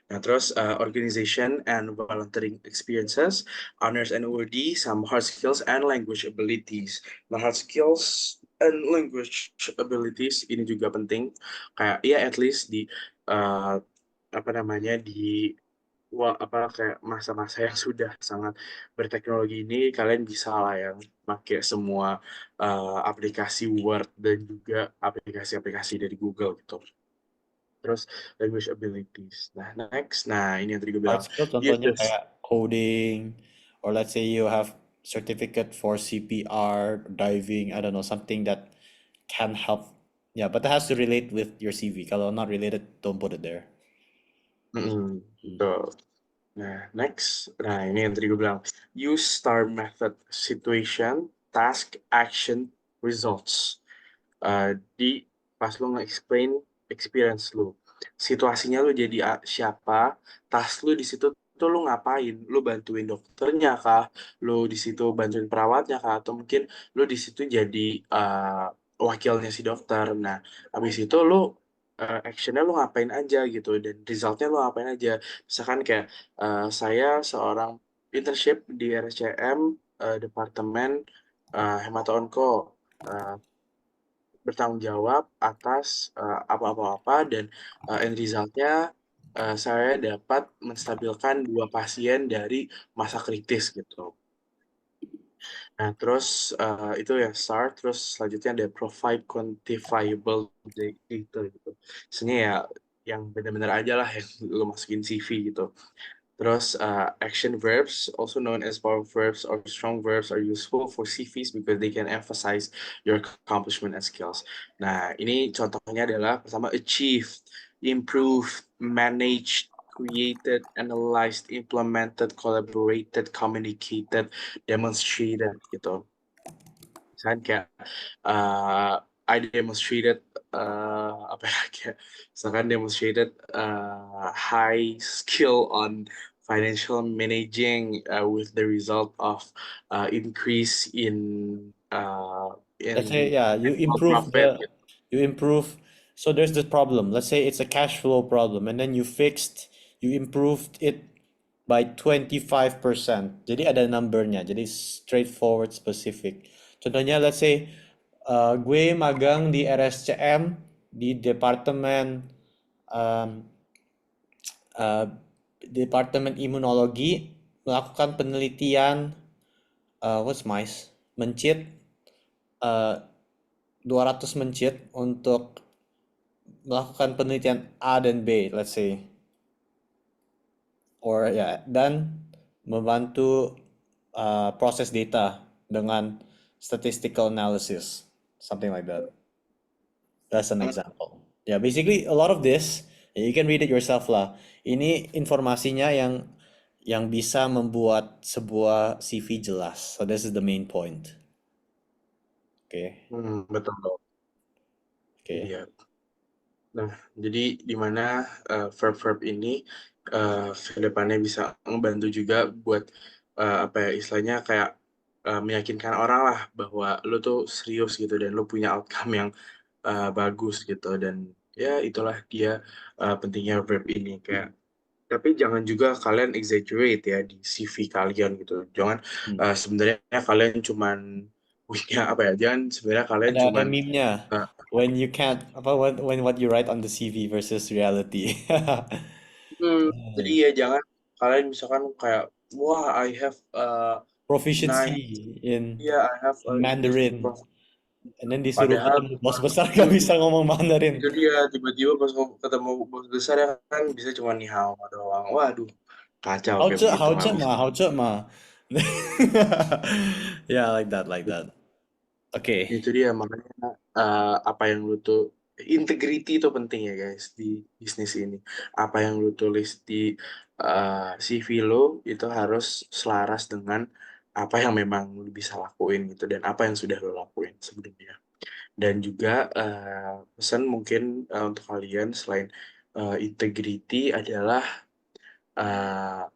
Speaker 1: Nah, terus organization and volunteering experiences, honors and awardee, some hard skills and language abilities. Nah, hard skills and language abilities ini juga penting. Kayak ya at least di apa namanya di kayak masa-masa yang sudah sangat berteknologi ini kalian bisa lah yang pakai semua aplikasi Word dan juga aplikasi-aplikasi dari Google gitu. Terus language abilities. Nah, next. Nah, ini yang tadi gue
Speaker 5: Hard
Speaker 1: bilang.
Speaker 5: skill
Speaker 1: Use
Speaker 5: contohnya
Speaker 1: this.
Speaker 5: kayak coding, or let's say you have certificate for CPR, diving, I don't know, something that can help. Yeah, but that has to relate with your CV. Kalau not related, don't put it there.
Speaker 1: Betul. Nah, next. Nah, ini yang tadi gue bilang. Use STAR method. Situation, task, action, results. Di pas lu nge-explain experience lu. Situasinya lu jadi siapa, task lu di situ tuh lu ngapain? Lu bantuin dokternya kah? Lu di situ bantuin perawatnya kah? Atau mungkin lu di situ jadi wakilnya si dokter. Nah, habis itu lu actionnya lu ngapain aja gitu dan resultnya lu ngapain aja. Misalkan kayak saya seorang internship di RSCM Departemen Hemato-Onco, bertanggung jawab atas apa-apa dan end resultnya saya dapat menstabilkan 2 pasien dari masa kritis gitu. Nah, terus itu ya start, terus selanjutnya ada provide quantifiable data gitu. Sebenarnya ya yang benar-benar aja lah yang lo masukin CV gitu. Terus action verbs, also known as power verbs or strong verbs, are useful for CVs because they can emphasize your accomplishment and skills. Nah, ini contohnya adalah pertama achieved, improved, managed, created, analyzed, implemented, collaborated, communicated, demonstrated gitu. Misalkan kayak I demonstrated apa ya kayak misalkan demonstrated high skill on financial managing with the result of increase
Speaker 5: Let's say,
Speaker 1: in
Speaker 5: yeah, you
Speaker 1: annual
Speaker 5: improve
Speaker 1: profit
Speaker 5: the,
Speaker 1: gitu.
Speaker 5: you improve. So there's this problem. Let's say it's a cash flow problem, and then you improved it by 25%. Jadi ada numbernya, jadi straightforward, specific. Contohnya, let's say, gue magang di RSCM, di um, uh, Departemen Imunologi, melakukan penelitian, what's mice? Mencit, uh, 200 mencit untuk melakukan penelitian A dan B, let's say. Or ya, dan membantu proses data dengan statistical analysis, something like that. That's an example. Yeah, basically a lot of this, you can read it yourself lah. Ini informasinya yang bisa membuat sebuah CV jelas. So this is the main point. Okay,
Speaker 1: Betul.
Speaker 5: okay.
Speaker 1: Iya. Nah, jadi di mana verb-verb ini ke depannya bisa membantu juga buat apa ya istilahnya kayak meyakinkan orang lah bahwa lo tuh serius gitu dan lo punya outcome yang bagus gitu dan ya itulah dia pentingnya verb ini kayak tapi jangan juga kalian exaggerate ya di CV kalian gitu. Jangan sebenarnya kalian cuman punya apa ya? Jangan sebenarnya kalian
Speaker 5: Ada
Speaker 1: cuman
Speaker 5: meme-nya. When you can't, apa, when what you write on the CV versus reality.
Speaker 1: jadi ya jangan kalian misalkan kayak wah I have nine
Speaker 5: Proficiency in
Speaker 1: yeah I have English
Speaker 5: Mandarin.
Speaker 1: prof
Speaker 5: And then disuruh
Speaker 1: padahal
Speaker 5: ketemu bos besar gak bisa ngomong Mandarin.
Speaker 1: itu dia tiba-tiba pas ketemu bos besar ya kan bisa cuma nih hao doang waduh kacau kayak begitu nggak bisa
Speaker 5: How ma. Yeah, like that, like that. Okay.
Speaker 1: itu dia makanya apa yang lu tuh integrity itu penting ya guys di bisnis ini apa yang lu tulis di CV lo itu harus selaras dengan apa yang memang lu bisa lakuin gitu dan apa yang sudah lo lakuin sebelumnya dan juga pesan mungkin untuk kalian selain integrity adalah eh,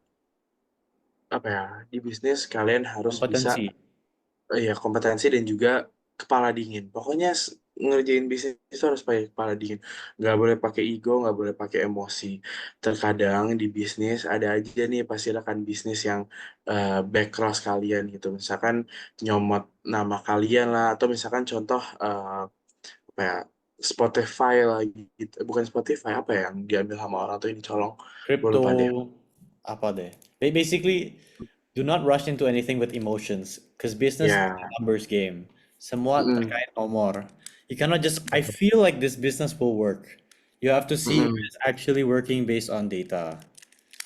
Speaker 1: apa ya di bisnis kalian harus bisa
Speaker 5: Kompetensi.
Speaker 1: ya kompetensi dan juga kepala dingin. Pokoknya ngerjain bisnis itu harus pakai kepala dingin. Nggak boleh pakai ego, nggak boleh pakai emosi. Terkadang di bisnis ada aja nih pasti rekan bisnis yang backcross kalian gitu. Misalkan nyomot nama kalian lah, atau misalkan contoh apa ya Spotify lagi, gitu. Bukan Spotify apa ya yang diambil sama orang tuh ini colong. Gue
Speaker 5: Crypto,
Speaker 1: lupa deh.
Speaker 5: apa deh. Basically, do not rush into anything with emotions, because business is a
Speaker 1: Ya,
Speaker 5: numbers game. Semua
Speaker 1: mm-mm,
Speaker 5: terkait nomor. You cannot just, I feel like this business will work. You have to see if
Speaker 1: mm-mm.
Speaker 5: it's actually working based on data.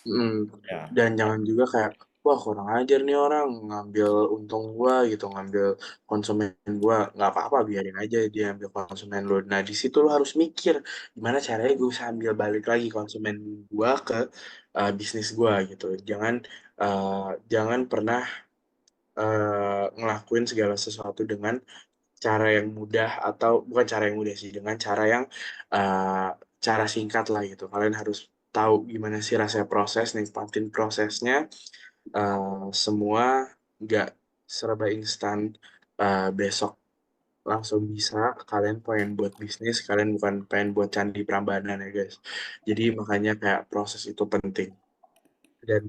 Speaker 1: Mm.
Speaker 5: Yeah.
Speaker 1: Dan jangan juga kayak, wah kurang ajar nih orang ngambil untung gua gitu, ngambil konsumen gua, nggak apa-apa biarin aja dia ambil konsumen lo. Nah di situ lo harus mikir gimana caranya gue bisa ambil balik lagi konsumen gua ke bisnis gua gitu. Jangan pernah ngelakuin segala sesuatu dengan cara yang mudah atau bukan cara yang mudah sih, dengan cara yang uh, cara singkat lah gitu. Kalian harus tahu gimana sih rasanya proses, nikmatin prosesnya. Semua nggak serba instan. Besok langsung bisa. Kalian pengen buat bisnis, kalian bukan pengen buat candi Prambanan ya guys. Jadi makanya kayak proses itu penting dan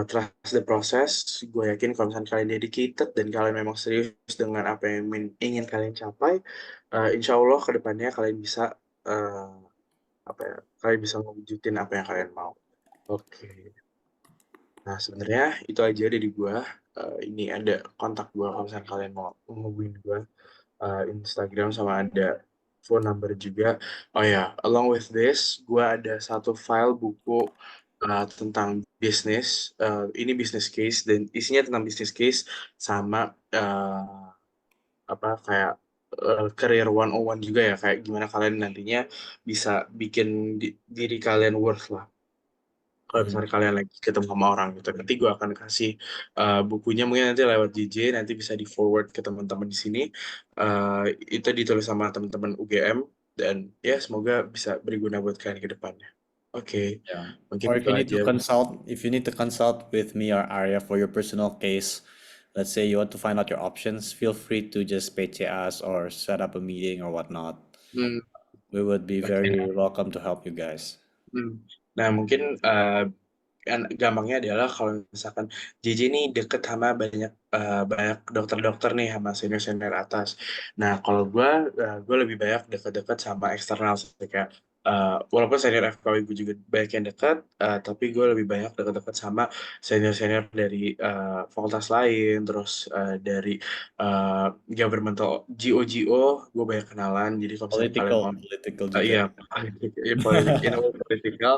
Speaker 1: trust the process. Gue yakin kalau misalnya kalian dedicated dan kalian memang serius dengan apa yang ingin kalian capai, insya Allah kedepannya kalian bisa uh, apa ya kalian bisa mewujudin apa yang kalian mau. Oke. Nah sebenarnya itu aja dari gue. ini ada kontak gue kalau misalnya kalian mau ngehubungin gue, Instagram sama ada phone number juga. Oh ya, along with this, gue ada satu file buku tentang bisnis. Ini business case dan isinya tentang business case sama apa kayak career 101 juga ya, kayak gimana kalian nantinya bisa bikin diri kalian worth lah kalau
Speaker 5: Hmm.
Speaker 1: misalnya kalian lagi ketemu sama orang gitu. Nanti gue akan kasih bukunya mungkin nanti lewat JJ, nanti bisa di forward ke teman-teman di sini. Itu ditulis sama teman-teman UGM dan ya semoga bisa berguna buat kalian ke depannya. Oke,
Speaker 5: Yeah.
Speaker 1: mungkin
Speaker 5: Or if
Speaker 1: itu
Speaker 5: you need
Speaker 1: aja.
Speaker 5: to consult, if you need to consult with me or Arya for your personal case, let's say you want to find out your options, feel free to just PC us or set up a meeting or whatnot.
Speaker 1: Hmm,
Speaker 5: We would be
Speaker 1: oke.
Speaker 5: very welcome to help you guys.
Speaker 1: Nah, mungkin kan gampangnya adalah kalau misalkan JJ ini deket sama banyak dokter-dokter nih sama senior-senior atas. Nah, kalau gue lebih banyak deket-deket sama eksternal sih, kayak walaupun senior FKW gue juga banyak yang dekat, tapi gue lebih banyak deket-deket sama senior-senior dari fakultas lain, terus dari uh, governmental GO gue banyak kenalan. Jadi kalau misalnya kalian mau
Speaker 5: Political juga.
Speaker 1: iya, politik, iya, politik, in a way politikal,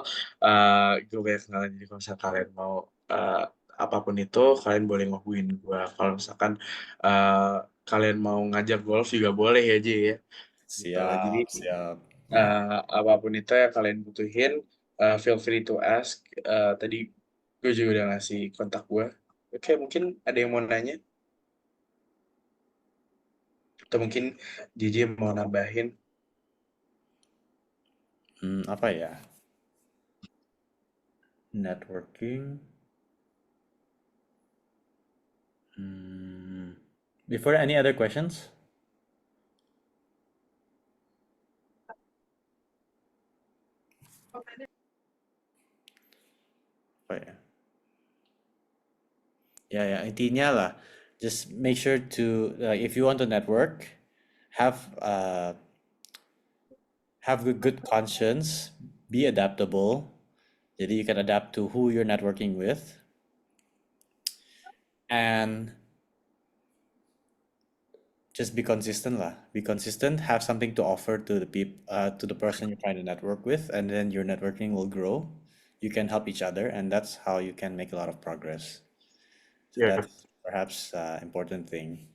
Speaker 1: gue banyak kenalan. Jadi kalau misalnya kalian mau apapun itu, kalian boleh ngehubungin gue. Kalau misalkan uh, kalian mau ngajak golf juga boleh ya, Ji ya. Gitu. Jadi
Speaker 5: Siap, siap.
Speaker 1: apapun itu yang kalian butuhin, feel free to ask. Tadi gue juga udah ngasih kontak gue. Oke, mungkin ada yang mau nanya? Atau mungkin JJ mau nambahin?
Speaker 5: Apa ya? Networking. Before any other questions? Apa ya? Ya, intinya lah, just make sure to if you want to network, have have a good conscience, be adaptable. Jadi you can adapt to who you're networking with, and just be consistent lah. Be consistent, have something to offer to the to the person you're trying to network with, and then your networking will grow. You can help each other, and that's how you can make a lot of progress. So
Speaker 1: Ya,
Speaker 5: that's perhaps important thing.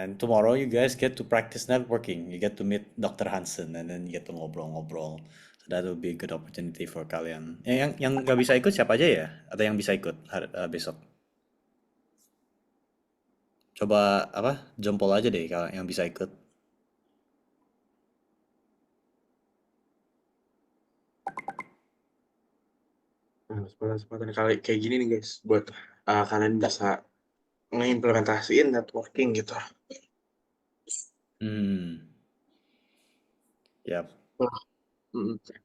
Speaker 5: And tomorrow you guys get to practice networking. You get to meet Dr. Hansen and then you get to ngobrol-ngobrol. So that will be a good opportunity for kalian. Yang nggak bisa ikut siapa aja ya? Ada yang bisa ikut besok? Coba apa? Jempol aja deh kalau yang bisa ikut.
Speaker 1: nah, kesempatan kali kayak gini nih guys, buat kalian bisa ngeimplementasiin networking gitu.
Speaker 5: Yap.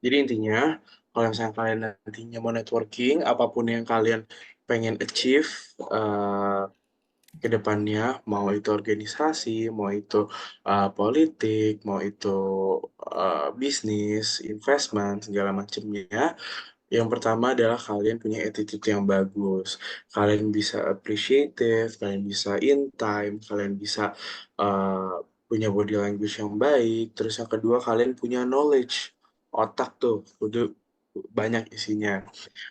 Speaker 1: Jadi intinya, kalau misalnya kalian nantinya mau networking, apapun yang kalian pengen achieve ke depannya, mau itu organisasi, mau itu politik, mau itu bisnis, investment, segala macamnya, yang pertama adalah kalian punya attitude yang bagus. Kalian bisa appreciative, kalian bisa in time, kalian bisa punya body language yang baik. Terus yang kedua, kalian punya knowledge. Otak tuh udah banyak isinya.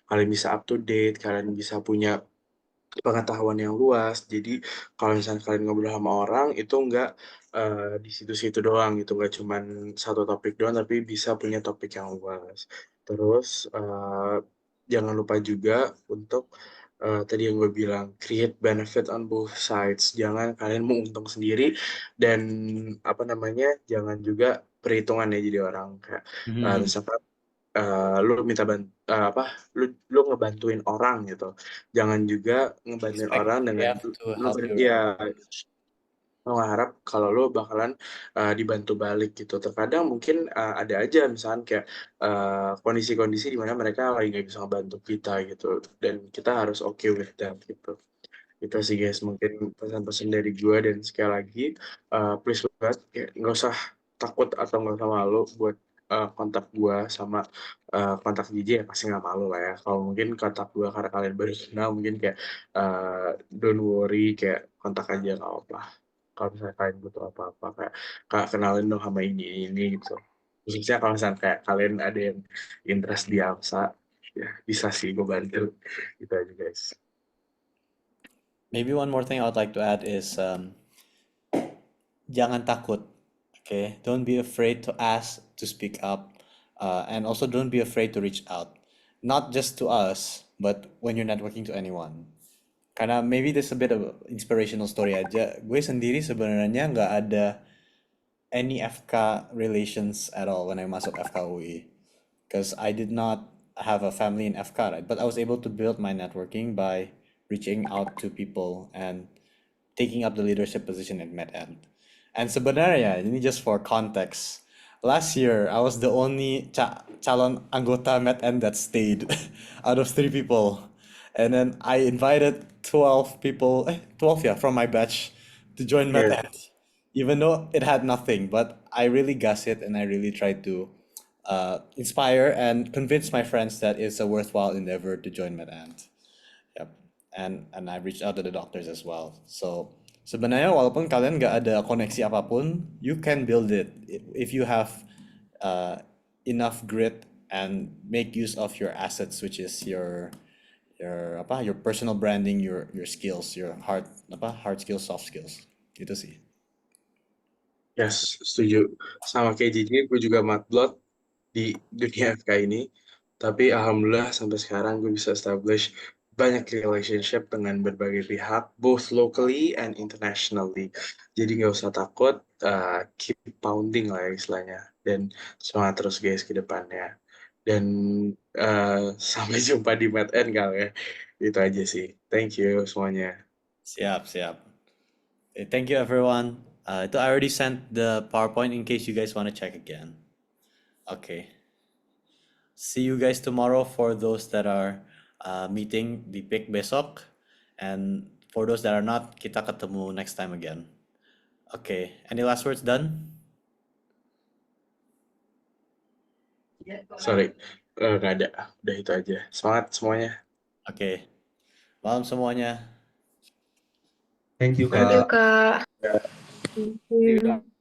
Speaker 1: Kalian bisa up to date, kalian bisa punya pengetahuan yang luas. Jadi kalau misalnya kalian ngobrol sama orang itu nggak di situ-situ doang gitu, nggak cuman satu topik doang, tapi bisa punya topik yang luas. Terus jangan lupa juga untuk tadi yang gue bilang create benefit on both sides. Jangan kalian mau untung sendiri dan apa namanya, jangan juga perhitungan ya jadi orang kayak misalkan lu minta apa lu ngebantuin orang gitu, jangan juga ngebantuin
Speaker 5: Expect
Speaker 1: orang
Speaker 5: they
Speaker 1: dengan
Speaker 5: have to
Speaker 1: lu
Speaker 5: help you.
Speaker 1: ya lu ngarap kalau lu bakalan dibantu balik gitu. Terkadang mungkin ada aja misalkan kayak kondisi-kondisi di mana mereka lagi nggak bisa ngebantu kita gitu dan kita harus okay with that gitu. Itu sih guys mungkin pesan-pesan dari gue, dan sekali lagi please banget kayak nggak usah takut atau nggak usah malu buat kontak gue sama kontak JJ ya pasti nggak malu lah ya. Kalau mungkin kontak gue karena kalian baru kenal mungkin kayak don't worry kayak kontak aja nggak apa-apa. Kalau misalnya kalian butuh apa-apa kayak kak kenalin dong sama ini gitu. Khususnya kalau misalnya kayak kalian ada yang interest di ALSA ya bisa sih gue bantu gitu aja guys.
Speaker 5: Maybe one more thing I would like to add is jangan takut, okay? Don't be afraid to ask, to speak up, and also don't be afraid to reach out. Not just to us, but when you're networking to anyone. Karena maybe this a bit of inspirational story aja. Gue sendiri sebenarnya nggak ada any FK relations at all when I masuk FKUI. Because I did not have a family in FK, right? But I was able to build my networking by reaching out to people and taking up the leadership position at MedEd. And sebenarnya, ini just for context, last year I was the only calon anggota MedEd that stayed out of 3 people. And then I invited 12 people, 12 yeah, from my batch to join
Speaker 1: Yeah.
Speaker 5: MedEd, even though it had nothing. But I really gas it and I really tried to inspire and convince my friends that it's a worthwhile endeavor to join MedEd. Yep. And I reached out to the doctors as well. So sebenarnya walaupun kalian nggak ada koneksi apapun, you can build it if you have enough grit and make use of your assets, which is your personal branding, your skills, your hard skills, soft skills. Itu sih.
Speaker 1: Yes, setuju. Sama kayak JJ, gue juga matblot di dunia FK ini. Tapi alhamdulillah sampai sekarang gue bisa establish banyak relationship dengan berbagai pihak, both locally and internationally. Jadi nggak usah takut, keep pounding lah ya istilahnya. Dan semangat terus guys ke depannya. Dan sampai jumpa di MedEd kali ya. Itu aja sih. Thank you semuanya.
Speaker 5: Siap. Okay, thank you everyone. I already sent the PowerPoint in case you guys want to check again. Okay. See you guys tomorrow for those that are meeting di PIK besok. And for those that are not, kita ketemu next time again. Okay, any last words done?
Speaker 1: Sorry, nggak ada. Udah itu aja. Semangat semuanya.
Speaker 5: Okay. Malam semuanya.
Speaker 2: Thank you,
Speaker 3: Thank you,
Speaker 2: Kak.
Speaker 3: Kak. Thank you.